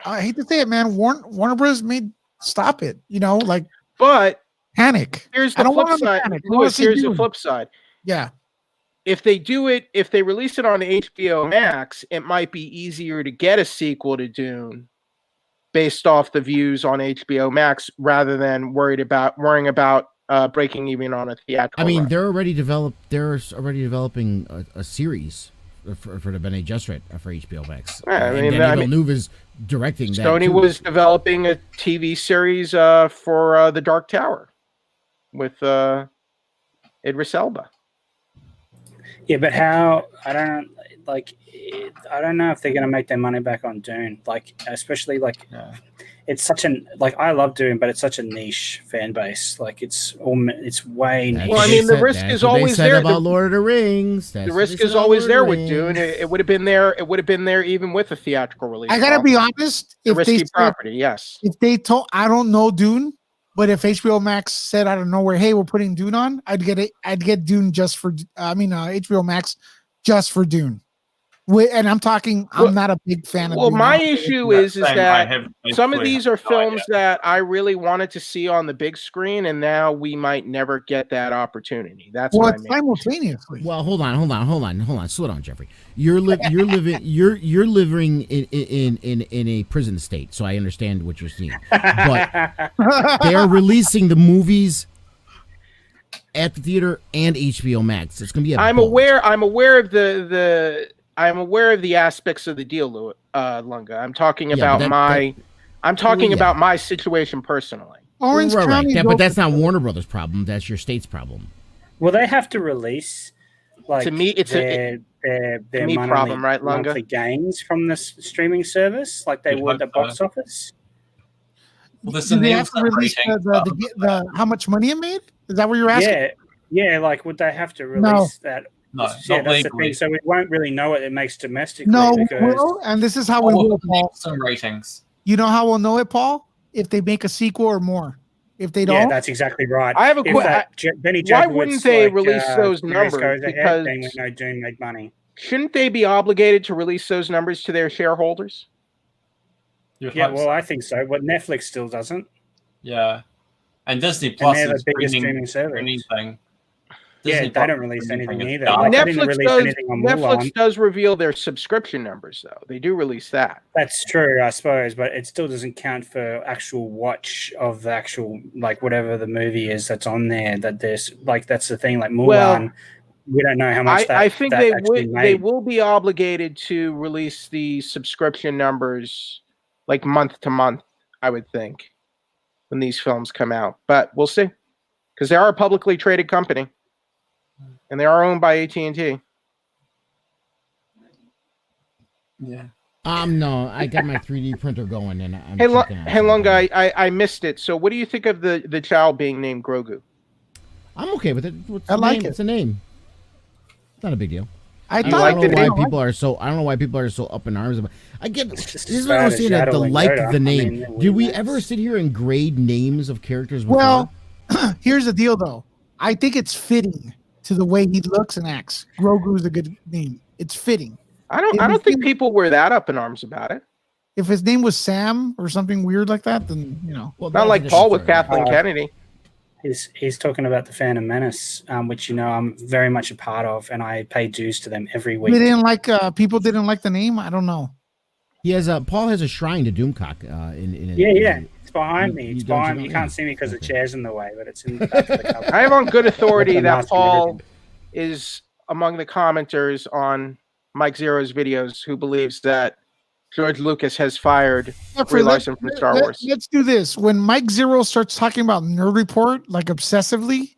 I hate to say it, man, Warner Bros. Made stop it. But panic. Here's I the don't flip want them to side. panic. I wanna Lewis, see here's the Dune. flip side. Yeah. If they release it on HBO Max, it might be easier to get a sequel to Dune based off the views on HBO Max rather than worrying about breaking even on a theatrical. I mean, run. they're already developing a series for the Bene Gesserit for HBO Max. Yeah, and Denis Villeneuve is directing that. Sony too. was developing a TV series for The Dark Tower with Idris Elba. Yeah, but how? I don't know if they're going to make their money back on Dune. Like, especially like, it's such an I love Dune, but it's such a niche fan base. Like, it's way niche. Well, I mean, the risk is always there. About Lord of the Rings. The risk is always there with Dune. It would have been there. It would have been there even with a theatrical release. I gotta be honest. If risky property, yes. If they told, I don't know Dune, but if HBO Max said out of nowhere, "Hey, we're putting Dune on," I'd get it. I'd get Dune just for. HBO Max just for Dune. And I'm talking. I'm not a big fan of. Well, Dune. my issue is that some of these are films that I really wanted to see on the big screen, and now we might never get that opportunity. That's well, it's simultaneously. Well, hold on. Slow down, Jeffrey. You're living in a prison state, so I understand what you're seeing. But they are releasing the movies at the theater and HBO Max. It's gonna be. I'm aware of I'm aware of the aspects of the deal, Lunga. I'm talking about about my situation personally. Orange County, but that's not Warner Brothers' problem. That's your state's problem. Well, they have to release to me, it's their problem, right, Lunga? Monthly gains from the streaming service, like they would the box office. Well, do they have to release the how much money it made? Is that what you're asking? Yeah. Like, would they have to release that? No, yeah, that's the thing. So we won't really know what it makes domestically. No, and this is how we will, Paul. Some ratings. You know how we'll know it, Paul? If they make a sequel or more. If they don't, that's exactly right. I have a question. Why wouldn't they release those numbers? Because then we know Dune made money. Shouldn't they be obligated to release those numbers to their shareholders? Yeah, well, I think so. But Netflix still doesn't. Yeah, and Disney Plus is the biggest streaming service. Anything. They don't release anything either. Like, Netflix does reveal their subscription numbers, though. They do release that. That's true, I suppose, but it still doesn't count for actual watch of the actual, like, whatever the movie is that's on there. That there's, like, that's the thing. Like Mulan, we don't know how much that. I think they will be obligated to release the subscription numbers, like, month to month. I would think when these films come out, but we'll see, because they are a publicly traded company. And they are owned by AT&T. Yeah. No, I got my 3D printer going, and I'm Hey, Lunga, I missed it. So, what do you think of the child being named Grogu? I'm okay with it. I like it. It's a name. It's not a big deal. I don't know why people are so up in arms about. I get this is what I'm saying, that the the name. Did we ever sit here and grade names of characters before? Well, here's the deal, though. I think it's fitting to the way he looks and acts. Grogu is a good name. It's fitting. I don't think people were that up in arms about it. If his name was Sam or something weird like that, then well, not like Paul with Kathleen Kennedy. He's talking about the Phantom Menace, which I'm very much a part of, and I pay dues to them every week. They didn't like people didn't like the name. I don't know. He has Paul has a shrine to Doomcock. It's behind me. It's behind me. You can't see me because the chair's in the way, but it's in the back of the cover. I have on good authority that Paul is among the commenters on Mike Zero's videos who believes that George Lucas has fired Brie Larson from Star Wars. Let's do this. When Mike Zero starts talking about Nerd Report, like obsessively,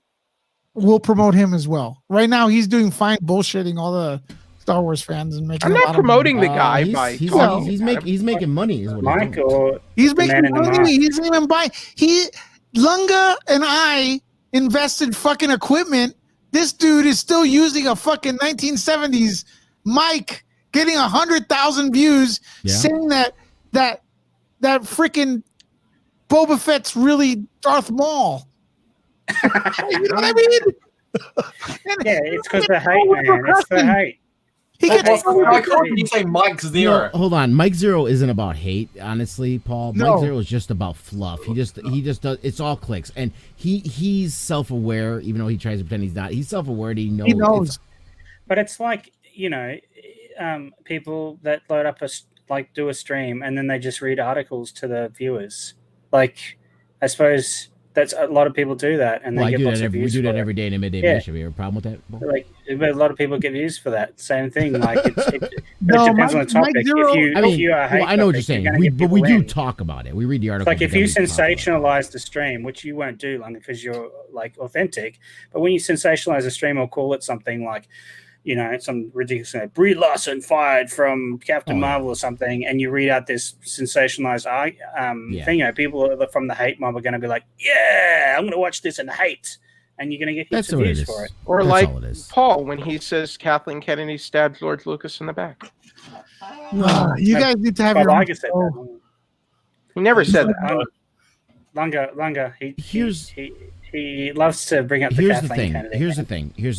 we'll promote him as well. Right now, he's doing fine bullshitting all the Star Wars fans and making. I'm not promoting the guy he's making money. Is what he's making money. He isn't even buying. Lunga and I invested fucking equipment. This dude is still using a fucking 1970s mic, getting 100,000 views, saying that freaking Boba Fett's really Darth Maul. You know what I mean? Yeah, it's because the hate, man. It's the hate. Why can't you say Mike Zero? No, hold on, Mike Zero isn't about hate, honestly, Paul. No. Mike Zero is just about fluff. He just does. It's all clicks, and he's self-aware, even though he tries to pretend he's not. He's self-aware. He knows. But it's like people that load up do a stream and then they just read articles to the viewers. Like, I suppose that's a lot of people do that, and they get lots of views. We do that every day in a midday match. Have you ever a problem with that? Like, but a lot of people get views for that. Same thing. Like, it depends on the topic. If you are hate, I know what you're saying, but we do talk about it. We read the article. Like, if you sensationalize the stream, which you won't do, because you're like authentic. But when you sensationalize a stream or call it something like, some ridiculous Brie Larson fired from Captain Marvel or something, and you read out this sensationalized thing, people from the hate mob are going to be like, yeah, I'm going to watch this and hate, and you're going to get heaps of views for it. Or like Paul when he says Kathleen Kennedy stabbed George Lucas in the back. You guys need to have your own show. He never said that. Lunga. He loves to bring up the Kathleen Kennedy. Here's the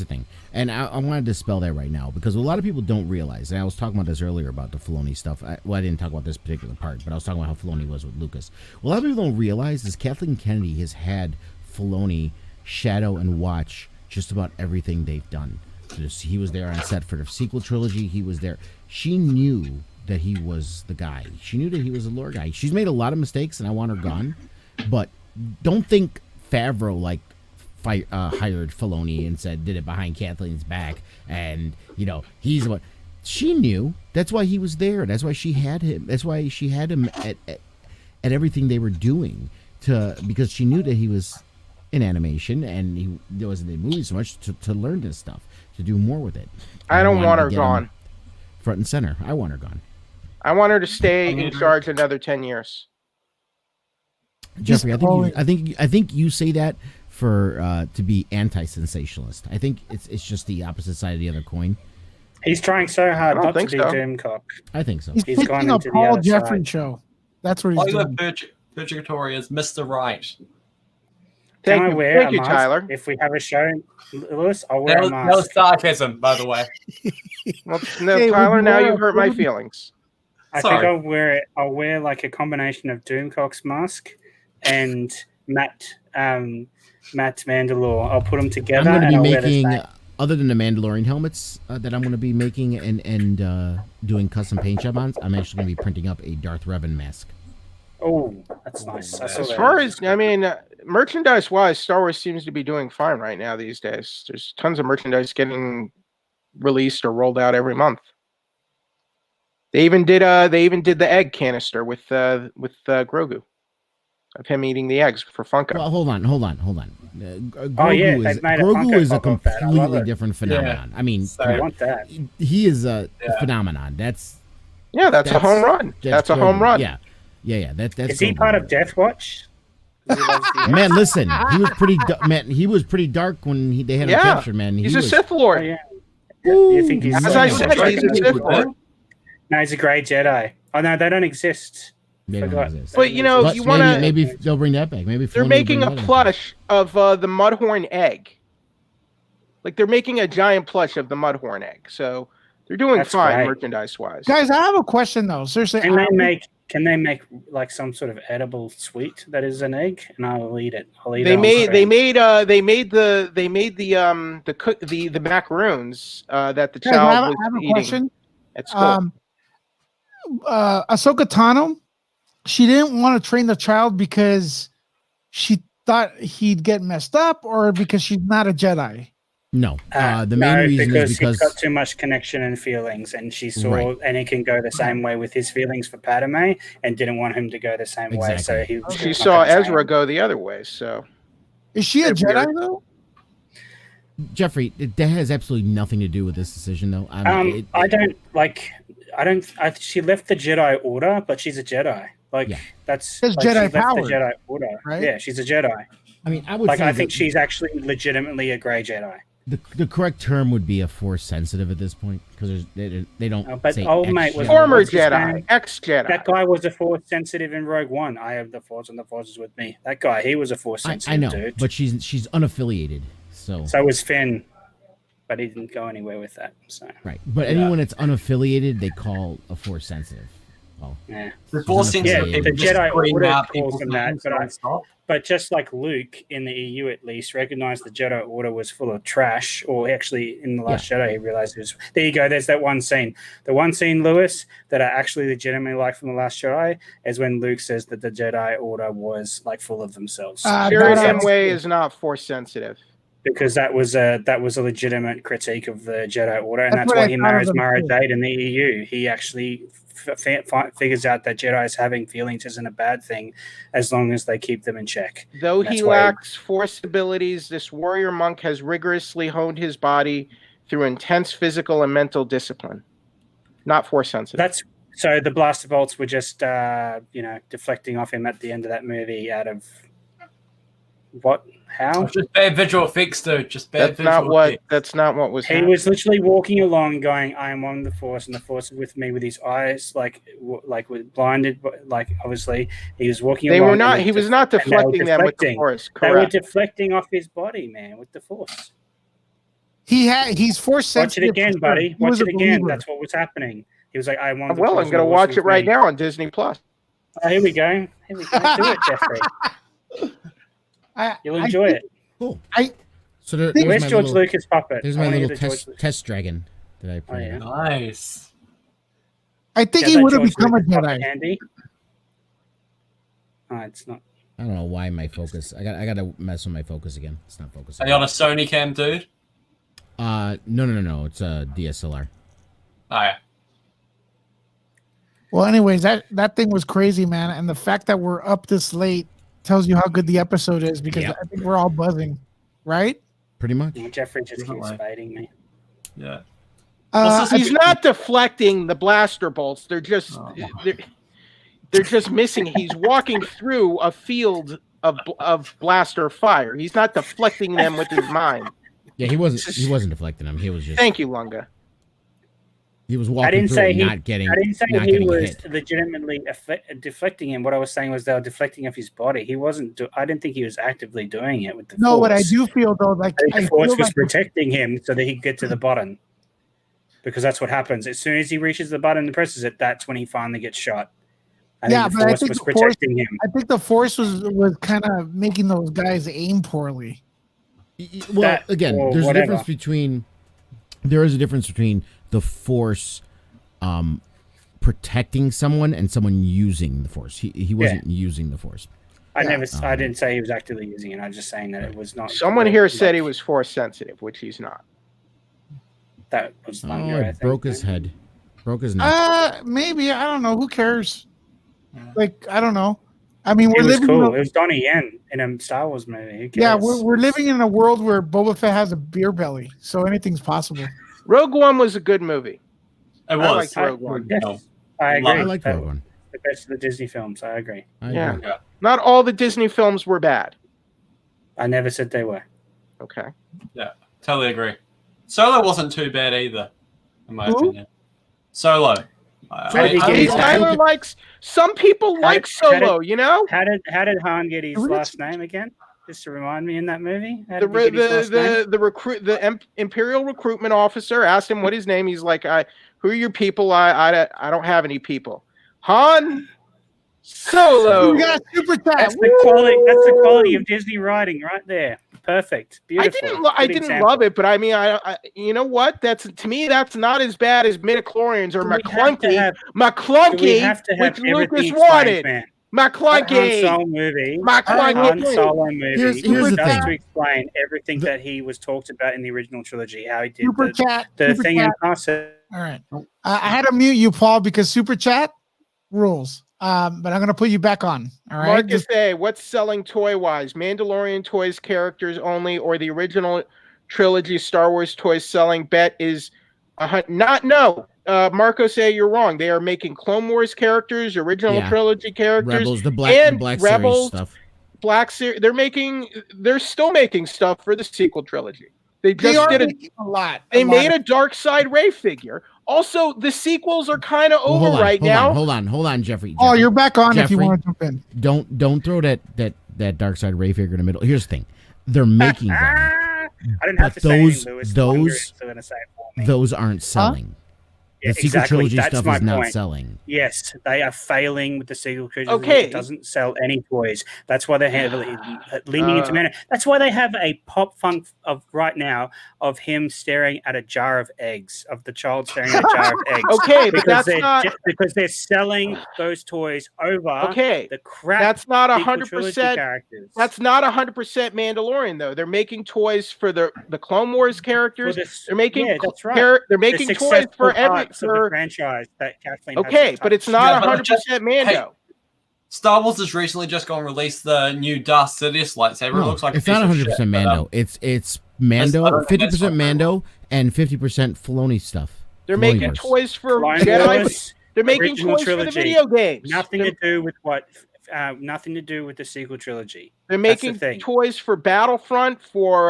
thing. And I want to dispel that right now because a lot of people don't realize, and I was talking about this earlier about the Filoni stuff. I didn't talk about this particular part, but I was talking about how Filoni was with Lucas. What a lot of people don't realize is Kathleen Kennedy has had Filoni shadow and watch just about everything they've done. He was there on set for the sequel trilogy. He was there. She knew that he was the guy. She knew that he was the lore guy. She's made a lot of mistakes, and I want her gone. But don't think Favreau hired Filoni and did it behind Kathleen's back, and he's what she knew. That's why he was there. That's why she had him. That's why she had him at everything they were doing because she knew that he was in animation and he wasn't in movies so much to learn this stuff, to do more with it. I don't want her gone. Front and center. I want her gone. I want her to stay in charge another 10 years. Jeffrey, I think you say that for to be anti-sensationalist. I think it's just the opposite side of the other coin. He's trying so hard not to be Doomcock. I think so. He's picking a Paul Jeffrey show. That's what he's doing. Purgatory is Mr. Right. Thank you, mask Tyler. If we have a show, Lewis, I'll wear a mask. No sarcasm, by the way. Well, no, Tyler, now you've hurt my feelings. I think I'll wear it. I'll wear like a combination of Doomcock's mask and Matt Mandalore. I'll put them together. I'm going to be making, other than the Mandalorian helmets that I'm going to be making and doing custom paint job on, I'm actually going to be printing up a Darth Revan mask. Oh, that's nice. As far as merchandise-wise, Star Wars seems to be doing fine right now these days. There's tons of merchandise getting released or rolled out every month. They even did the egg canister with Grogu, of him eating the eggs for Funko. Well, hold on. Grogu Grogu is a completely different phenomenon. Yeah. I mean, I want that. He is a phenomenon. That's a home run. That's a home run. Yeah. That's is he part of Death Watch? Man, listen, he was pretty dark when they had him captured. Man, he's a Sith Lord. Oh, yeah. You think he's? As I said, he's a Sith Lord. No, he's a Grey Jedi. Oh no, they don't exist. They don't exist. But you want to maybe they'll bring that back. Maybe they're making a plush of the Mudhorn egg. Like they're making a giant plush of the Mudhorn egg. So they're doing fine merchandise-wise. Guys, I have a question though. Seriously, can they make like some sort of edible sweet that is an egg, and I'll eat it. They made the macaroons that the child was eating. Question. At school. Ahsoka Tano, she didn't want to train the child because she thought he'd get messed up, or because she's not a Jedi. No, the main reason is because he's got too much connection and feelings, and she saw Anakin go the same way with his feelings for Padme, and didn't want him to go the same way. So she saw Ezra go the other way. So is she a Jedi though? Jeffrey, that has absolutely nothing to do with this decision, though. She left the Jedi Order, but she's a Jedi. That's Jedi power, the Jedi Order, right? Yeah, she's a Jedi. I mean, I would I think she's actually legitimately a Grey Jedi. The correct term would be a Force sensitive at this point, because they don't. But old mate was former Jedi, ex-Jedi. That guy was a Force sensitive in Rogue One. I have the Force, and the Force is with me. That guy, he was a Force sensitive. I know, dude. but she's unaffiliated. So was Finn, but he didn't go anywhere with that. So right, but anyone that's unaffiliated, they call a Force sensitive. Well, yeah, the Force sensitive. The Jedi Order calls them that, but just like Luke in the EU, at least, recognized the Jedi Order was full of trash. Or actually, in the Last Jedi, he realized it was. There you go. There's that one scene. The one scene, Lewis, that I actually legitimately like from the Last Jedi is when Luke says that the Jedi Order was like full of themselves. Sheridan Way is not Force sensitive. Because that was a legitimate critique of the Jedi Order, and that's why he marries Mara Jade in the EU. He actually figures out that Jedi's having feelings isn't a bad thing, as long as they keep them in check. Though he lacks Force abilities, this warrior monk has rigorously honed his body through intense physical and mental discipline. Not Force sensitive. So the blaster bolts were just, deflecting off him at the end of that movie out of what? How? Just bad visual effects, dude. Just bad That's not visual what. effects. That's not what was. He happening. was literally walking along, going, "I am on the Force, and the Force is with me." With his eyes, with blinded, like obviously he was walking. They along were not. and He was not and they were deflecting them with the deflecting. Force. They were Correct. deflecting off his body, man, with the Force. He's Force Watch sensitive. it again, for sure. buddy. He Watch was it a again. believer. That's what was happening. He was like, "I want." Well, I'm going to watch it right now on Disney Plus. Oh, here we go. Here we go. Do it, Jeffrey. You'll enjoy it. Cool. I- So there, Where's Where's my George little, Lucas puppet? there's I my wanna little hear the George test dragon that I played. yeah. Nice. I think Yeah, he that would have George become a Lucas puppet Jedi. handy. Oh, it's not. I don't know why my focus. I got to mess with my focus again. It's not focusing. Are you on a Sony cam, dude? No. It's a DSLR. Oh, yeah. Well, anyways, that thing was crazy, man, and the fact that we're up this late tells you how good the episode is because Yeah. I think we're all buzzing, right? Pretty much. Jeffrey just keeps Definitely. fading me. Yeah. He's not deflecting the blaster bolts. They're just they're just missing. He's walking through a field of blaster fire. He's not deflecting them with his mind. Yeah, he wasn't deflecting them. He was just. Thank you, Lunga. He was I walking didn't through say it, he. not getting. I didn't say not he getting was hit. legitimately deflecting him. What I was saying was they were deflecting off his body. He wasn't. I didn't think he was actively doing it with the. No, Force. what I do feel though, like I think I the Force feel was like protecting him so that he could get to the button. Because that's what happens. As soon as he reaches the button and presses it, that's when he finally gets shot. I think the Force was protecting him. I think the Force was kind of making those guys aim poorly. Well, that again, or there's a whatever. difference between. There is a difference between the Force, protecting someone and someone using the Force. He wasn't using the Force. I didn't say he was actively using it. I'm just saying that it was not. Someone here said he was Force sensitive, which he's not. That was Oh, Thunder, I it think. broke his head. Broke his neck. Maybe I don't know. Who cares? Like I don't know. I mean, It we're was living. cool. In it was Donnie Yen in a Star Wars movie. Who yeah, cares? we're living in a world where Boba Fett has a beer belly, so anything's possible. Rogue One was a good movie. It I was. liked Rogue One. Yes, No. I agree. I like That Rogue One. was the best of the Disney films. I agree. I Yeah. agree. Not all the Disney films were bad. I never said they were. Okay. Totally agree. Solo wasn't too bad either, in my Who? opinion. Solo. How did he get his Tyler likes. Some people like Solo. You know. How did Han get his Really? last name again? Just to remind me in that movie. How The did he get his last name? the Imperial recruitment officer asked him what his name. He's like, "Who are your people? I don't have any people." Han Solo. We got a super chat. That's the quality. That's the quality of Disney writing right there. Perfect. Beautiful. I Good didn't example. love it, but I mean, I you know what? That's to me, that's not as bad as midichlorians or Do we have to McClunky. have- Do we McClunky, have to have which everything Lucas explained, wanted. man? Han McClunky. Solo movie. McClunky. Han Solo movie. Here's the just thing. to explain everything that he was talked about in the original trilogy. How he did Super chat. the super thing chat. in Casa. All right. I had to mute you, Paul, because super chat rules. But I'm gonna put you back on. All right. Marcus A. What's selling toy wise? Mandalorian toys, characters only, or the original trilogy Star Wars toys selling? Bet is no. Marcos A. You're wrong. They are making Clone Wars characters, original Yeah. trilogy characters, Rebels, the and Black Rebels, Series stuff. Black Series. They're still making stuff for the sequel trilogy. They They just are did making a lot. They lot made of- a Dark Side Ray figure. Also, the sequels are kind of over right now. Hold on, Jeffrey. Oh, you're back on if you Jeffrey, want to jump in. Don't throw that Dark Side Ray figure in the middle. Here's the thing: they're making them. I didn't have But to say those- anything, Lewis. those- You're still gonna say it for me. Those aren't selling. Yeah, The sequel exactly. trilogy That's stuff my is not point. selling. Yes, they are failing with the sequel trilogy. Okay. It doesn't sell any toys. That's why they're heavily leaning into mana. That's why they have a pop funk of right now of him staring at a jar of eggs, of the child staring at a jar of eggs. Okay, but that's because they're selling those toys over okay. the crap. That's not sequel 100%. trilogy characters. That's not 100% Mandalorian though. They're making toys for the Clone Wars characters. They're making that's right. they're making The toys for successful every parts of the franchise that Kathleen has okay, to but touch. it's not Yeah, but 100% Mando. hey, Star Wars has recently just gone and released the new Darth Sidious lightsaber. It No, looks like it's a piece not of 100% shit, Mando. but, It's Mando, I don't think that's 50% not Mando, and 50% Filoni stuff. They're making Filoniverse. toys for Clone Jedi. Wars, They're making original toys for the trilogy. video games. Nothing to do with nothing to do with the sequel trilogy. They're That's the making thing. toys for Battlefront, for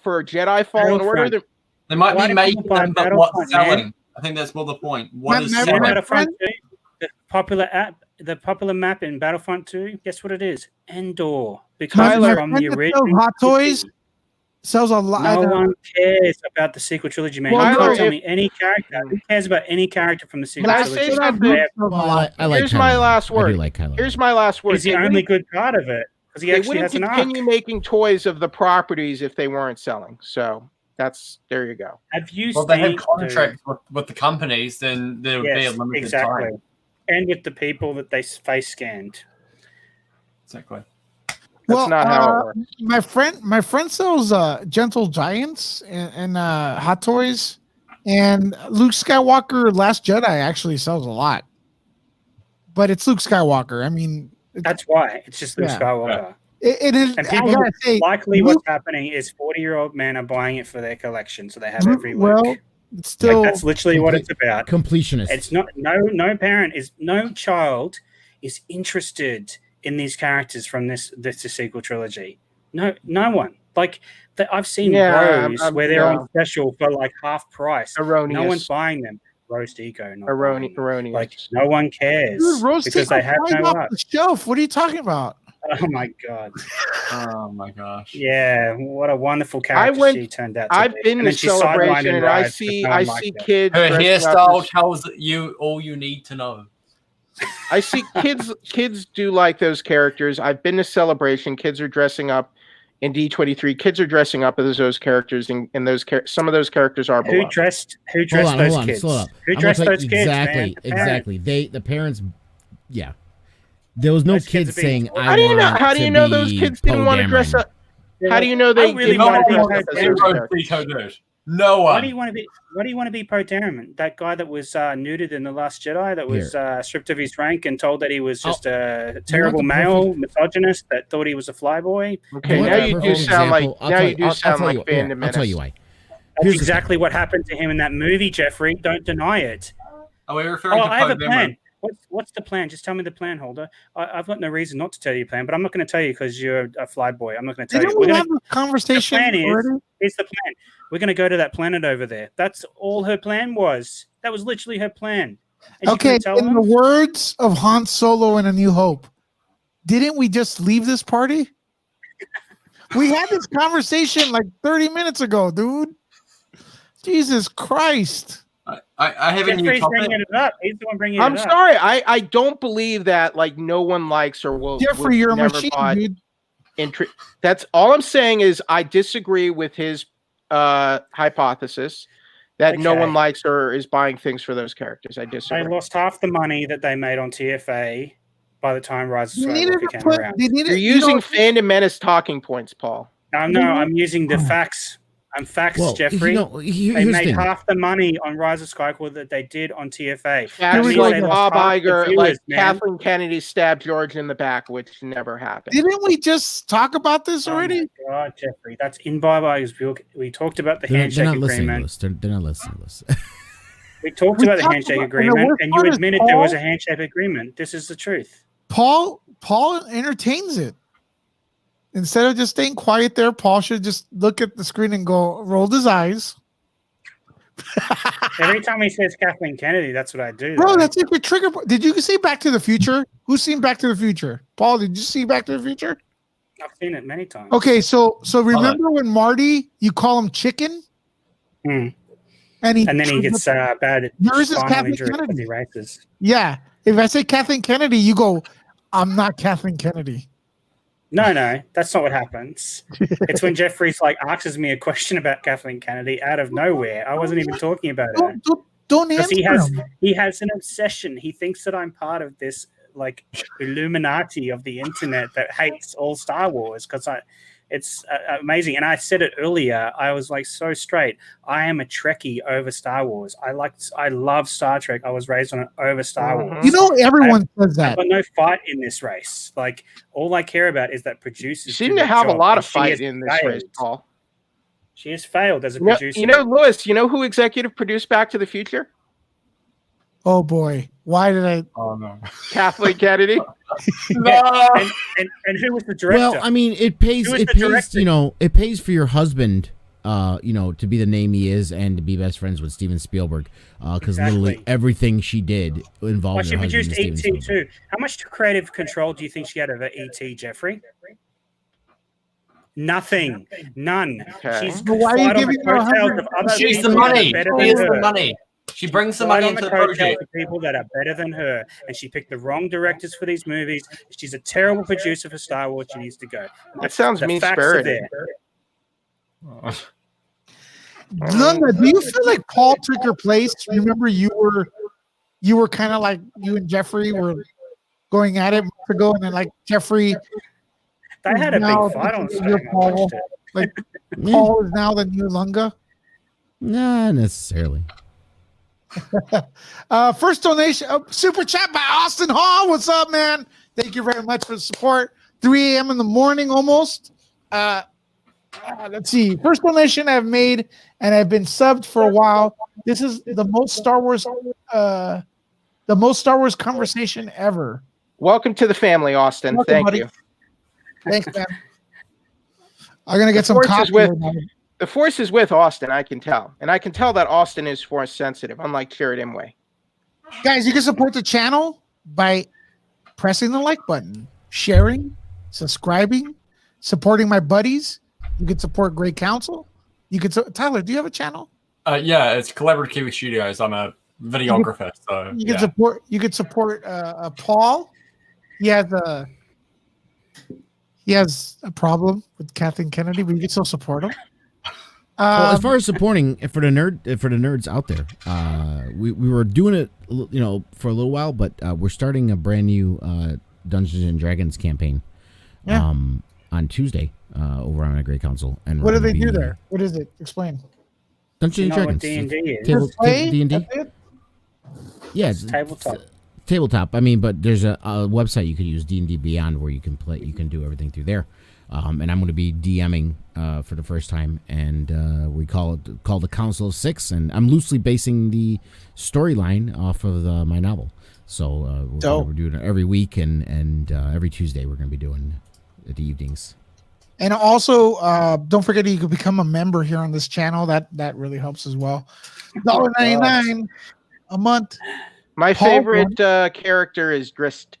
Jedi Fallen Order. Battlefront. They might Why be do making people buy them, but what's Battlefront, man? selling? I think that's more the point. What is My- my- selling? my- Battlefront 2, the popular map in Battlefront 2, guess what it is? Endor. Because Tyler, from my the friend that sells original Hot Toys sells a lot. No one cares about the sequel trilogy, man. Well, you no, can't tell if- me any character. Who cares about any character from the sequel Can I trilogy? say something? Well, I like Here's Kylo my Ren. last I word. do like Kylo Here's Ren. my last word. He's the They only wouldn't- good part of it because he They actually wouldn't has an arc. continue making toys of the properties if they weren't selling. So there you go. Have you Well, they seen have contracts with the companies, then there would be a Yes, limited exactly. time. And with the people that they face scanned. Exactly. That's not how it works. My friend sells Gentle Giants and Hot Toys, and Luke Skywalker Last Jedi actually sells a lot. But it's Luke Skywalker. I mean, That's why. It's just Luke Yeah. Skywalker. it is. And I people gotta say, likely Luke- what's happening is 40-year-old men are buying it for their collection, so they have Luke- every week. well, it's still Like, that's literally what it's about. Completionist. It's not no child is interested in these characters from this sequel trilogy. No one. Like I've seen bros where they're on special for like half price. Erroneous. No one's buying them. Roast ego. Not Erroneous. buying them. Like no one cares Dude, roast because they have no off art. the shelf. What are you talking about? Oh my god. Oh my gosh. Yeah, what a wonderful character she turned out to I've be. been And to then she sidelined Celebration in and I Rise see because no one liked her. kids. Her dressing up hairstyle as- tells you all you need to know. I see kids do like those characters. I've been to Celebration. Kids are dressing up in D23. Kids are dressing up as those characters, and some of those characters are Who beloved. dressed Hold those on, kids? slow up. Who I'm dressed gonna those tell kids? you man? exactly, The parents. exactly. The parents, yeah. There was no Those kids kids are being saying, taught. "I How do you know? want How do you to know those be kids didn't Poe want to dress Dameron." up? How do you know they I really didn't want want to to be dress up as Poe those Dameron. characters? No Why one. do you want to be? Why do you want to be Poe Dameron? That guy that was neutered in the Last Jedi, that was stripped of his rank and told that he was just a terrible the male misogynist that thought he was a flyboy. Okay, You want now the you do perfect sound like example? I'll now tell you do sound like Phantom I'll tell you Menace. why. That's Here's the exactly what happened to him in that movie, Jeffrey. Don't deny it. Are we referring to I have Poe a plan. Dameron? What's the plan? Just tell me the plan, Holder. I've got no reason not to tell you the plan, but I'm not going to tell you because you're a flyboy. I'm not going to tell Didn't you. we We're have gonna, a conversation the plan is- already? Here's the plan. We're going to go to that planet over there. That's all her plan was. That was literally her plan. And she Okay, couldn't tell in the them? words of Han Solo in A New Hope, didn't we just leave this party? We had this conversation like 30 minutes ago, dude. Jesus Christ. I have a new Jeffrey's topic. bringing it up. He's the one bringing I'm it up. sorry, I don't believe that like no one likes or will. Jeffrey, would you're a never machine, bought dude. That's all I'm saying is I disagree with his hypothesis that no Okay. one likes or is buying things for those characters. I They disagree. lost half the money that they made on TFA by the time Rise of They needed Skywalker to came put, around. they needed, You're you using know, Phantom Menace talking points, Paul. No, I'm using the facts. I'm facts, Well, Jeffrey. you know, They here's the made thing. half the money on Rise of Skywalker that they did on TFA. Facts we like go. Bob Iger, Viewers, like man. Kathleen Kennedy stabbed George in the back, which never happened. didn't we just talk about this already? Oh my God, Jeffrey, that's in Bob Iger's. We talked about the They're handshake not listening to agreement. us. They're not listening to us. We talked We about the talked handshake about- and the agreement, worst and you part is admitted there was Paul- a handshake agreement. This is the truth. Paul entertains it. Instead of just staying quiet there, Paul should just look at the screen and go, rolled his eyes. Every time he says Kathleen Kennedy, that's what I do. Bro, though. that's like your trigger. Did you see Back to the Future? Who's seen Back to the Future? Paul, did you see Back to the Future? I've seen it many times. Okay, so remember when Marty, you call him chicken? Hmm. And And then he gets bad at Yours is spinal Kathleen injury because Kennedy. he races. Yeah. If I say Kathleen Kennedy, you go, I'm not Kathleen Kennedy. No, that's not what happens. It's when Jeffrey's like asks me a question about Kathleen Kennedy out of nowhere. I wasn't even talking about her. Don't Because answer he him. has an obsession. He thinks that I'm part of this like Illuminati of the internet that hates all Star Wars because it's amazing. And I said it earlier. I was like so straight. I am a Trekkie over Star Wars. I love Star Trek. I was raised on it over Star Wars. You know, everyone says I've that. got no fight in this race. Like all I care about is that producers. You seem do to their have a job, lot and of she fight has in this race, failed. Paul. She has failed as a No, producer. Lewis, you know who executive produced Back to the Future? Oh boy, why did I? Oh no. Kathleen Kennedy. Yeah. And who was the director? Well, I mean, it pays. Who is It the pays. director? You know, it pays for your husband. To be the name he is and to be best friends with Steven Spielberg. Because literally Exactly. everything she did involved Well, she her husband. produced and Steven ET Spielberg. too. How much creative control do you think she had over ET, Jeffrey? Nothing. None. Okay. She's But why are you flight on giving the her coattails 100? of other She's the people that are money. better She than is the her. money. She brings the Flight money on into the coattails project. of people that are better than her, and she picked the wrong directors for these movies. She's a terrible producer for Star Wars. She needs to go. That sounds The facts are mean-spirited. there. Nunda, do you feel like Paul took your place? Remember, you were kind of like you and Jeffrey were going at it months ago, and then like Jeffrey, They had a now big fight on you're screen. I Paul. watched it. Like Yeah. Paul is now the new Lunga. Not necessarily. First donation, super chat by Austin Hall. What's up, man? Thank you very much for the support. 3 a.m. in the morning almost. Let's see. First donation I've made, and I've been subbed for a while. This is the most Star Wars conversation ever. Welcome to the family, Austin. Welcome, Thank buddy. you. Thanks, man. I'm gonna get The some Force is coffee. with- right now. The Force is with Austin, I can tell. And I can tell that Austin is Force sensitive, unlike Jared Imway. Guys, you can support the channel by pressing the like button, sharing, subscribing, supporting my buddies. You can support Great Council. You can Tyler, do you have a channel? Yeah, it's Collaborative Kiwi Studios. I'm a videographer, so You can yeah. support Paul. He has a problem with Kathleen Kennedy, but you can still support him. Well, as far as supporting for the nerds out there, we were doing it, for a little while, but we're starting a brand new Dungeons and Dragons campaign, on Tuesday, over on a Great Council. And what do they do there? What is it? Explain. Dungeons You and know what Dragons. D&D is? Table Play? D&D. That's it? Yeah, It's tabletop. Tabletop. I mean, but there's a website you could use, D&D Beyond, where you can play. You can do everything through there. And I'm going to be DMing for the first time, and we call the Council of Six, and I'm loosely basing the storyline off of my novel. So we're doing it every week, and every Tuesday we're going to be doing at the evenings. And also, don't forget you can become a member here on this channel. That really helps as well. $1.99 a month. My Paul favorite character is Grist.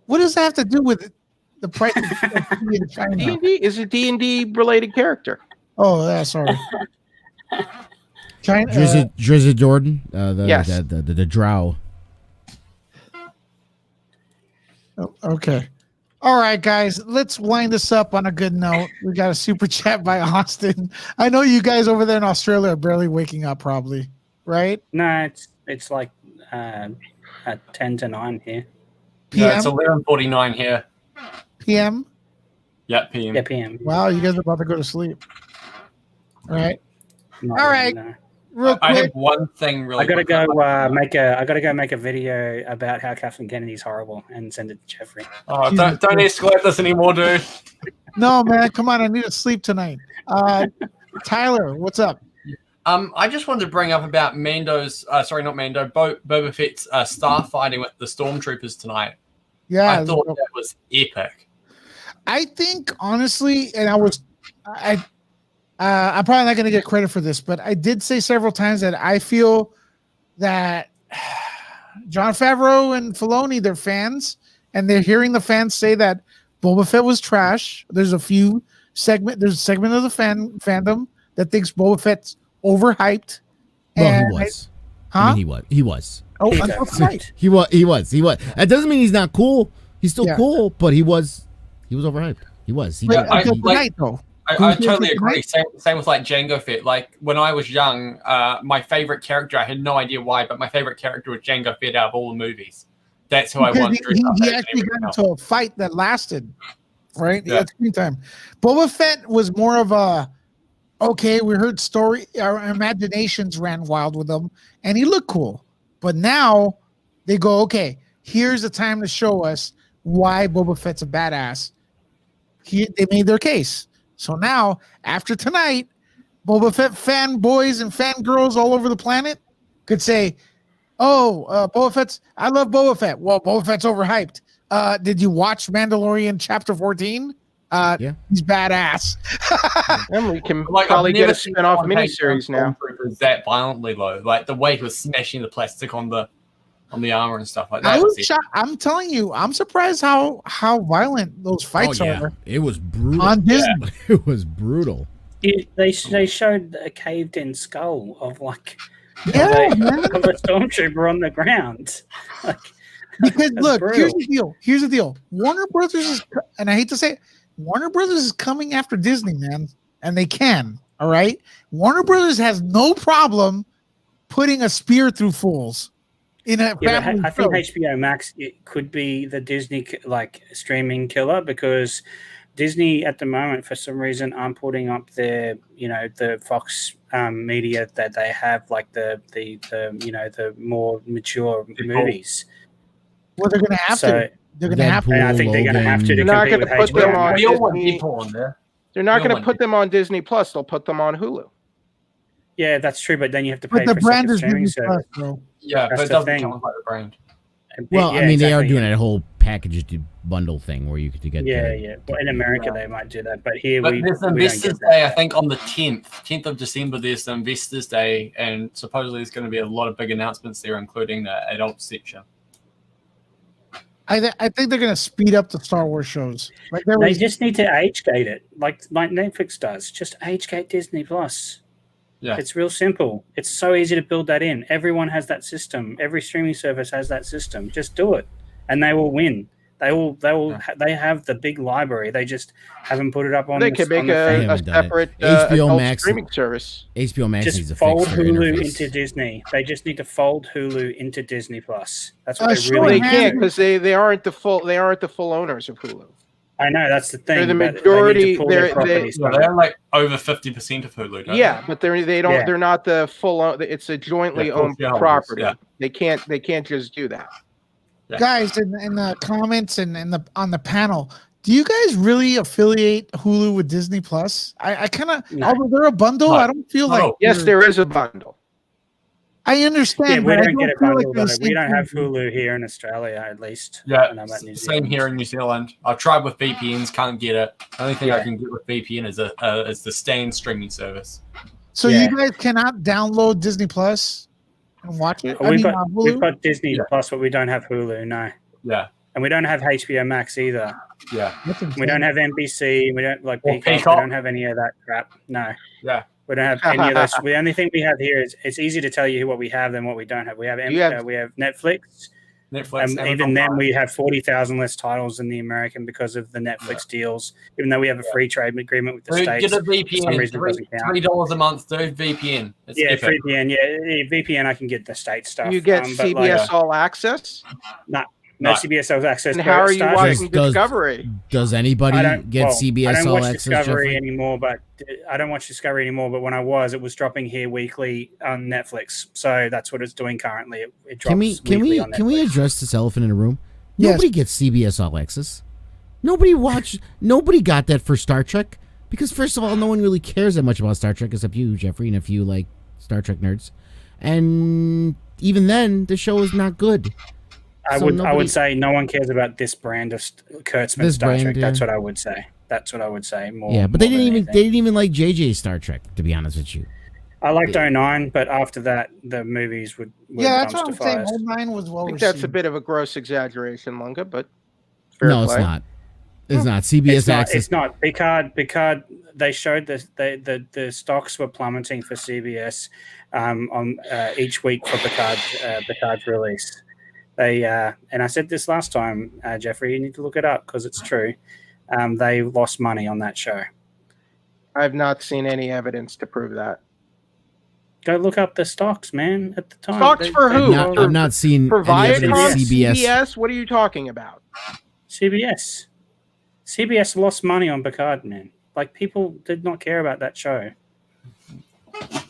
What does that have to do with the price of tea in China? D&D is a D&D related character. Oh, yeah, sorry. China. Drizzy Jordan, Yes. the Drow. Okay. All right, guys. Let's wind this up on a good note. We got a super chat by Austin. I know you guys over there in Australia are barely waking up, probably, right? No, it's like at 10 to 9 here. Yeah, it's PM? 11:49 here. PM? Yeah, PM. Yeah, PM. Wow, you guys are about to go to sleep. All right. Not All really, right. no. Real I have quick. one thing really. I gotta quick. go make a video about how Kathleen Kennedy's horrible and send it to Jeffrey. Oh, don't escalate this anymore, dude. No, man. Come on. I need to sleep tonight. Tyler, what's up? I just wanted to bring up about Boba Fett's starfighting with the stormtroopers tonight. Yeah. I thought that was epic. I think honestly, and I'm probably not going to get credit for this, but I did say several times that I feel that Jon Favreau and Filoni, they're fans, and they're hearing the fans say that Boba Fett was trash. There's a segment of the fandom that thinks Boba Fett's overhyped. Well, And he was. Huh? I mean, he was. Oh, He until does. tonight. He was. That doesn't mean he's not cool. He's still Yeah. cool, but he was overhyped. He was. He But did. until I- tonight, though. I Who's totally your agree. Same with like Jango Fett. Like when I was young, my favorite character, I had no idea why, but my favorite character was Jango Fett out of all the movies. That's who I Because want. he actually got into a fight that lasted, right? He had screen time. Boba Fett was more of a, okay, we heard story, our imaginations ran wild with him, and he looked cool. But now they go, okay, here's the time to show us why Boba Fett's a badass. They made their case. So now, after tonight, Boba Fett fanboys and fangirls all over the planet could say, "Oh, Boba Fett's. I love Boba Fett." Well, Boba Fett's overhyped. Did you watch Mandalorian Chapter 14? Yeah. He's badass. And we can Like, probably I've get never a seen spin-off someone hate miniseries now. Stormtroopers that violently though. Like the way he was smashing the plastic on the armor and stuff like that. I was was shocked. I'm telling you, I'm surprised how violent those fights are It was brutal. on Disney. It was brutal. They showed a caved-in skull of like Yeah, man. of a stormtrooper on the ground. Like, Because that's look, brutal. Here's the deal. Warner Brothers is, and I hate to say it, Warner Brothers is coming after Disney, man, and they can. All right, Warner Brothers has no problem putting a spear through fools in a Yeah, family but I think show. HBO Max it could be the Disney like streaming killer because Disney at the moment for some reason aren't putting up their the Fox media that they have like the the more mature movies. Well, they're gonna have So to. They're gonna have to. and I think they're going to have to They're not compete going with to put them HBO on. Max. We all want Disney. people on there. They're not We going all to put them on Disney Plus. They'll put them on Hulu. Yeah, that's true, but then you have to pay But the for brand second is streaming Disney Plus, service. bro. Yeah, That's but it the doesn't thing. come with like the brand. Well, Yeah, I mean, they are exactly. doing a whole package bundle thing where you could get. Yeah. Well, in America, they might do that, but here But we there's don't Investors get Day, I that. think, on the 10th of December. There's the Investors Day, and supposedly there's going to be a lot of big announcements there, including the adult section. I think they're gonna speed up the Star Wars shows. Like there They was, just need to age gate it, like Netflix does. Just age gate Disney Plus. Yeah. It's real simple. It's so easy to build that in. Everyone has that system. Every streaming service has that system. Just do it, and they will win. They will. They have the big library. They just haven't put it up on. They the, could make on the They a thing. haven't done it. separate HBO adult Max- streaming service. HBO Max needs Just to fold fix their Hulu interface. into Disney. They just need to fold Hulu into Disney Plus. That's what they sure, really. They man. can't because they aren't the full owners of Hulu. I know that's the thing. They're the but they need to majority- pull their they're- properties Yeah, back. they're like over 50% of Hulu. Don't Yeah, but they don't. Yeah. They're not the full. It's a jointly Yeah, full owned shareholders, property. yeah. They can't just do that. Yeah. guys in the comments and on the panel. Do you guys really affiliate Hulu with Disney Plus? I kind of, No. although they're a bundle, No. I don't feel like. Yes, you're- there is a bundle. I understand. Yeah, we but I don't get it feel like bundled. they're though. the We same don't have thing. Hulu here in Australia, at least. Yeah, when I'm at New same Zealand. here in New Zealand. I've tried with VPNs, can't get it. The only thing I Yeah. can get with VPN is is the Stan streaming service. So Yeah. you guys cannot download Disney Plus and watch it. We've Hulu. got Disney Yeah. Plus, but we don't have Hulu. No, Yeah, and we don't have HBO Max either. yeah, That's We insane. don't have NBC. We don't like Or Peacock. We Peacock. don't have any of that crap. No, yeah. we don't have any of those. The only thing we have here is it's easy to tell you what we have than what we don't have. We have You have- we have Netflix. Netflix. And Amazon even then, Prime. we have 40,000 less titles than the American because of the Netflix deals. Even though we have a free trade agreement with the Dude, states, get a for some VPN. reason it doesn't count. $3 a month, dude. VPN. It's Yeah, epic. free VPN. Yeah, VPN. I can get the state stuff. You get but, CBS All Access. no No. CBS All Access. And but how are you Star watching Does- Discovery? Does anybody I don't get well, CBS I don't All watch Access? Discovery Jeffrey? anymore, but I don't watch Discovery anymore. But when I was, it was dropping here weekly on Netflix. So that's what it's doing currently. It drops Can we weekly on can we Netflix. address this elephant in the room? Yes. Nobody gets CBS All Access. Nobody got that for Star Trek because first of all, no one really cares that much about Star Trek except you, Jeffrey, and a few like Star Trek nerds. And even then, the show is not good. I So would nobody- say no one cares about this brand of Kurtzman This Star brand, Trek. That's yeah. what I would say. That's what I would say. More. Yeah, but they more didn't than even anything. like JJ Star Trek, to be honest with you. I liked 09, but after that, the movies would Yeah, that's what dumpster I'm saying. fires. Old Nine was well I think that's a received. bit of a gross exaggeration, Lunga, but fair No, play. it's not. It's not. CBS It's not. Access. It's not. Picard. They showed the stocks were plummeting for CBS on each week for Picard's release. They and I said this last time, Jeffrey. You need to look it up because it's true. They lost money on that show. I've not seen any evidence to prove that. Go look up the stocks, man. At the time, Stocks for who? I've not seen For any evidence Viacom, CBS. CBS? What are you talking about? CBS. CBS lost money on Picard, man. Like people did not care about that show.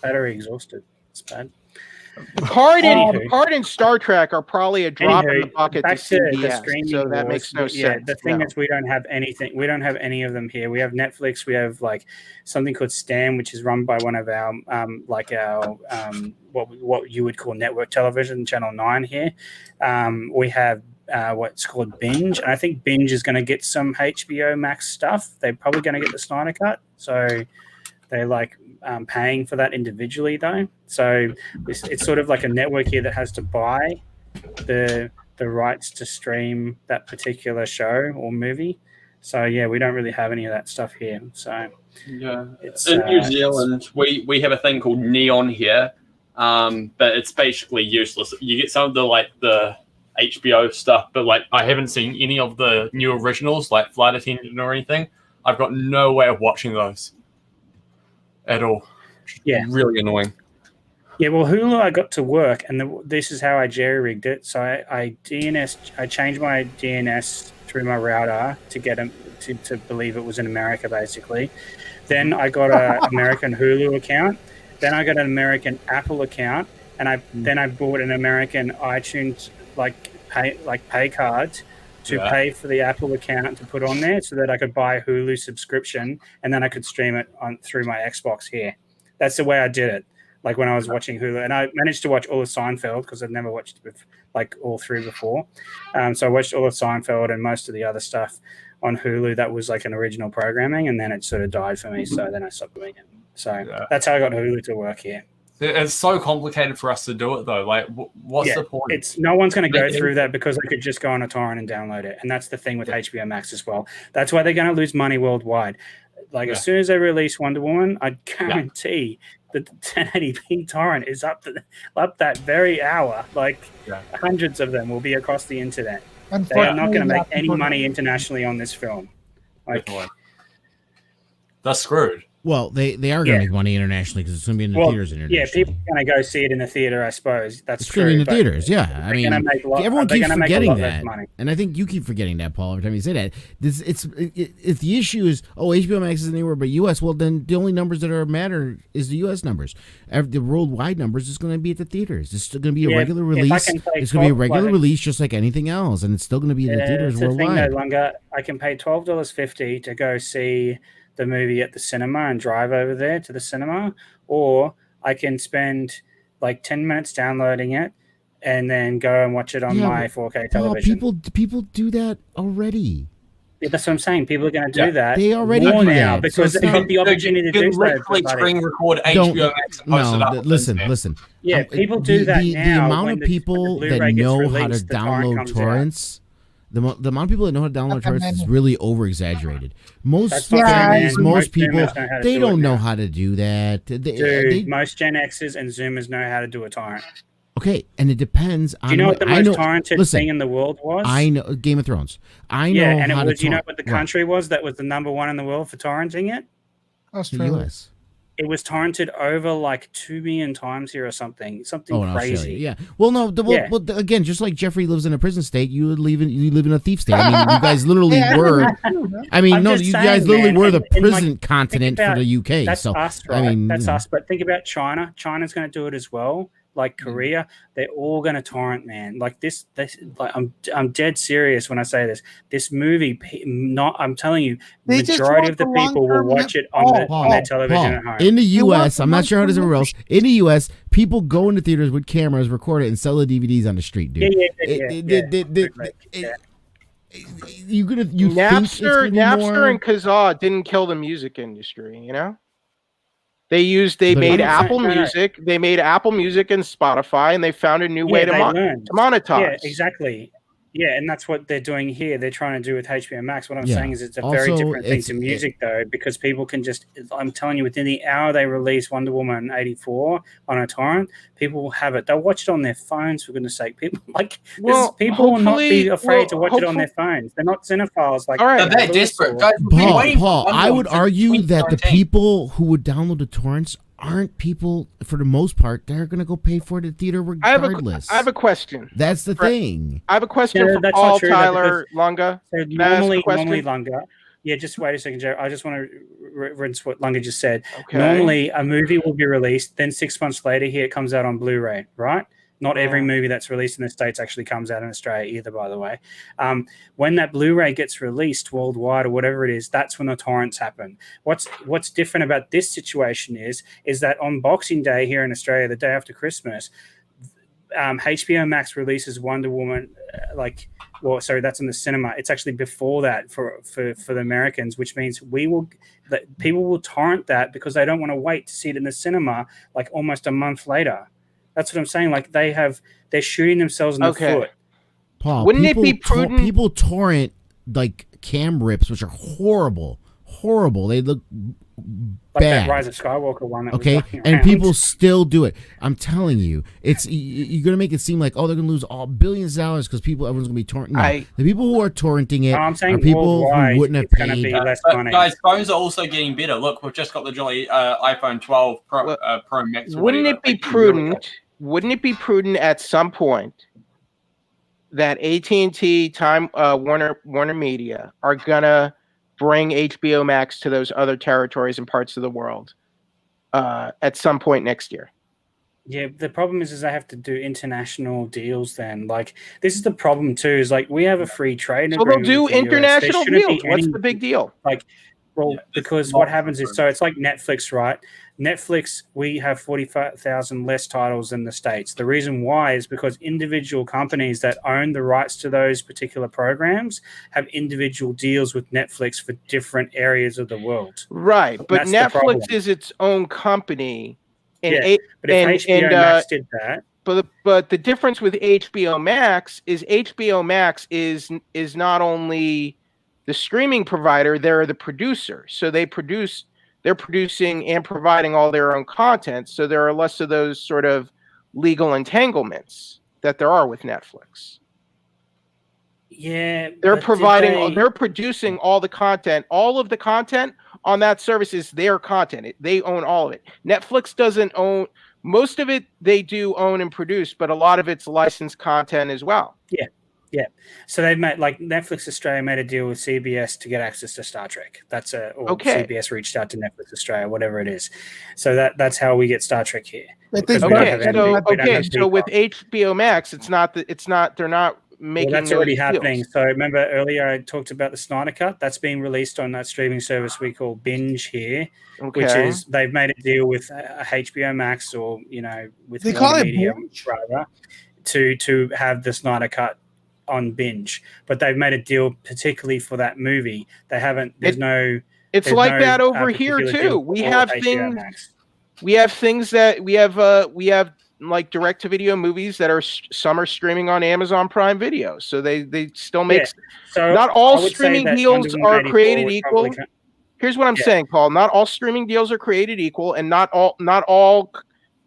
Battery exhausted. It's bad. Picard and Anywho. Picard and Star Trek are probably a drop in Anywho, the bucket to back to the CBS, streaming so that wars, makes no yeah, sense. the thing no. is, we don't have anything. We don't have any of them here. We have Netflix. We have like something called Stan, which is run by one of our what you would call network television, Channel 9 here. We have what's called Binge, and I think Binge is going to get some HBO Max stuff. They're probably going to get the Snyder Cut, so they're like paying for that individually though. So it's sort of like a network here that has to buy the rights to stream that particular show or movie. So yeah, we don't really have any of that stuff here. So Yeah, it's in New Zealand, we have a thing called Neon here, but it's basically useless. You get some of the HBO stuff, but like I haven't seen any of the new originals like Flight Attendant or anything. I've got no way of watching those at all. Yeah, really annoying. Yeah, well, Hulu I got to work, and this is how I jerry-rigged it. So I changed my DNS through my router to get them to believe it was in America, basically. Then I got an American Hulu account. Then I got an American Apple account, and then I bought an American iTunes pay card to pay for the Apple account to put on there, so that I could buy a Hulu subscription, and then I could stream it on through my Xbox here. That's the way I did it. Like when I was watching Hulu, and I managed to watch all of Seinfeld because I'd never watched like all through before. So I watched all of Seinfeld and most of the other stuff on Hulu that was like an original programming, and then it sort of died for me. So then I stopped doing it. So that's how I got Hulu to work here. It's so complicated for us to do it though. Like, what's the point? It's no one's going to go through that because I could just go on a torrent and download it, and that's the thing with HBO Max as well. That's why they're going to lose money worldwide. Like as soon as they release Wonder Woman, I guarantee that the 1080p torrent is up that very hour. Like hundreds of them will be across the internet. They are not going to make any money internationally on this film. Like they're screwed. Well, they are going to make money internationally because it's going to be in the theaters internationally. Yeah, people are going to go see it in the theater, I suppose. That's it's true. It's going to be in the theaters, yeah. I mean, everyone keeps forgetting that. And I think you keep forgetting that, Paul, every time you say that. If the issue is, HBO Max isn't anywhere but U.S., well, then the only numbers that matter is the U.S. numbers. The worldwide numbers is going to be at the theaters. It's still going to be a regular release. It's going to be a regular release just like anything else, and it's still going to be in the theaters worldwide. Thing, though, Lunga, I can pay $12.50 to go see the movie at the cinema and drive over there to the cinema, or I can spend like 10 minutes downloading it and then go and watch it on my 4K television. People do that already. Yeah, that's what I'm saying. People are going to do that. They already do now that. because they got the opportunity to do so. Screen record HBO Max and post it up. Listen. Yeah, people do that now. The amount of people that know how to download torrents. The amount of people that know how to download torrents is really over-exaggerated. Most people, they don't know how to do that. Most Gen Xers and Zoomers know how to do a torrent. Okay, and it depends on... Do you know what the most torrented thing in the world was? I know, Game of Thrones. I know and how it was, to you know what the country was that was the number one in the world for torrenting it? Australia. The US. It was torrented over like 2 million times here or something crazy. Australia, yeah. Well, no. Well, again, just like Jeffrey lives in a prison state, you live in a thief state. I mean, you guys literally were. I mean, you guys literally were the prison continent for the UK. That's so us, right? I mean, that's us. But think about China. China's going to do it as well. Like Korea, they're all going to torrent, man. Like this. Like I'm dead serious when I say this. This movie, I'm telling you, the majority of the people will watch it on their television at home. In the U.S., I'm not sure how it is everywhere else. In the U.S., people go into theaters with cameras, record it, and sell the DVDs on the street, dude. Napster and Kazaa didn't kill the music industry, you know? They made Apple Music. They made Apple Music and Spotify, and they found a new way to monetize. Yeah, exactly. Yeah, and that's what they're doing here. They're trying to do with HBO Max. What I'm saying is it's a very different thing to music, though, because people can just, I'm telling you, within the hour they release Wonder Woman 84 on a torrent, people will have it. They'll watch it on their phones, for goodness sake. People people will not be afraid to watch it on their phones. They're not cinephiles. Like, all right, they're desperate. Paul, I would argue that the people who would download the torrents aren't people, for the most part, they're going to go pay for it at the theater regardless. I have a question. That's the thing. I have a question for Paul, Tyler, Lunga. So normally, Lunga, Yeah, just wait a second, Joe. I just want to rinse what Lunga just said. Okay. Normally, a movie will be released, then 6 months later, here it comes out on Blu-ray, right? Not every movie that's released in the States actually comes out in Australia either, by the way. When that Blu-ray gets released worldwide or whatever it is, that's when the torrents happen. What's different about this situation is that on Boxing Day here in Australia, the day after Christmas, HBO Max releases Wonder Woman, that's in the cinema. It's actually before that for the Americans, which means people will torrent that because they don't want to wait to see it in the cinema like almost a month later. That's what I'm saying. Like they're shooting themselves in the foot. Paul, Wouldn't it be prudent? People torrent like cam rips, which are horrible. They look Like bad. that Rise of Skywalker one. That Okay, was going and around. people still do it. I'm telling you, you're gonna make it seem like, oh, they're gonna lose all billions of dollars because everyone's gonna be torrenting. No, the people who are torrenting it I'm saying are people worldwide, who wouldn't have it's gonna paid. be less But money. guys, phones are also getting better. Look, we've just got the jolly iPhone 12 Pro Max. or Wouldn't whatever. it be Like, really- prudent? Wouldn't it be prudent at some point that AT&T, Warner Media are gonna bring HBO Max to those other territories and parts of the world at some point next year? Yeah, the problem is they have to do international deals then. Like, this is the problem too, is like we have a free trade So they'll agreement do with the US. There international shouldn't be deals. What's any- the big deal? Like, well, Yeah, because it's what not happens is, true. so it's like Netflix, right? Netflix, we have 45,000 less titles than the States. The reason why is because individual companies that own the rights to those particular programs have individual deals with Netflix for different areas of the world. Right, but That's the problem. Netflix is its own company. And Yeah, But if HBO Max did that, But the difference with HBO Max is HBO Max is not only the streaming provider, they're the producer. So they're producing and providing all their own content. So there are less of those sort of legal entanglements that there are with Netflix. yeah, They're but did providing, they- they're producing all the content. All of the content on that service is their content. They own all of it. Netflix doesn't own most of it. They do own and produce, but a lot of it's licensed content as well. Yeah, so they've made, like, Netflix Australia made a deal with CBS to get access to Star Trek. Or Okay. CBS reached out to Netflix Australia, whatever it is. So that's how we get Star Trek here. I think Because we don't Okay, have that- anything. so We don't have so with Peacock. HBO Max, they're not making. Well, that's already those happening. deals. So remember earlier I talked about the Snyder Cut. That's being released on that streaming service we call Binge here, which Okay. is they've made a deal with HBO Max or with They call Warner it Media Binge? rather to have the Snyder Cut on Binge, but they've made a deal particularly for that movie. They haven't. It's There's like no, that over particular here deal too. for We all have HBO things. Max. We have things that we have like direct to video movies that are some are streaming on Amazon Prime Video. So they still make. Yeah. So Not all I would say streaming that deals Wonder Woman are 84 created would equal. probably come- Here's what I'm Yeah. saying, Paul. Not all streaming deals are created equal, and not all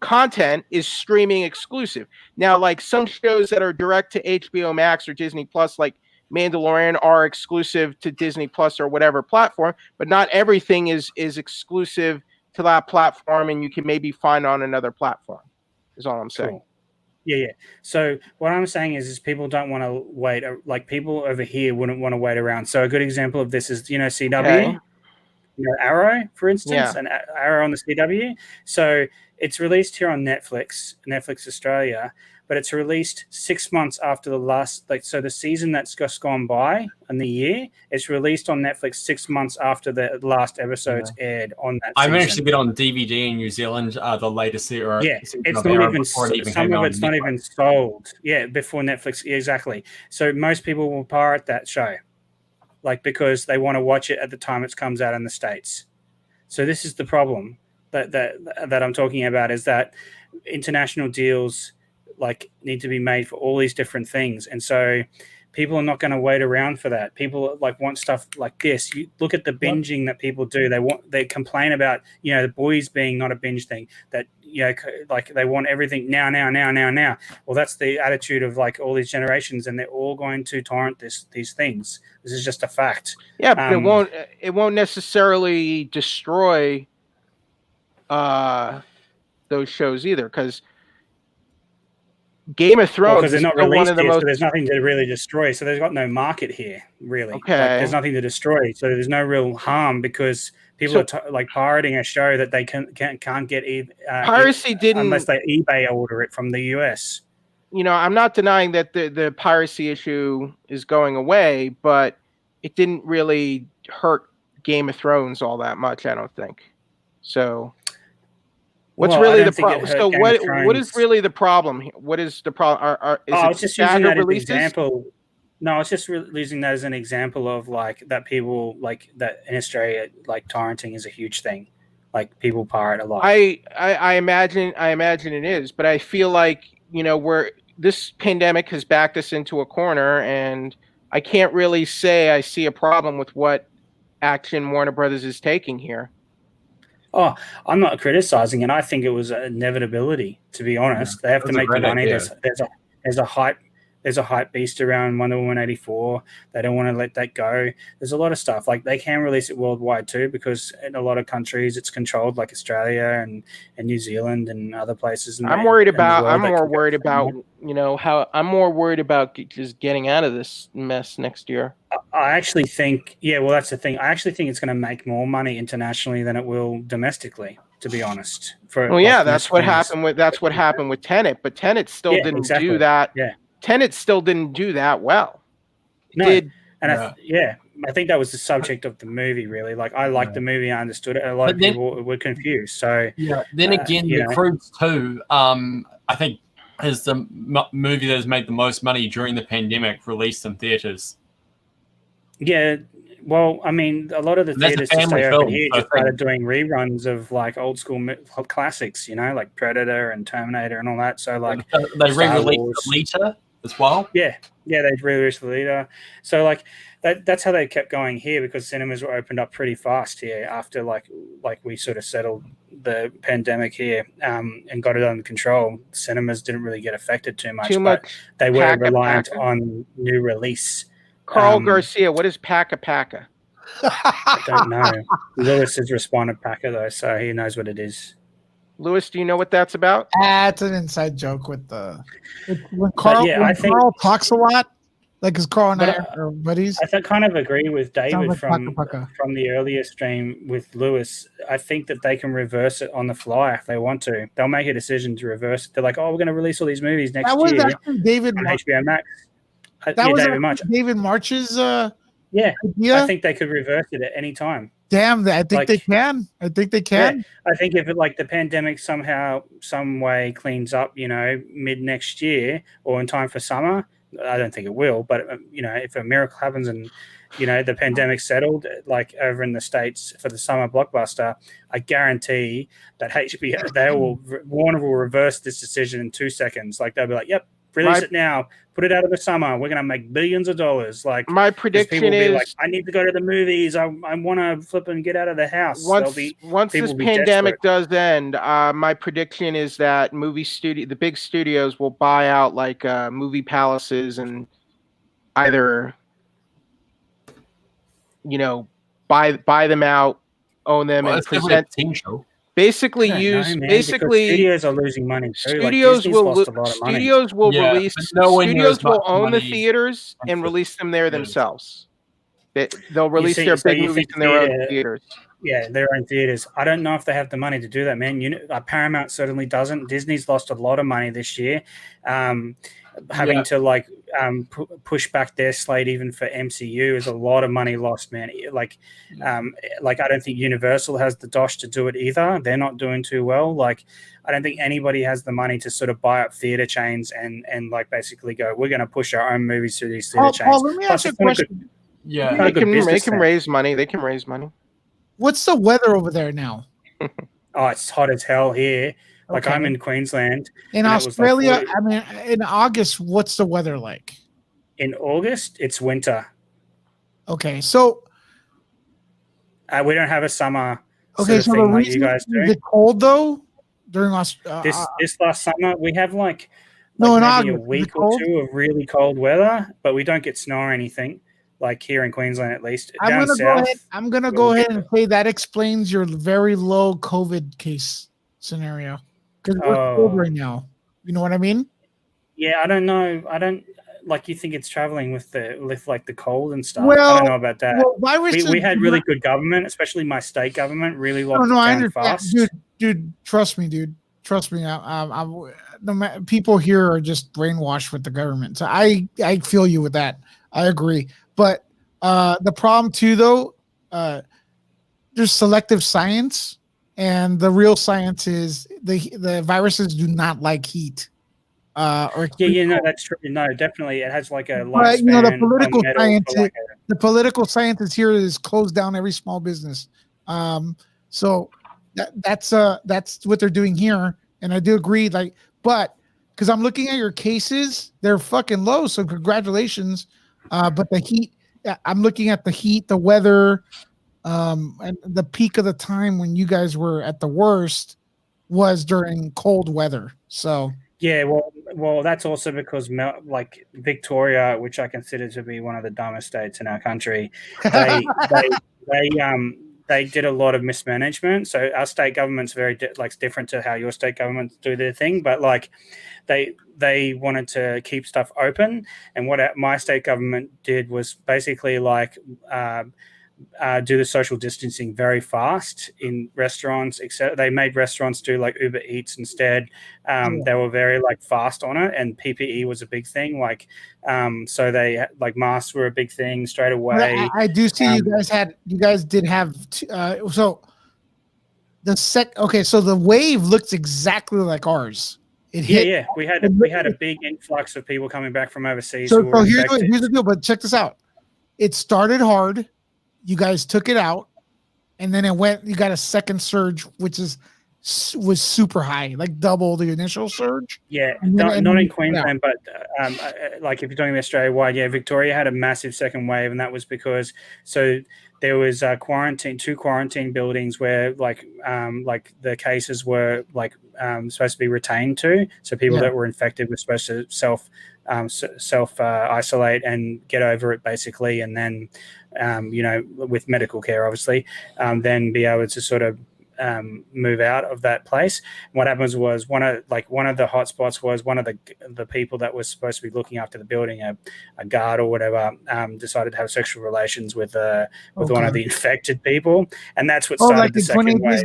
content is streaming exclusive. Now, like some shows that are direct to HBO Max or Disney Plus, like Mandalorian, are exclusive to Disney Plus or whatever platform, but not everything is exclusive to that platform, and you can maybe find on another platform. Is all I'm saying. Cool. Yeah. So what I'm saying is people don't want to wait. Like people over here wouldn't want to wait around. So a good example of this is CW. Okay. Arrow, for instance, Yeah. and Arrow on the CW. So it's released here on Netflix Australia, but it's released 6 months after the last, so the season that's just gone by in the year, it's released on Netflix 6 months after the last episodes aired on that I season. managed to get on DVD in New Zealand the latest series. Yeah, season it's of not Arrow even before it even some came of out it's on not Netflix. even sold. Yeah, before Netflix, exactly. So most people will pirate that show, because they want to watch it at the time it comes out in the States. So this is the problem that I'm talking about, is that international deals need to be made for all these different things, and so people are not going to wait around for that. People want stuff like this. You look at the binging that people do. They complain about the boys being not a binge thing. That they want everything now. Well, that's the attitude of all these generations, and they're all going to torrent these things. This is just a fact. Yeah, but it won't necessarily destroy those shows either, because Game of Thrones because they're is not still one released of the here, most. so there's nothing to really destroy. So they've got no market here, really. Okay. Like, there's nothing to destroy. So there's no real harm because people are like pirating a show that they can't get Piracy didn't, unless they eBay order it from the US. You know, I'm not denying that the piracy issue is going away, but it didn't really hurt Game of Thrones all that much, I don't think. So what's Well, I really don't the think it problem? hurt So Game of what is Thrones. really the problem here? What is the problem? Is I it was just using staggered that as an releases? example. No, I was just using that as an example of like that people like that in Australia, like torrenting is a huge thing. Like people pirate a lot. I imagine it is, but I feel like, you know, this pandemic has backed us into a corner, and I can't really say I see a problem with what action Warner Brothers is taking here. Oh, I'm not criticizing it. I think it was an inevitability, to be honest. They have to That's a make the great money. idea. There's a hype beast around Wonder Woman 84. They don't want to let that go. There's a lot of stuff. Like they can release it worldwide too, because in a lot of countries it's controlled, like Australia and New Zealand and other places. I'm more worried about just getting out of this mess next year. I actually think, well, that's the thing. I actually think it's going to make more money internationally than it will domestically, to be honest. That's what happened with Tenet, but Tenet still didn't do that. Yeah. Tenet still didn't do that well. I think that was the subject of the movie, really. Like, I liked the movie, I understood it. A lot of people were confused. So then again, The Croods 2, I think, is the movie that has made the most money during the pandemic, released in theaters. Yeah, well, I mean, a lot of the theaters to stay open here just started doing reruns of like old school classics, you know, like Predator and Terminator and all that. So like they re-released Alita as well. Yeah, they re-released Alita. So like that's how they kept going here, because cinemas were opened up pretty fast here after like we sort of settled the pandemic here and got it under control. Cinemas didn't really get affected too much, but they were reliant on new release. Carl Garcia, what is Paca Paca? I don't know. Lewis has responded Paca though, so he knows what it is. Lewis, do you know what that's about? It's an inside joke with when Carl talks a lot, like his Carl and I are buddies. I kind of agree with David like from the earlier stream with Lewis. I think that they can reverse it on the fly if they want to. They'll make a decision to reverse it. They're like, we're going to release all these movies next year actually David on HBO Max. David March's idea? I think they could reverse it at any time. Damn, I think they can. I think they can. Yeah, I think if the pandemic somehow, some way cleans up, mid next year or in time for summer, I don't think it will. But if a miracle happens and the pandemic settled, like over in the States for the summer blockbuster, I guarantee that Warner will reverse this decision in 2 seconds. Like they'll be like, "Yep, release it now. Put it out of the summer. We're gonna make billions of dollars." Like my prediction is, like, "I need to go to the movies. I want to flip and get out of the house." Once this pandemic does end, my prediction is that the big studios will buy out like movie palaces and either buy them out, own them, and present. Basically, studios are losing money too. Studios will release. Studios will own the theaters and release them there themselves. They'll release their big movies in their own theaters. Yeah, their own theaters. I don't know if they have the money to do that, man. Paramount certainly doesn't. Disney's lost a lot of money this year, having to push back their slate even for MCU is a lot of money lost, man. Like I don't think Universal has the dosh to do it either. They're not doing too well. Like I don't think anybody has the money to sort of buy up theater chains and like basically go, we're going to push our own movies through these theater chains. Paul, let me ask you a question. They can raise money. They can raise money. What's the weather over there now? Oh, it's hot as hell here. Like I'm in Queensland. In Australia, in August, what's the weather like? In August, it's winter. Okay, so we don't have a summer. Okay, so the reason you guys do. Is it cold though during this last summer? We have maybe a week or two of really cold weather, but we don't get snow or anything. Like here in Queensland, at least. I'm gonna go ahead and say that explains your very low COVID case scenario because we're cold right now. You know what I mean? Yeah, I don't know. I don't like. You think it's traveling with like the cold and stuff? I Well, don't know about that. well, viruses We had do really not- good government, especially my state government, really No, locked no, it I down understand, fast. dude. Trust me, dude. Trust me. People here are just brainwashed with the government. So I feel you with that. I agree. But the problem too, though, there's selective science, and the real science is the viruses do not like heat. Or Yeah, no, that's true. No, definitely, it has like a but lifespan. you know, the on political metal science, for like the political scientist here is close down every small business. So that's what they're doing here, and I do agree. Like, but because I'm looking at your cases, they're fucking low. So congratulations. But the heat, I'm looking at the heat, the weather, and the peak of the time when you guys were at the worst was during cold weather. So yeah, well, that's also because like Victoria, which I consider to be one of the dumbest states in our country, they they did a lot of mismanagement. So our state government's very different to how your state governments do their thing, but like they wanted to keep stuff open, and what my state government did was basically like do the social distancing very fast in restaurants, etc. They made restaurants do like Uber Eats instead. They were very like fast on it, and PPE was a big thing. Like, so they like masks were a big thing straight away. I do see you guys did have so so the wave looks exactly like ours. It hit. Yeah, we had a big influx of people coming back from overseas. So, who were here's infected. the deal. But check this out. It started hard. You guys took it out, and then it went. You got a second surge, which was super high, like double the initial surge. Yeah, And then- not in Queensland, but like if you're talking about Australia wide, yeah, Victoria had a massive second wave, and that was because there was two quarantine buildings where like the cases were like supposed to be retained to, so people that were infected were supposed to self isolate and get over it basically, and then with medical care obviously, then be able to sort of move out of that place. What happens was one of the hotspots was one of the people that was supposed to be looking after the building, a guard or whatever, decided to have sexual relations with one of the infected people, and that's what started the second wave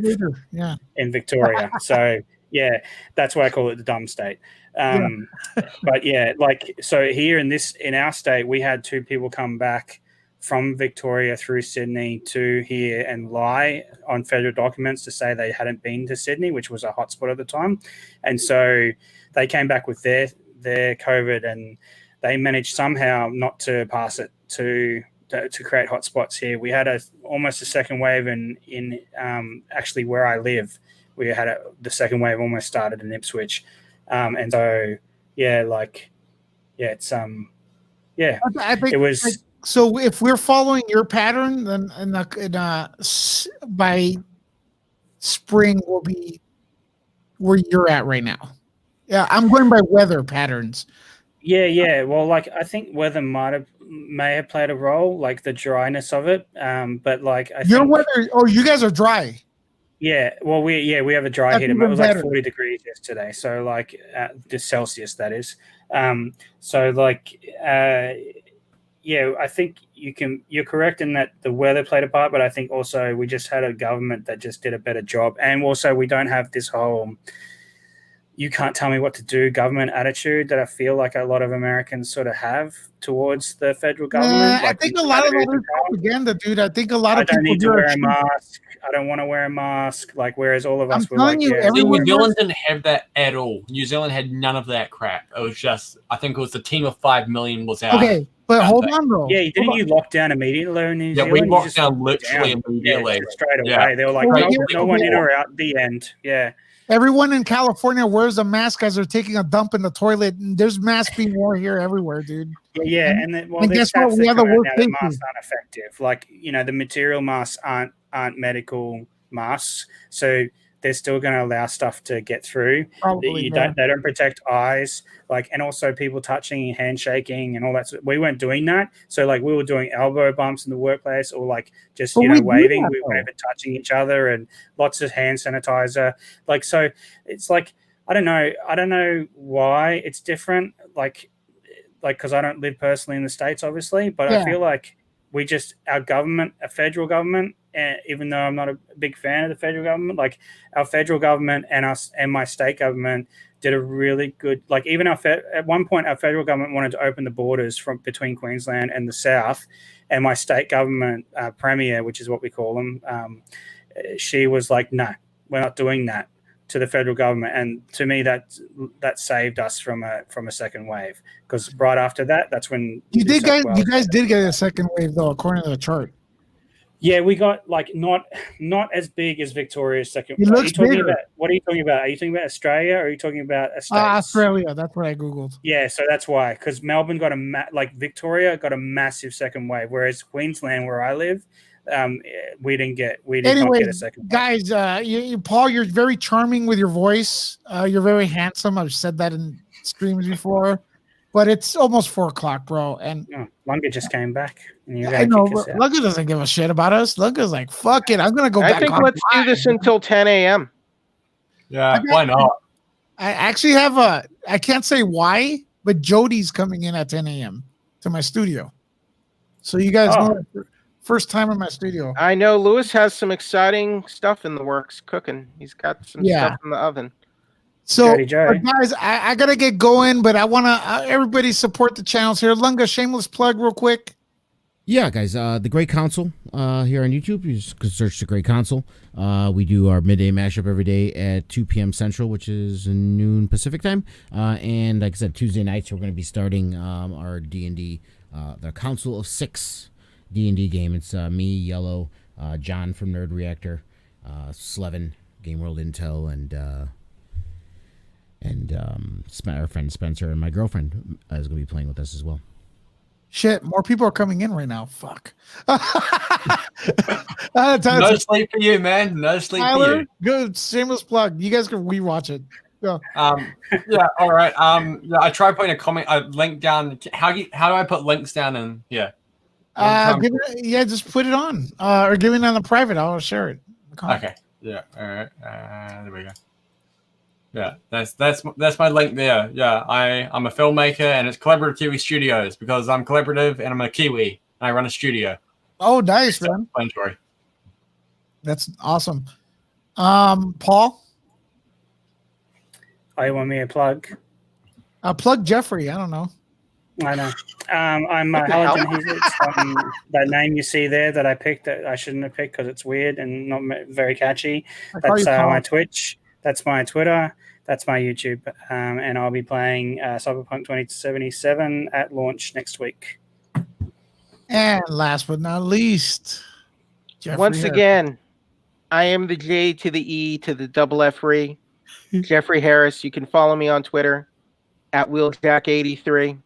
in Victoria. So yeah, that's why I call it the dumb state. But yeah, like so here in our state, we had 2 people come back from Victoria through Sydney to here and lie on federal documents to say they hadn't been to Sydney, which was a hotspot at the time. And so they came back with their COVID, and they managed somehow not to pass it to create hotspots here. We had almost a second wave in actually where I live. We had the second wave almost started in Ipswich. And so, it's I think it was. So if we're following your pattern, then by spring we'll be where you're at right now. Yeah, I'm going by weather patterns. Yeah. Well, like I think weather may have played a role, like the dryness of it. But like weather. Oh, you guys are dry. Yeah. Well, we have a dry That's heat. It even was better. like 40 degrees yesterday. So like the Celsius, that is. So like. Yeah, I think you're correct in that the weather played a part, but I think also we just had a government that just did a better job. And also we don't have this whole you can't tell me what to do government attitude that I feel like a lot of Americans sort of have towards the federal government. I think a lot of that is propaganda, dude. I think a lot of people need to wear a mask. I don't want to wear a mask. Like, whereas all of us were like, New Zealand didn't have that at all. New Zealand had none of that crap. It was just, I think it was the team of 5 million was out. Okay, but hold on, though. Yeah, didn't you lock down immediately in New Zealand? Yeah, we locked down literally immediately. Straight away. They were like, no one in or out, the end. Yeah. Everyone in California wears a mask as they're taking a dump in the toilet, and there's masks being worn here everywhere, dude. Yeah, and guess what? We have the worst masks aren't effective. Like, the material masks aren't medical masks, so they're still going to allow stuff to get through. They don't protect eyes, like, and also people touching and handshaking and all that. We weren't doing that, so like we were doing elbow bumps in the workplace, or like just waving. We weren't even touching each other, and lots of hand sanitizer. Like, so it's like I don't know. I don't know why it's different. Like because I don't live personally in the States, obviously, but Yeah. I feel like our government, a federal government, and even though I'm not a big fan of the federal government, like our federal government and us and my state government did a really good, like even at one point, our federal government wanted to open the borders between Queensland and the South, and my state government premier, which is what we call them, she was like, no, we're not doing that to the federal government. And to me, that saved us from a second wave, because right after that, that's when You guys did get a second wave though, according to the chart. Yeah, we got like not as big as Victoria's second. It looks bigger. What are you talking about? Are you talking about Australia, or are you talking about States? Australia. That's what I googled. Yeah, so that's why, because Melbourne got Victoria got a massive second wave, whereas Queensland, where I live, we did not get a second wave. Guys, Paul, you're very charming with your voice. You're very handsome. I've said that in streams before, but it's almost 4:00, bro. And Lunga just came back. I know, but Lunga doesn't give a shit about us. Lunga's like, fuck it, I'm gonna go back. I think let's do this until 10 a.m. Yeah, why not? I actually have I can't say why, but Jody's coming in at 10 a.m. to my studio. So you guys know, first time in my studio. I know Lewis has some exciting stuff in the works cooking. He's got some stuff in the oven. So, guys, I gotta get going, but I want to everybody support the channels here. Lunga, shameless plug, real quick. Yeah, guys, the Great Council here on YouTube. You just search the Great Council. We do our midday mashup every day at 2 p.m. Central, which is noon Pacific time. And like I said, Tuesday nights we're going to be starting our D&D, the Council of Six D&D game. It's me, Yellow, John from Nerd Reactor, Slevin, Game World Intel, and our friend Spencer, and my girlfriend is going to be playing with us as well. Shit, more people are coming in right now. Fuck. No sleep for you, man. No sleep for you. Good, shameless plug. You guys can rewatch it. Go. Yeah, all right. Yeah, I tried putting a link down. How do I put links down in here? Just put it on. Or give it on the private. I'll share it. Okay. Yeah. All right. There we go. Yeah, that's my link there. Yeah, I'm a filmmaker, and it's Collaborative Kiwi Studios because I'm collaborative and I'm a Kiwi and I run a studio. Oh, nice, man. That's awesome. Paul? Oh, you want me to plug? Plug Jeffrey. I don't know. I know. I'm Halogen. That name you see there that I picked that I shouldn't have picked because it's weird and not very catchy. That's my Twitch. That's my Twitter. That's my YouTube. And I'll be playing Cyberpunk 2077 at launch next week. And last but not least, Jeffrey Once Harris. again, I am the J to the E to the double F-ree. Jeffrey Harris. You can follow me on Twitter at Wheeljack83.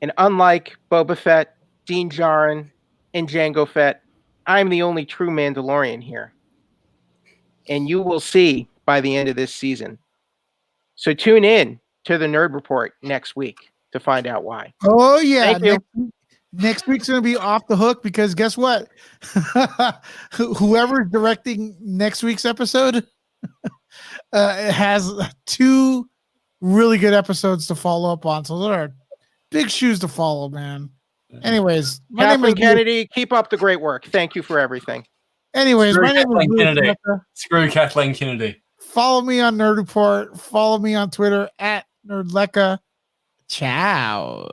And unlike Boba Fett, Din Djarin, and Jango Fett, I'm the only true Mandalorian here. And you will see by the end of this season. So tune in to the Nerd Report next week to find out why. Oh, yeah. Thank you. Next week's going to be off the hook because guess what? Whoever's directing next week's episode has 2 really good episodes to follow up on. So those are big shoes to follow, man. Anyways, my name is Kathleen Kennedy. Keep up the great work. Thank you for everything. Anyways, Screw my name is Kennedy. Screw Kathleen Kennedy. Follow me on Nerd Report. Follow me on Twitter at Nerdlecca. Ciao.